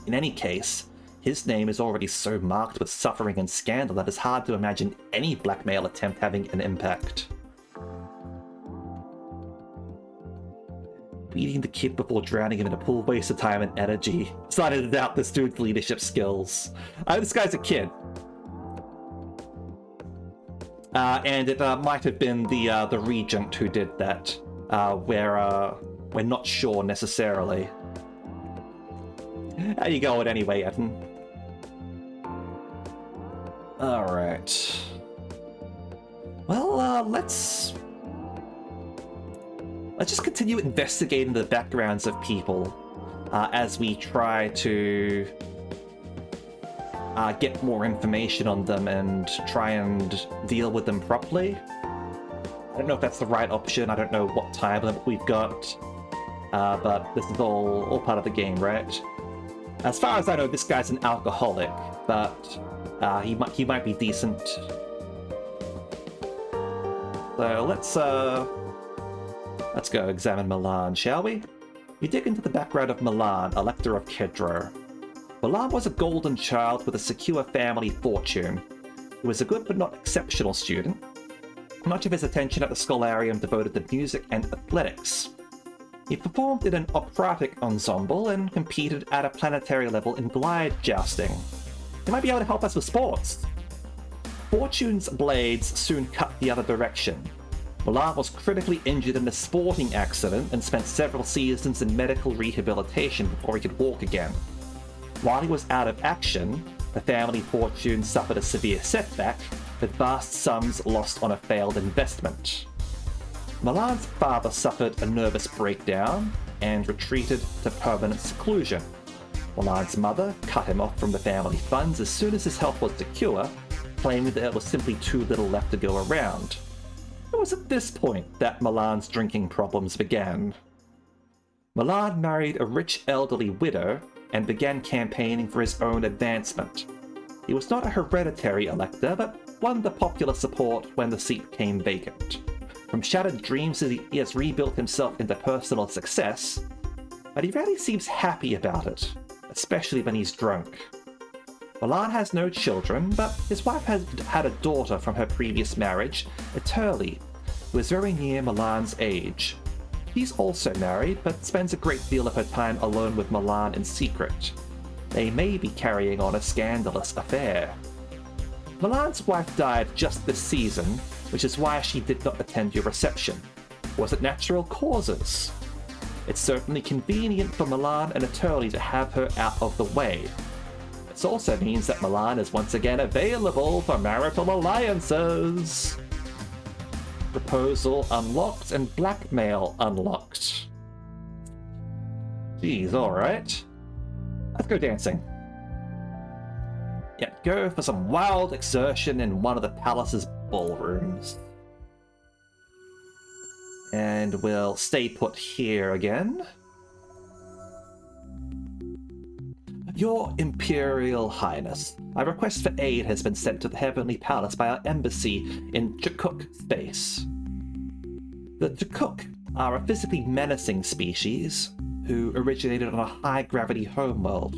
In any case, his name is already so marked with suffering and scandal that it's hard to imagine any blackmail attempt having an impact. Beating the kid before drowning him in a pool, waste of time and energy. Started to doubt this dude's leadership skills. This guy's a kid. And it might have been the regent who did that. We're not sure necessarily. How you going anyway, Evan? Alright. Well, let's just continue investigating the backgrounds of people as we try to get more information on them and try and deal with them properly. I don't know if that's the right option. I don't know what time limit we've got, but this is all part of the game, right? As far as I know, this guy's an alcoholic, but he might be decent. So let's go examine Milan, shall we? We dig into the background of Milan, Elector of Kedro. Milan was a golden child with a secure family fortune. He was a good but not exceptional student. Much of his attention at the Scholarium devoted to music and athletics. He performed in an operatic ensemble and competed at a planetary level in glide jousting. He might be able to help us with sports. Fortune's blades soon cut the other direction. Milan was critically injured in a sporting accident and spent several seasons in medical rehabilitation before he could walk again. While he was out of action, the family fortune suffered a severe setback, with vast sums lost on a failed investment. Milan's father suffered a nervous breakdown and retreated to permanent seclusion. Milan's mother cut him off from the family funds as soon as his health was secure, claiming that there was simply too little left to go around. It was at this point that Milan's drinking problems began. Milan married a rich elderly widow and began campaigning for his own advancement. He was not a hereditary elector, but won the popular support when the seat came vacant. From shattered dreams, he has rebuilt himself into personal success, but he rarely seems happy about it, especially when he's drunk. Milan has no children, but his wife has had a daughter from her previous marriage, Eterli, who is very near Milan's age. She's also married, but spends a great deal of her time alone with Milan in secret. They may be carrying on a scandalous affair. Milan's wife died just this season, which is why she did not attend your reception. Was it natural causes? It's certainly convenient for Milan and Eterli to have her out of the way. This also means that Milan is once again available for marital alliances. Proposal unlocked and blackmail unlocked. Jeez, alright. Let's go dancing. Yeah, go for some wild exertion in one of the palace's ballrooms. And we'll stay put here again. Your Imperial Highness, A request for aid has been sent to the Heavenly Palace by our embassy in Jakuk space. The Jakuk are a physically menacing species who originated on a high-gravity homeworld.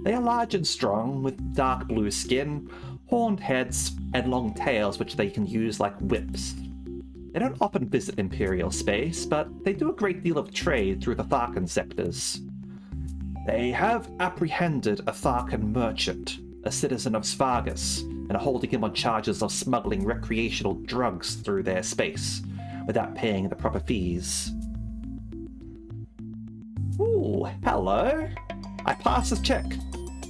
They are large and strong, with dark blue skin, horned heads, and long tails which they can use like whips. They don't often visit Imperial space, but they do a great deal of trade through the Tharkan sectors. They have apprehended a Tharkan merchant, a citizen of Svargus, and are holding him on charges of smuggling recreational drugs through their space, without paying the proper fees. Ooh, hello. I passed the check.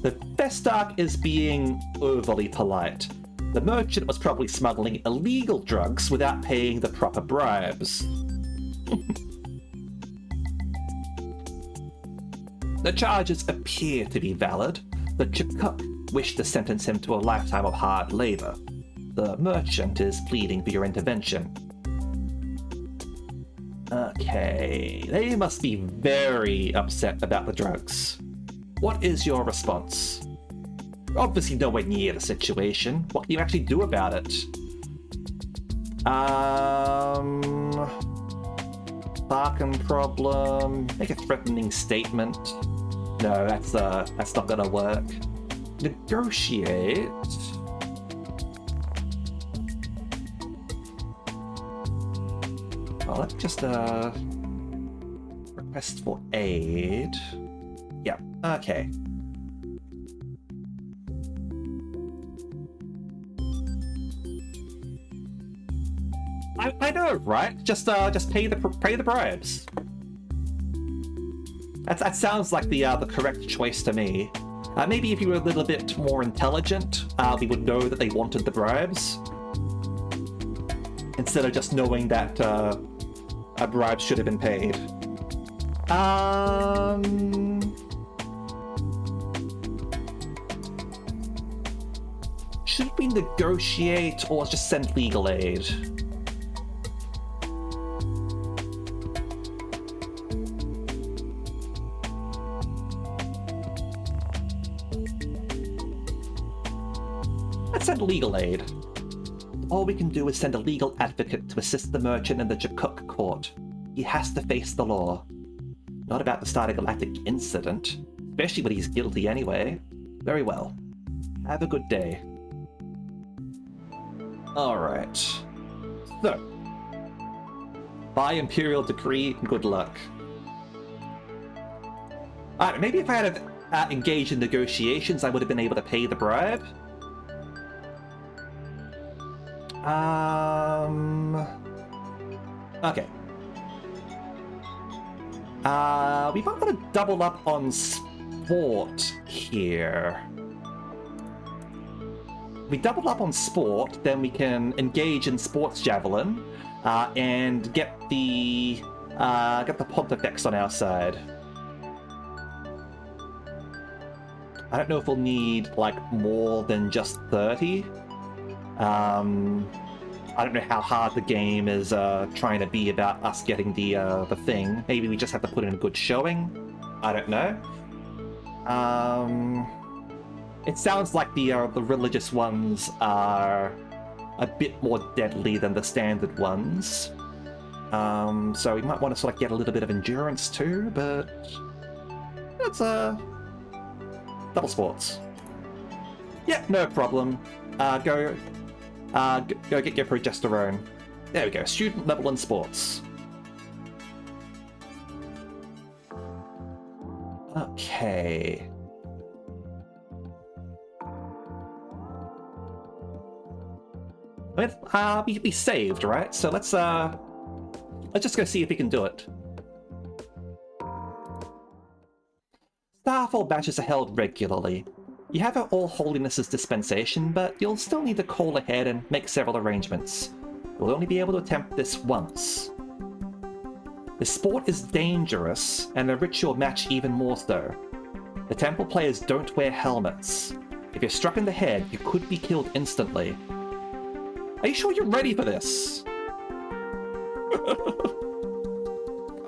The Vestark is being overly polite. The merchant was probably smuggling illegal drugs without paying the proper bribes. The charges appear to be valid. The Jakuk wish to sentence him to a lifetime of hard labor. The merchant is pleading for your intervention. Okay, they must be very upset about the drugs. What is your response? You're obviously nowhere near the situation. What can you actually do about it? Tharkan problem. Make a threatening statement. No, that's not gonna work. Negotiate. Oh, let's just request for aid. Yeah, okay. I know, right? Just pay the bribes. That sounds like the correct choice to me. Maybe if you were a little bit more intelligent, we would know that they wanted the bribes, instead of just knowing that a bribe should have been paid. Should we negotiate or just send legal aid? Let's send legal aid. All we can do is send a legal advocate to assist the merchant in the Jakuk court. He has to face the law. Not about to start a galactic incident, especially when he's guilty anyway. Very well. Have a good day. Alright. So. By Imperial decree, good luck. Alright, maybe if I had engaged in negotiations, I would have been able to pay the bribe. Okay. We might want to double up on sport here. If we double up on sport, then we can engage in sports javelin and get the Pontifex on our side. I don't know if we'll need like more than just 30. I don't know how hard the game is trying to be about us getting the thing. Maybe we just have to put in a good showing. I don't know. It sounds like the religious ones are a bit more deadly than the standard ones. So we might want to sort of get a little bit of endurance too, but that's double sports. Yeah, no problem. Go get your progesterone. There we go. Student level in sports. Okay. We saved, right? So let's just go see if we can do it. Starfall batches are held regularly. You have All Holiness's dispensation, but you'll still need to call ahead and make several arrangements. You'll only be able to attempt this once. The sport is dangerous, and the ritual match even more so. The temple players don't wear helmets. If you're struck in the head, you could be killed instantly. Are you sure you're ready for this?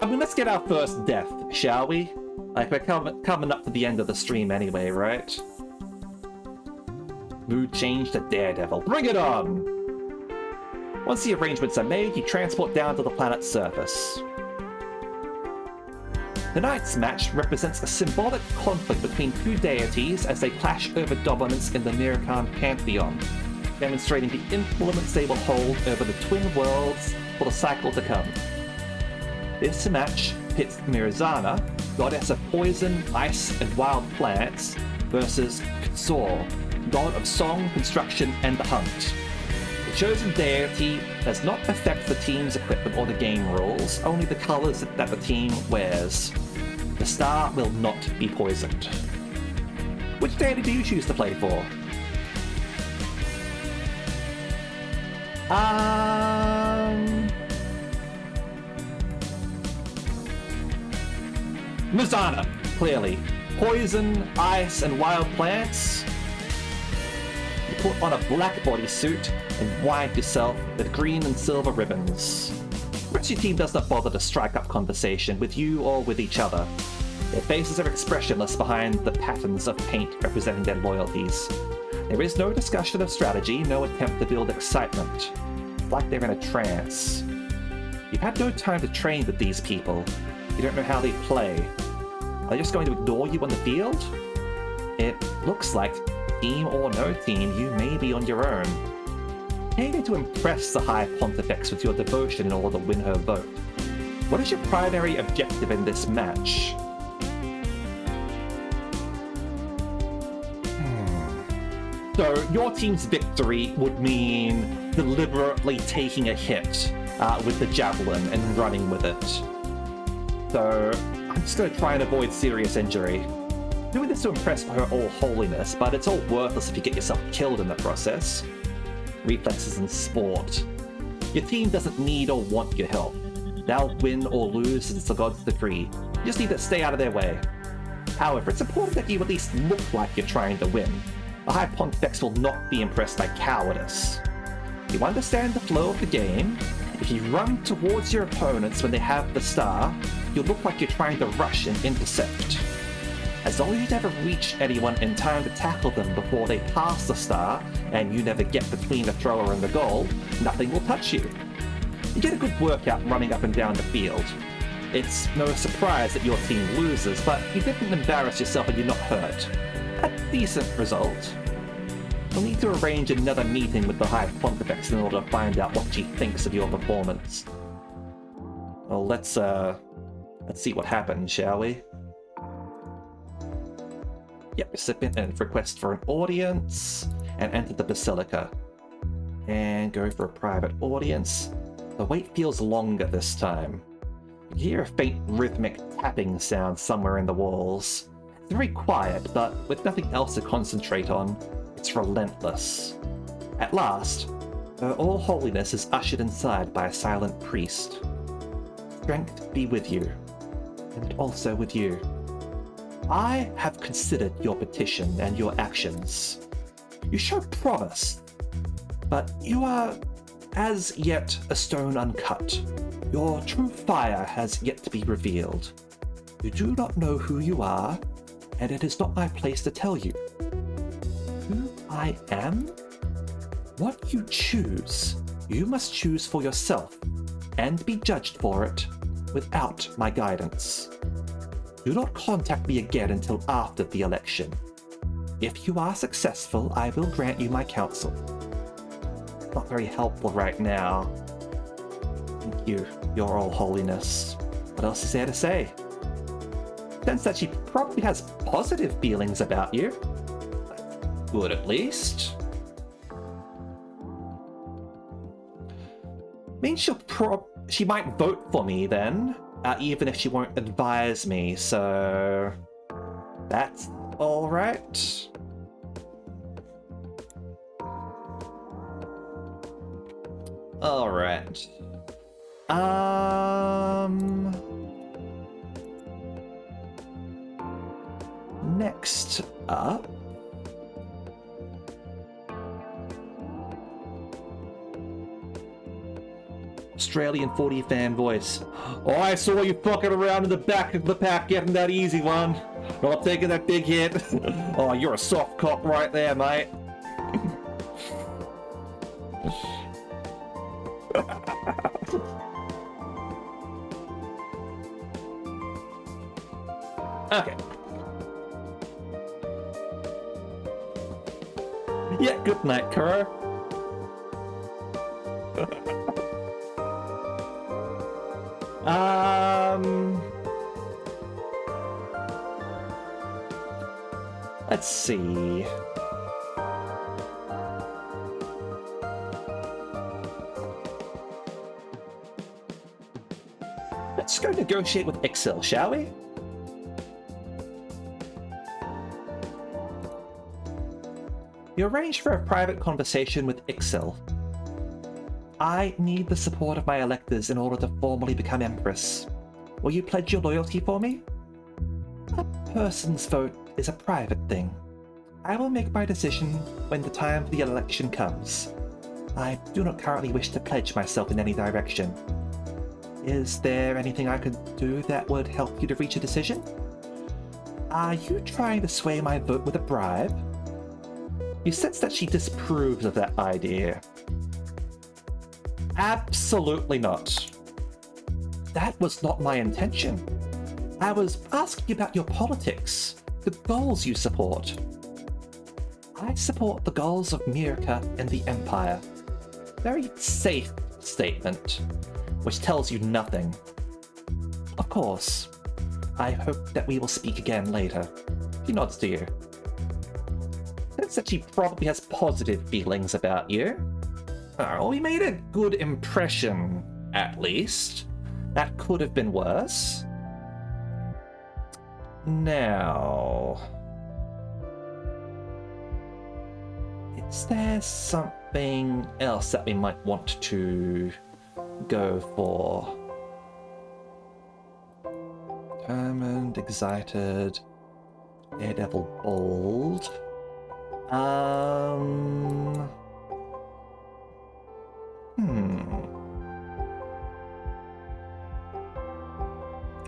I mean, let's get our first death, shall we? Like, we're coming up to the end of the stream anyway, right? Mood change to Daredevil. Bring it on! Once the arrangements are made, you transport down to the planet's surface. Tonight's match represents a symbolic conflict between two deities as they clash over dominance in the Mirkan pantheon, demonstrating the influence they will hold over the twin worlds for the cycle to come. This match pits Zorana, goddess of poison, ice, and wild plants, versus Zor, god of song, construction, and the hunt. The chosen deity does not affect the team's equipment or the game rules, only the colors that the team wears. The star will not be poisoned. Which deity do you choose to play for? Zorana, clearly. Poison, ice, and wild plants. You put on a black bodysuit and wind yourself with green and silver ribbons. The rest of your team does not bother to strike up conversation with you or with each other. Their faces are expressionless behind the patterns of paint representing their loyalties. There is no discussion of strategy, no attempt to build excitement. It's like they're in a trance. You've had no time to train with these people. You don't know how they play. Are they just going to ignore you on the field? It looks like, team or no team, you may be on your own. Aiming to impress the High Pontifex with your devotion in order to win her vote. What is your primary objective in this match? So, your team's victory would mean deliberately taking a hit with the javelin and running with it. So, I'm just going to try and avoid serious injury. Doing this to impress her all holiness, but it's all worthless if you get yourself killed in the process. Reflexes in sport. Your team doesn't need or want your help. They'll win or lose as it's the gods decree. You just need to stay out of their way. However, it's important that you at least look like you're trying to win. The High Pontifex will not be impressed by cowardice. You understand the flow of the game. If you run towards your opponents when they have the star, you'll look like you're trying to rush and intercept. As long as you never reach anyone in time to tackle them before they pass the star, and you never get between the thrower and the goal, nothing will touch you. You get a good workout running up and down the field. It's no surprise that your team loses, but you didn't embarrass yourself and you're not hurt. A decent result. You'll need to arrange another meeting with the High Pontifex in order to find out what she thinks of your performance. Well, let's see what happens, shall we? Yep, recipient and request for an audience, and enter the Basilica. And go for a private audience. The wait feels longer this time. You hear a faint rhythmic tapping sound somewhere in the walls. It's very quiet, but with nothing else to concentrate on, it's relentless. At last, her All Holiness is ushered inside by a silent priest. Strength be with you, and also with you. I have considered your petition and your actions. You show promise, but you are as yet a stone uncut. Your true fire has yet to be revealed. You do not know who you are, and it is not my place to tell you. Who I am? What you choose, you must choose for yourself, and be judged for it without my guidance. Do not contact me again until after the election. If you are successful, I will grant you my counsel. Not very helpful right now. Thank you, Your All Holiness. What else is there to say? Sense that she probably has positive feelings about you. Good, at least. Means she might vote for me then, even if she won't advise me, so that's all right. All right. Next up. Australian 40 fan voice. Oh, I saw you fucking around in the back of the pack getting that easy one. Not taking that big hit. Oh, you're a soft cop right there, mate. Okay. Yeah, good night, Kuro. Let's see. Let's go negotiate with Ixil, shall we? You arranged for a private conversation with Ixil. I need the support of my electors in order to formally become Empress. Will you pledge your loyalty for me? A person's vote is a private thing. I will make my decision when the time for the election comes. I do not currently wish to pledge myself in any direction. Is there anything I could do that would help you to reach a decision? Are you trying to sway my vote with a bribe? You sense that she disapproves of that idea. Absolutely not. That was not my intention. I was asking about your politics, the goals you support. I support the goals of Mirka and the Empire. Very safe statement, which tells you nothing. Of course. I hope that we will speak again later. He nods to you. Sense that she probably has positive feelings about you. Oh, we made a good impression, at least. That could have been worse. Now... is there something else that we might want to go for? Determined, excited, Daredevil, bold.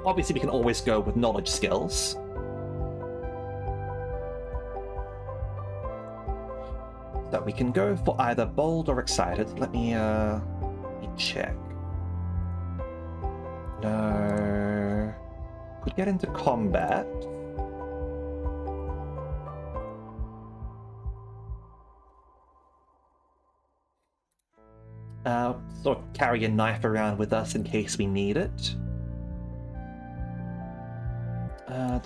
Obviously, we can always go with knowledge skills. So we can go for either bold or excited. Let me check. No. Could get into combat. Sort of carry a knife around with us in case we need it.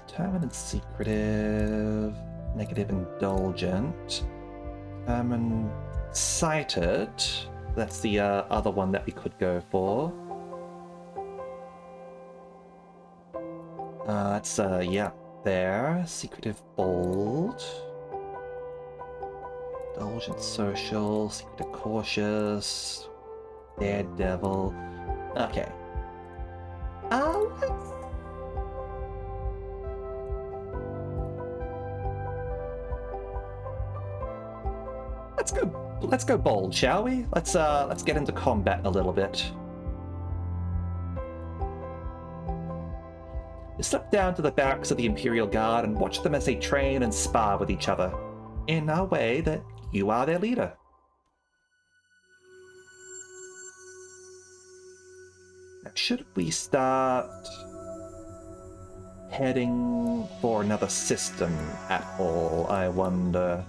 Determined and secretive. Negative, indulgent. And excited. That's the other one that we could go for. That's yeah, there. Secretive, bold. Indulgent, social. Secretive, cautious. Daredevil. Okay. Let's go bold, shall we? Let's get into combat a little bit. You slip down to the barracks of the Imperial Guard and watch them as they train and spar with each other, in a way that you are their leader. Now, should we start heading for another system at all, I wonder?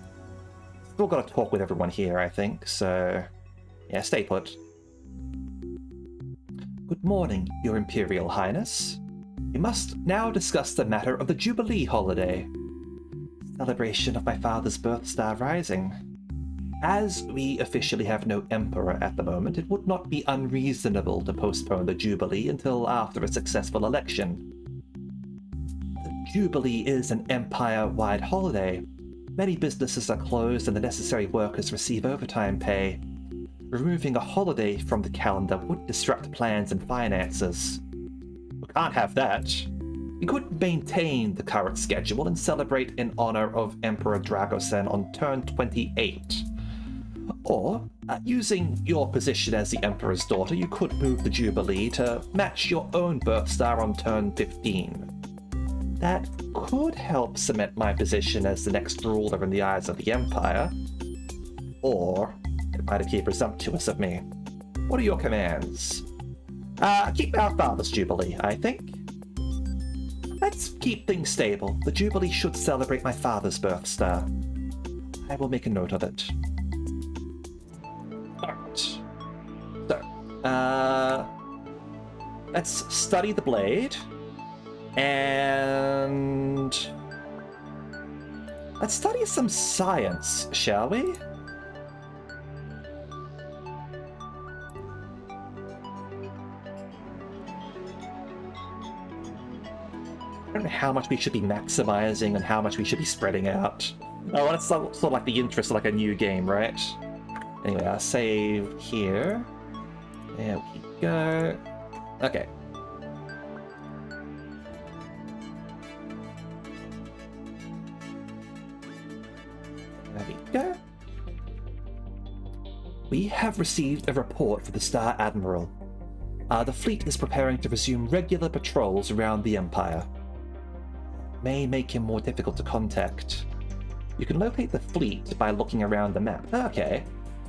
Still got to talk with everyone here, I think, so yeah, stay put. Good morning, Your Imperial Highness. We must now discuss the matter of the Jubilee holiday, celebration of my father's birth star rising. As we officially have no Emperor at the moment, it would not be unreasonable to postpone the Jubilee until after a successful election. The Jubilee is an Empire-wide holiday. Many businesses are closed and the necessary workers receive overtime pay. Removing a holiday from the calendar would disrupt plans and finances. We can't have that. We could maintain the current schedule and celebrate in honor of Emperor Dragosen on turn 28. Or, using your position as the Emperor's daughter, you could move the Jubilee to match your own birth star on turn 15. That could help cement my position as the next ruler in the eyes of the Empire. Or, It might appear presumptuous of me. What are your commands? Keep our father's jubilee, I think. Let's keep things stable. The jubilee should celebrate my father's birth star. I will make a note of it. Alright. So, let's study the blade. And let's study some science, shall we? I don't know how much we should be maximizing and how much we should be spreading out. Oh, that's sort of like the interest of like a new game, right? Anyway, I'll save here. There we go. Okay. There we go. We have received a report for the Star Admiral. The fleet is preparing to resume regular patrols around the Empire. May make him more difficult to contact. You can locate the fleet by looking around the map. Okay.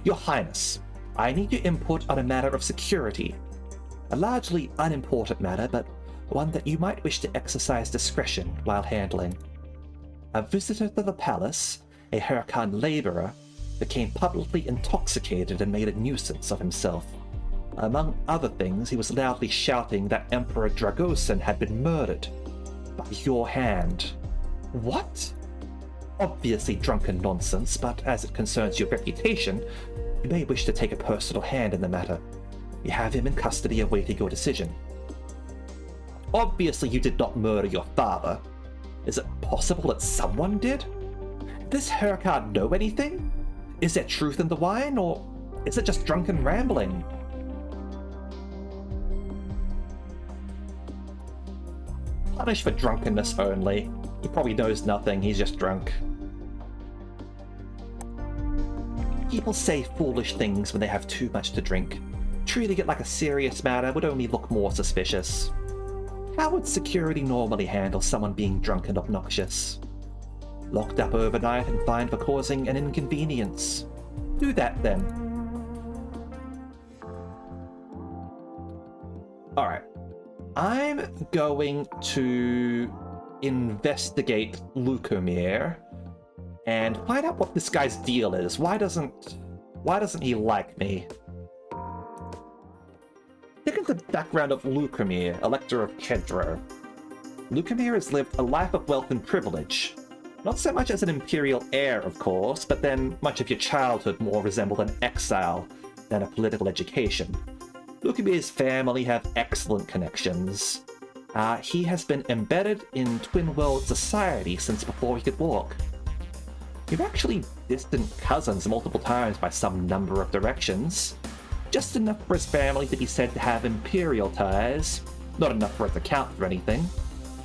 Your Highness, I need your input on a matter of security. A largely unimportant matter, but one that you might wish to exercise discretion while handling. A visitor to the palace, a Huracan laborer, became publicly intoxicated and made a nuisance of himself. Among other things, he was loudly shouting that Emperor Dragosin had been murdered. By your hand. What? Obviously drunken nonsense, but as it concerns your reputation, you may wish to take a personal hand in the matter. You have him in custody awaiting your decision. Obviously you did not murder your father. Is it possible that someone did? Does Huracan know anything? Is there truth in the wine, or is it just drunken rambling? Punished for drunkenness only. He probably knows nothing, he's just drunk. People say foolish things when they have too much to drink. Treating it like a serious matter would only look more suspicious. How would security normally handle someone being drunk and obnoxious? Locked up overnight and fined for causing an inconvenience. Do that then. Alright. I'm going to investigate Lukomir and find out what this guy's deal is. Why doesn't he like me? Look at the background of Lukomir, Elector of Kedro. Lukomir has lived a life of wealth and privilege. Not so much as an imperial heir, of course, but then much of your childhood more resembled an exile than a political education. Lukomir's family have excellent connections. He has been embedded in Twin World society since before he could walk. We're actually distant cousins multiple times by some number of directions. Just enough for his family to be said to have imperial ties. Not enough for it to count for anything.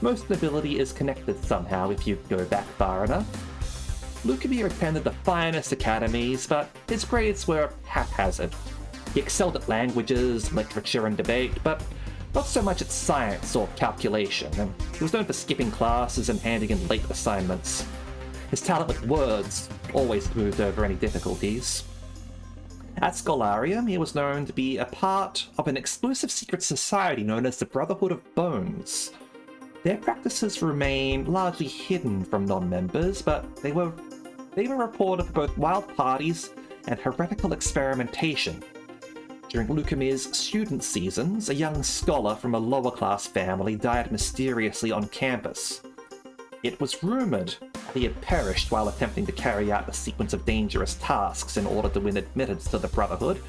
Most nobility is connected somehow if you go back far enough. Lukomir attended the finest academies, but his grades were haphazard. He excelled at languages, literature, and debate, but not so much at science or calculation, and he was known for skipping classes and handing in late assignments. His talent with words always smoothed over any difficulties. At Scholarium, he was known to be a part of an exclusive secret society known as the Brotherhood of Bones. Their practices remain largely hidden from non-members, but they were reported for both wild parties and heretical experimentation. During Lukomir's student seasons, a young scholar from a lower-class family died mysteriously on campus. It was rumored that he had perished while attempting to carry out a sequence of dangerous tasks in order to win admittance to the Brotherhood,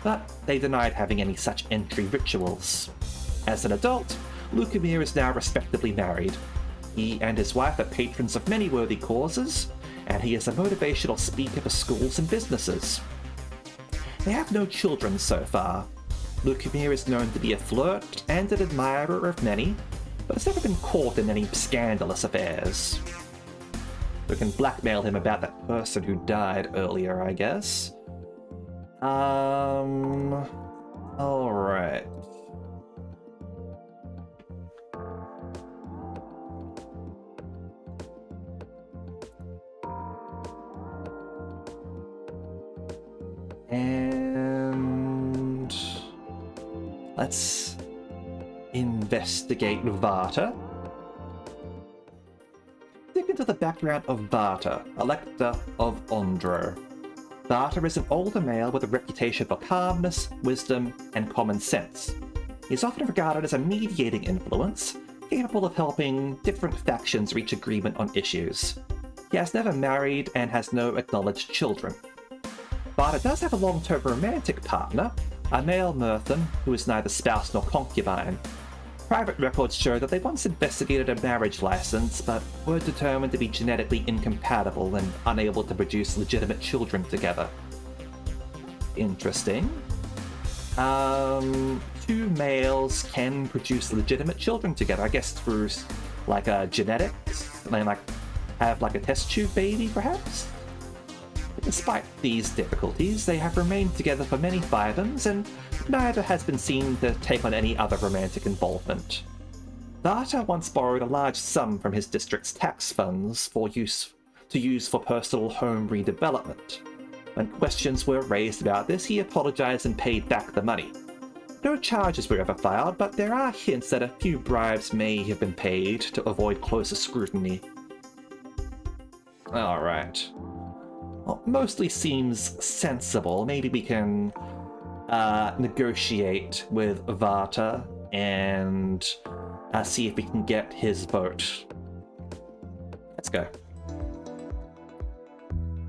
but they denied having any such entry rituals. As an adult, Lukomir is now respectably married. He and his wife are patrons of many worthy causes, and he is a motivational speaker for schools and businesses. They have no children so far. Lukomir is known to be a flirt and an admirer of many, but has never been caught in any scandalous affairs. We can blackmail him about that person who died earlier, I guess. Alright. And let's investigate Varta. Dig into the background of Varta, Elector of Ondro. Varta is an older male with a reputation for calmness, wisdom, and common sense. He is often regarded as a mediating influence, capable of helping different factions reach agreement on issues. He has never married and has no acknowledged children. Varta does have a long-term romantic partner, a male Murthan who is neither spouse nor concubine. Private records show that they once investigated a marriage license, but were determined to be genetically incompatible and unable to produce legitimate children together. Interesting. Two males can produce legitimate children together, I guess through like genetics, and they like have like a test tube baby perhaps? Despite these difficulties, they have remained together for many Phythons, and neither has been seen to take on any other romantic involvement. Varta once borrowed a large sum from his district's tax funds to use for personal home redevelopment. When questions were raised about this, he apologized and paid back the money. No charges were ever filed, but there are hints that a few bribes may have been paid to avoid closer scrutiny. Alright. Well, mostly seems sensible. Maybe we can negotiate with Varta and see if we can get his vote. Let's go.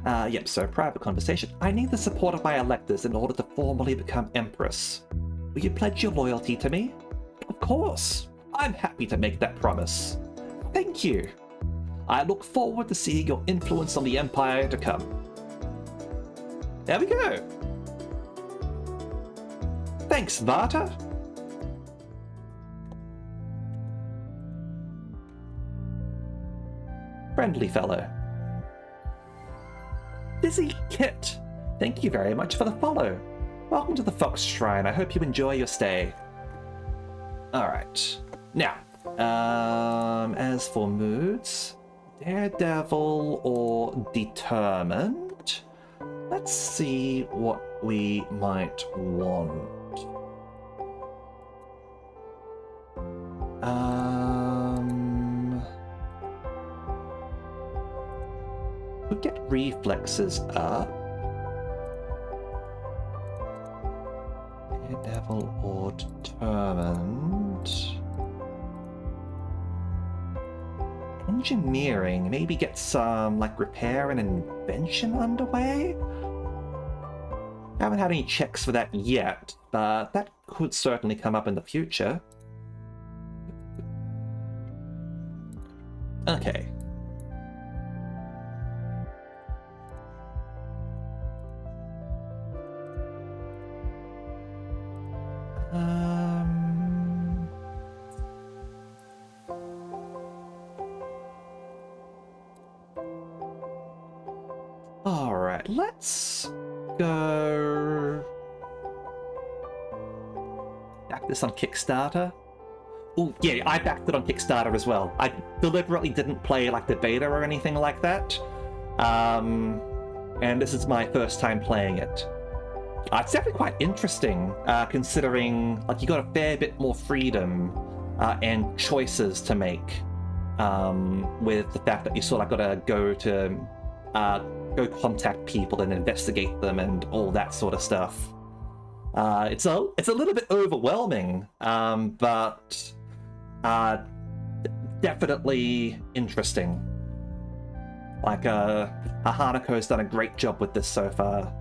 Yep, so private conversation. I need the support of my electors in order to formally become Empress. Will you pledge your loyalty to me? Of course. I'm happy to make that promise. Thank you. I look forward to seeing your influence on the Empire to come. There we go. Thanks, Varta. Friendly fellow. Busy Kit. Thank you very much for the follow. Welcome to the Fox Shrine. I hope you enjoy your stay. Alright. Now, as for moods, Daredevil or Determined? Let's see what we might want. We'll get reflexes up. Daredevil or Determined. Engineering, maybe get some like repair and invention underway? Haven't had any checks for that yet, but that could certainly come up in the future. Okay. Alright, let's go back this on Kickstarter. Oh yeah, I backed it on Kickstarter as well. I deliberately didn't play like the beta or anything like that. And this is my first time playing it. It's definitely quite interesting, considering like you got a fair bit more freedom and choices to make with the fact that you sort of gotta go contact people and investigate them and all that sort of stuff. It's a little bit overwhelming, but definitely interesting. Like Hanako's done a great job with this so far.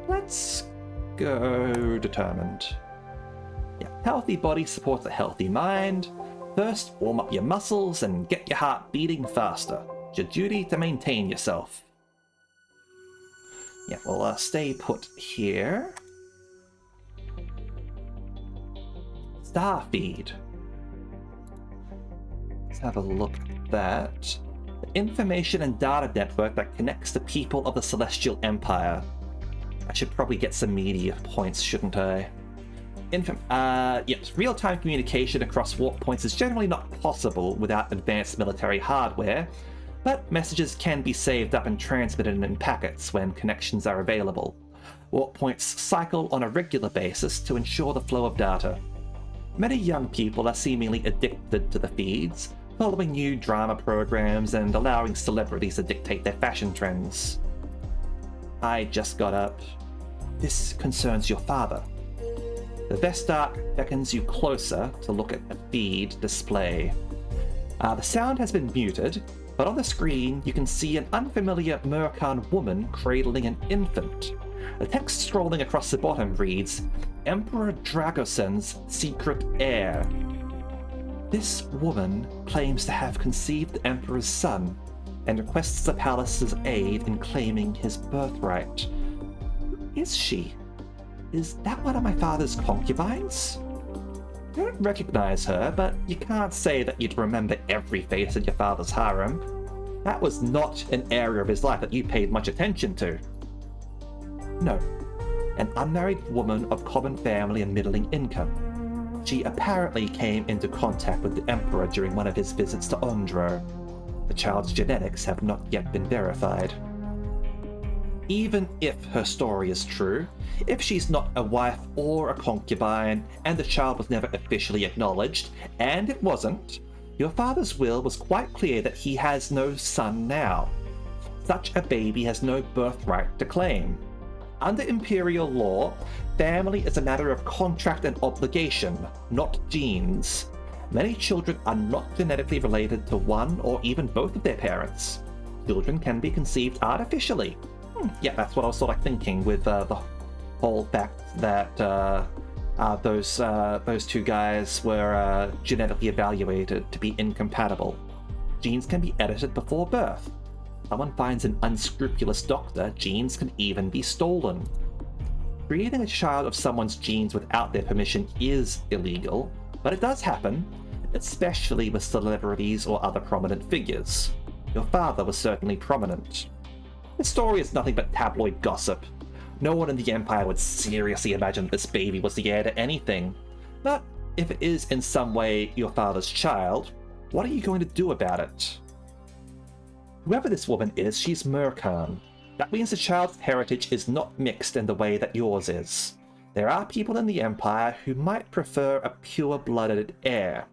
Let's go Determined. Yeah, healthy body supports a healthy mind. First, warm up your muscles and get your heart beating faster. It's your duty to maintain yourself. Yeah, we'll stay put here. Starfeed. Let's have a look at that. The information and data network that connects the people of the Celestial Empire. I should probably get some media points, shouldn't I? Yes, real-time communication across warp points is generally not possible without advanced military hardware, but messages can be saved up and transmitted in packets when connections are available. Warp points cycle on a regular basis to ensure the flow of data. Many young people are seemingly addicted to the feeds, following new drama programs and allowing celebrities to dictate their fashion trends. I just got up. This concerns your father. The Vestark beckons you closer to look at the feed display. The sound has been muted, but on the screen you can see an unfamiliar Murkan woman cradling an infant. The text scrolling across the bottom reads, Emperor Dragosen's secret heir. This woman claims to have conceived the Emperor's son and requests the palace's aid in claiming his birthright. Who is she? Is that one of my father's concubines? You don't recognize her, but you can't say that you'd remember every face in your father's harem. That was not an area of his life that you paid much attention to. No, an unmarried woman of common family and middling income. She apparently came into contact with the Emperor during one of his visits to Ondro. The child's genetics have not yet been verified. Even if her story is true, if she's not a wife or a concubine, and the child was never officially acknowledged, and it wasn't, your father's will was quite clear that he has no son now. Such a baby has no birthright to claim. Under Imperial law, family is a matter of contract and obligation, not genes. Many children are not genetically related to one or even both of their parents. Children can be conceived artificially. Yeah, that's what I was sort of thinking with the whole fact that those two guys were genetically evaluated to be incompatible. Genes can be edited before birth. Someone finds an unscrupulous doctor, genes can even be stolen. Creating a child of someone's genes without their permission is illegal, but it does happen, especially with celebrities or other prominent figures. Your father was certainly prominent. This story is nothing but tabloid gossip. No one in the Empire would seriously imagine that this baby was the heir to anything. But if it is in some way your father's child, what are you going to do about it? Whoever this woman is, she's Murkan. That means the child's heritage is not mixed in the way that yours is. There are people in the Empire who might prefer a pure-blooded heir.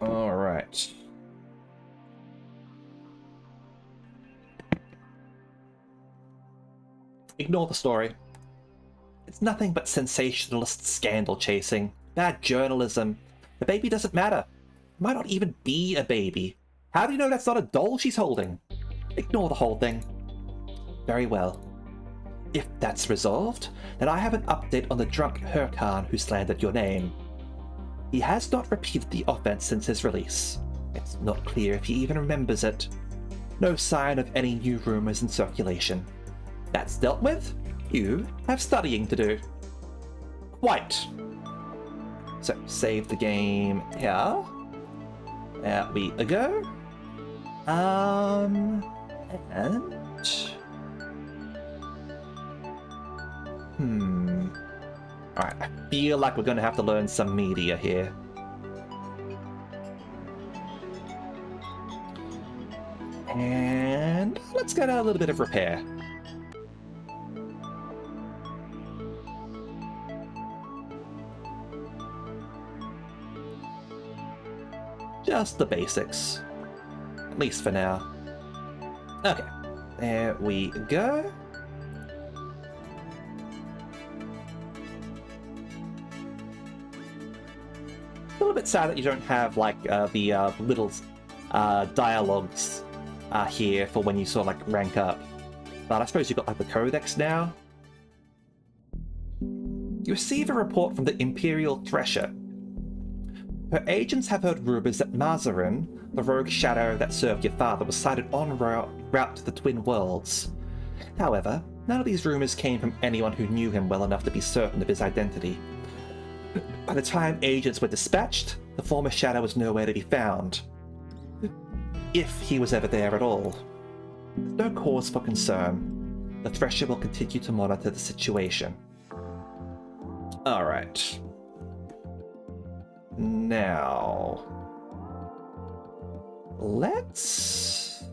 Alright. Ignore the story. It's nothing but sensationalist scandal chasing, bad journalism. The baby doesn't matter. It might not even be a baby. How do you know that's not a doll she's holding? Ignore the whole thing. Very well. If that's resolved, then I have an update on the drunk Hurkan who slandered your name. He has not repeated the offense since his release. It's not clear if he even remembers it. No sign of any new rumors in circulation. That's dealt with. You have studying to do. Quite. So, save the game here. There we go. And... Alright, I feel like we're gonna have to learn some media here. And let's get a little bit of repair. Just the basics. At least for now. Okay, there we go. A little bit sad that you don't have like the little dialogues here for when you sort of like rank up. But I suppose you've got like the codex now. You receive a report from the Imperial Thresher. Her agents have heard rumors that Mazarin, the rogue shadow that served your father, was sighted en route to the Twin Worlds. However, none of these rumors came from anyone who knew him well enough to be certain of his identity. By the time agents were dispatched, the former shadow was nowhere to be found. If he was ever there at all. There's no cause for concern. The Thresher will continue to monitor the situation. Alright. Now... Let's...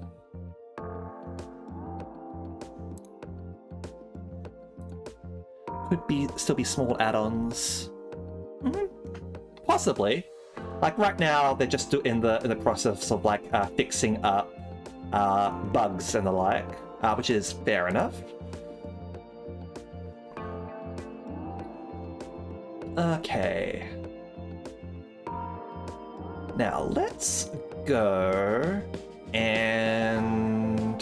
Could still be small add-ons. Possibly. Like right now, they're just in the process of like fixing up bugs and the like, which is fair enough. Okay. Now let's go and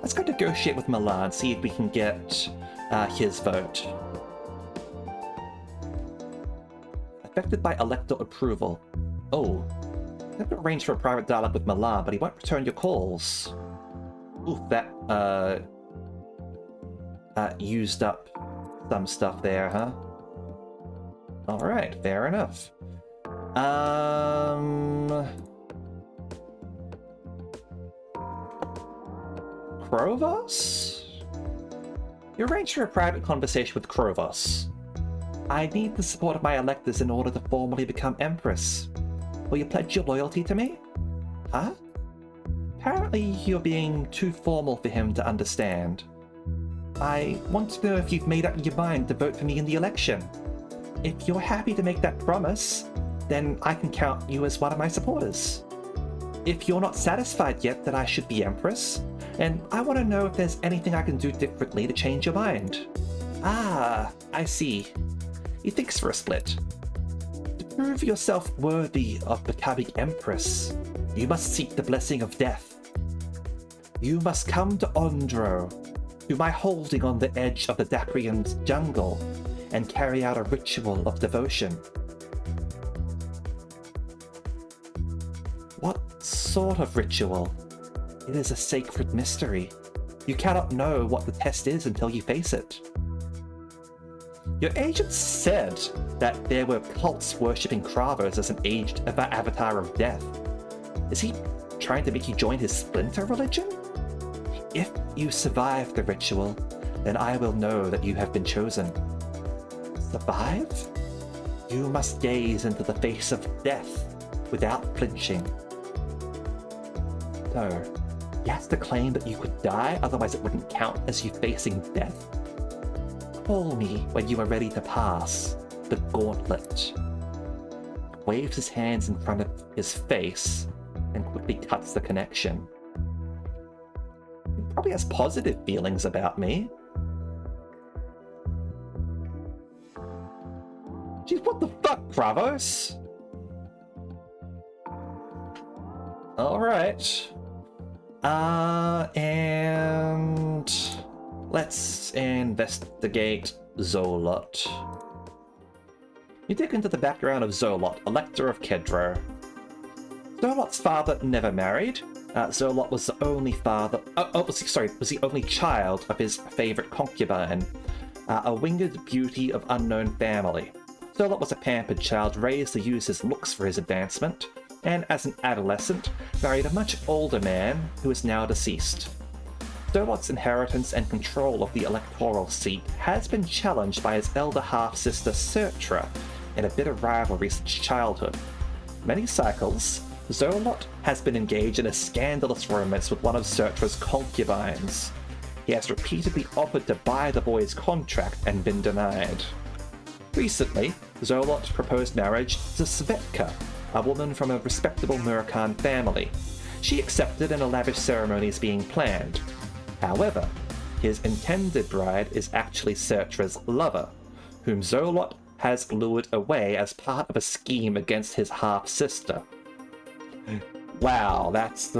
let's go negotiate with Milan, see if we can get his vote. Affected by elector approval. Oh, I have arranged for a private dialogue with Milan, but he won't return your calls. Ooh, that used up some stuff there, huh? Alright, fair enough. Krovos? You arranged for a private conversation with Krovos. I need the support of my electors in order to formally become Empress. Will you pledge your loyalty to me? Huh? Apparently you're being too formal for him to understand. I want to know if you've made up your mind to vote for me in the election. If you're happy to make that promise, then I can count you as one of my supporters. If you're not satisfied yet that I should be Empress, and I want to know if there's anything I can do differently to change your mind. Ah, I see. He thinks for a split. To prove yourself worthy of becoming Empress, you must seek the blessing of death. You must come to Ondro, to my holding on the edge of the Dacrian's jungle, and carry out a ritual of devotion. What sort of ritual? It is a sacred mystery. You cannot know what the test is until you face it. Your agent said that there were cults worshipping Kravos as an aged avatar of death. Is he trying to make you join his splinter religion? If you survive the ritual, then I will know that you have been chosen. Survive? You must gaze into the face of death without flinching. So, you have to claim that you could die, otherwise it wouldn't count as you facing death. Call me when you are ready to pass the gauntlet. Waves his hands in front of his face and quickly cuts the connection. He probably has positive feelings about me. Jeez, what the fuck, Kravos? Alright. And let's investigate Zolot. You dig into the background of Zolot, Elector of Kedro. Zolot's father never married. Zolot was the only was the only child of his favorite concubine, a winged beauty of unknown family. Zolot was a pampered child raised to use his looks for his advancement, and as an adolescent, married a much older man who is now deceased. Zolot's inheritance and control of the electoral seat has been challenged by his elder half-sister Sertra in a bitter rivalry since childhood. Many cycles, Zolot has been engaged in a scandalous romance with one of Sertra's concubines. He has repeatedly offered to buy the boy's contract and been denied. Recently, Zolot proposed marriage to Svetka, a woman from a respectable Murakan family. She accepted and a lavish ceremony is being planned. However, his intended bride is actually Sertra's lover, whom Zolot has lured away as part of a scheme against his half-sister. Wow, that's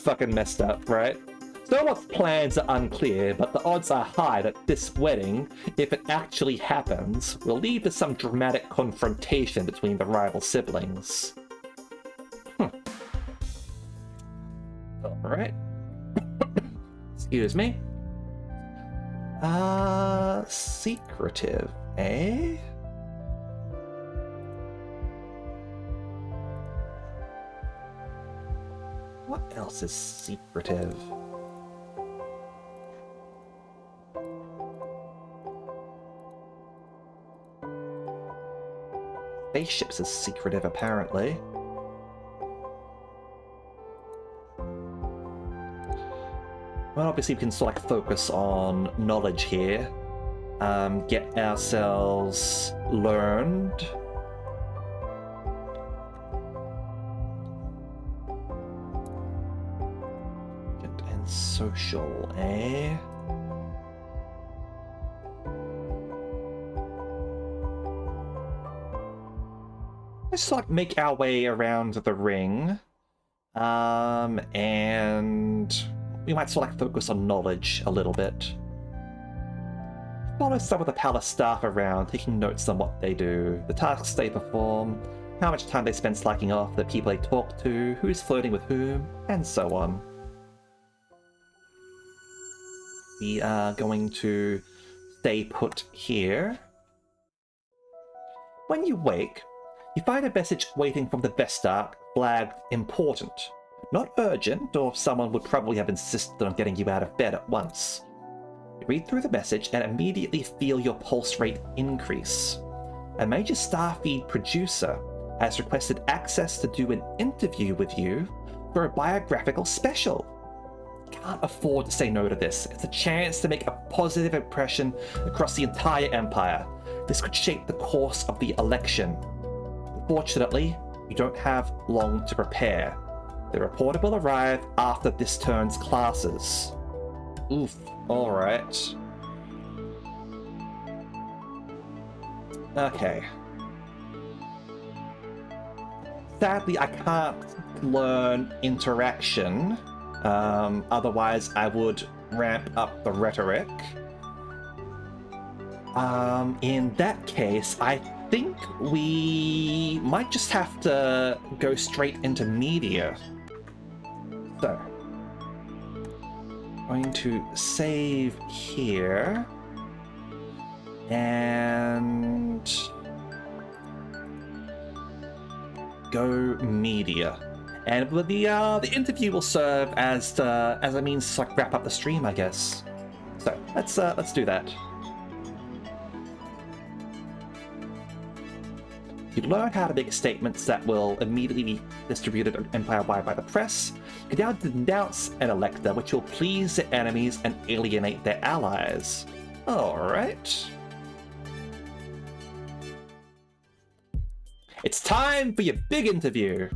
fucking messed up, right? Zolot's plans are unclear, but the odds are high that this wedding, if it actually happens, will lead to some dramatic confrontation between the rival siblings. Alright. Excuse me. Secretive, eh? What else is secretive? spaceships is secretive, apparently. Well, obviously we can sort of focus on knowledge here. Get ourselves learned. And social, eh? Let's like make our way around the ring. And we might sort of focus on knowledge a little bit. Follow some of the palace staff around, taking notes on what they do, the tasks they perform, how much time they spend slacking off, the people they talk to, who's flirting with whom, and so on. We are going to stay put here. When you wake, you find a message waiting from the Vestarch flagged important. Not urgent, or someone would probably have insisted on getting you out of bed at once. You read through the message and immediately feel your pulse rate increase. A major Starfeed producer has requested access to do an interview with you for a biographical special. Can't afford to say no to this. It's a chance to make a positive impression across the entire Empire. This could shape the course of the election. Unfortunately, you don't have long to prepare. The reporter will arrive after this turn's classes. Oof, alright. Okay. Sadly, I can't learn interaction. Otherwise, I would ramp up the rhetoric. In that case, I think we might just have to go straight into media. So, going to save here, and go media. And the interview will serve as a means to like wrap up the stream, I guess. So let's do that. You learn how to make statements that will immediately be distributed empire-wide by the press. You can now denounce an elector, which will please their enemies and alienate their allies. Alright. It's time for your big interview.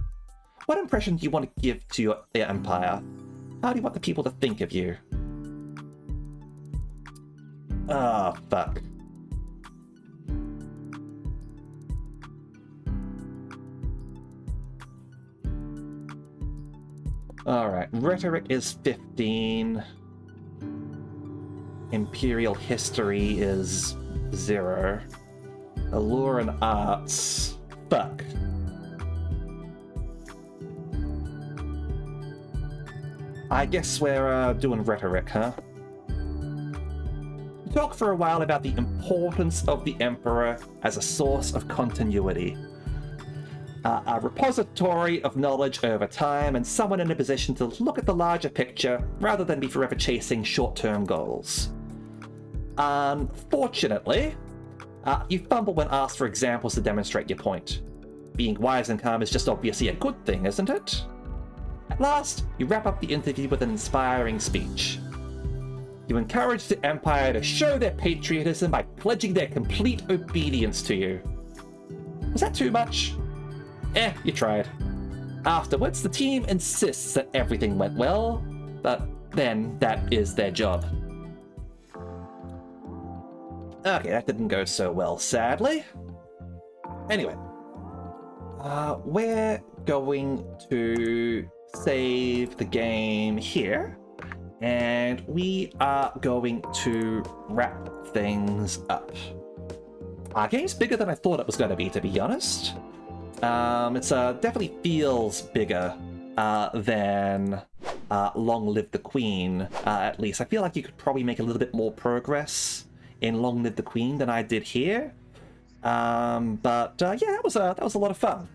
What impression do you want to give to your empire? How do you want the people to think of you? Ah, fuck. Alright, rhetoric is 15. Imperial history is 0. Allure and arts. Fuck. I guess we're doing rhetoric, huh? We talk for a while about the importance of the Emperor as a source of continuity. A repository of knowledge over time, and someone in a position to look at the larger picture rather than be forever chasing short-term goals. Unfortunately, you fumble when asked for examples to demonstrate your point. Being wise and calm is just obviously a good thing, isn't it? At last, you wrap up the interview with an inspiring speech. You encourage the Empire to show their patriotism by pledging their complete obedience to you. Was that too much? You tried. Afterwards, the team insists that everything went well, but then that is their job. Okay, that didn't go so well, sadly. Anyway, we're going to save the game here, and we are going to wrap things up. Our game's bigger than I thought it was going to be honest. It's definitely feels bigger than Long Live the Queen, at least. I feel like you could probably make a little bit more progress in Long Live the Queen than I did here. But yeah, that was a lot of fun.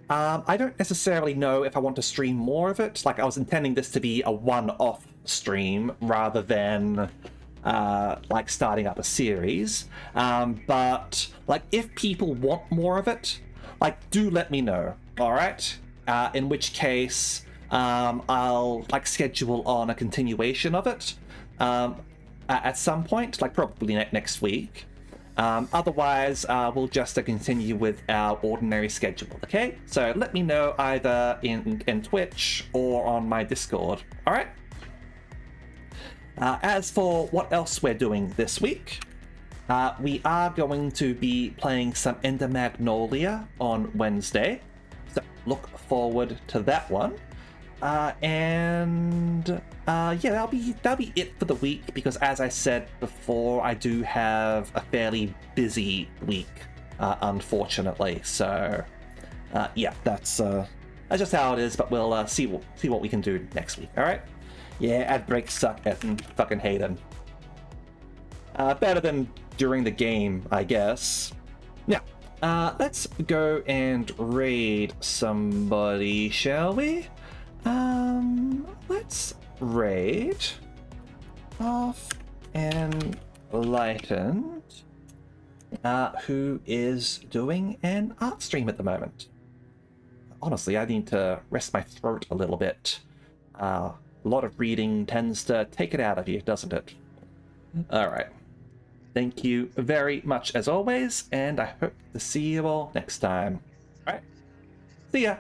I don't necessarily know if I want to stream more of it. Like, I was intending this to be a one-off stream rather than like starting up a series. But like, if people want more of it, like, do let me know. All right. In which case, I'll like schedule on a continuation of it at some point, like probably next week. Otherwise, we'll just continue with our ordinary schedule, okay? So let me know either in Twitch or on my Discord, all right? As for what else we're doing this week, we are going to be playing some Ender Magnolia on Wednesday, so look forward to that one. Yeah, that'll be it for the week, because as I said before, I do have a fairly busy week, unfortunately. So yeah, that's just how it is. But we'll see what we can do next week. All right? Yeah, ad breaks suck and fucking hate them. Better than during the game, I guess. Now, let's go and raid somebody, shall we? Let's raid Off Enlightened, who is doing an art stream at the moment. Honestly, I need to rest my throat a little bit. A lot of reading tends to take it out of you, doesn't it? Alright. Thank you very much as always, and I hope to see you all next time. Alright. See ya!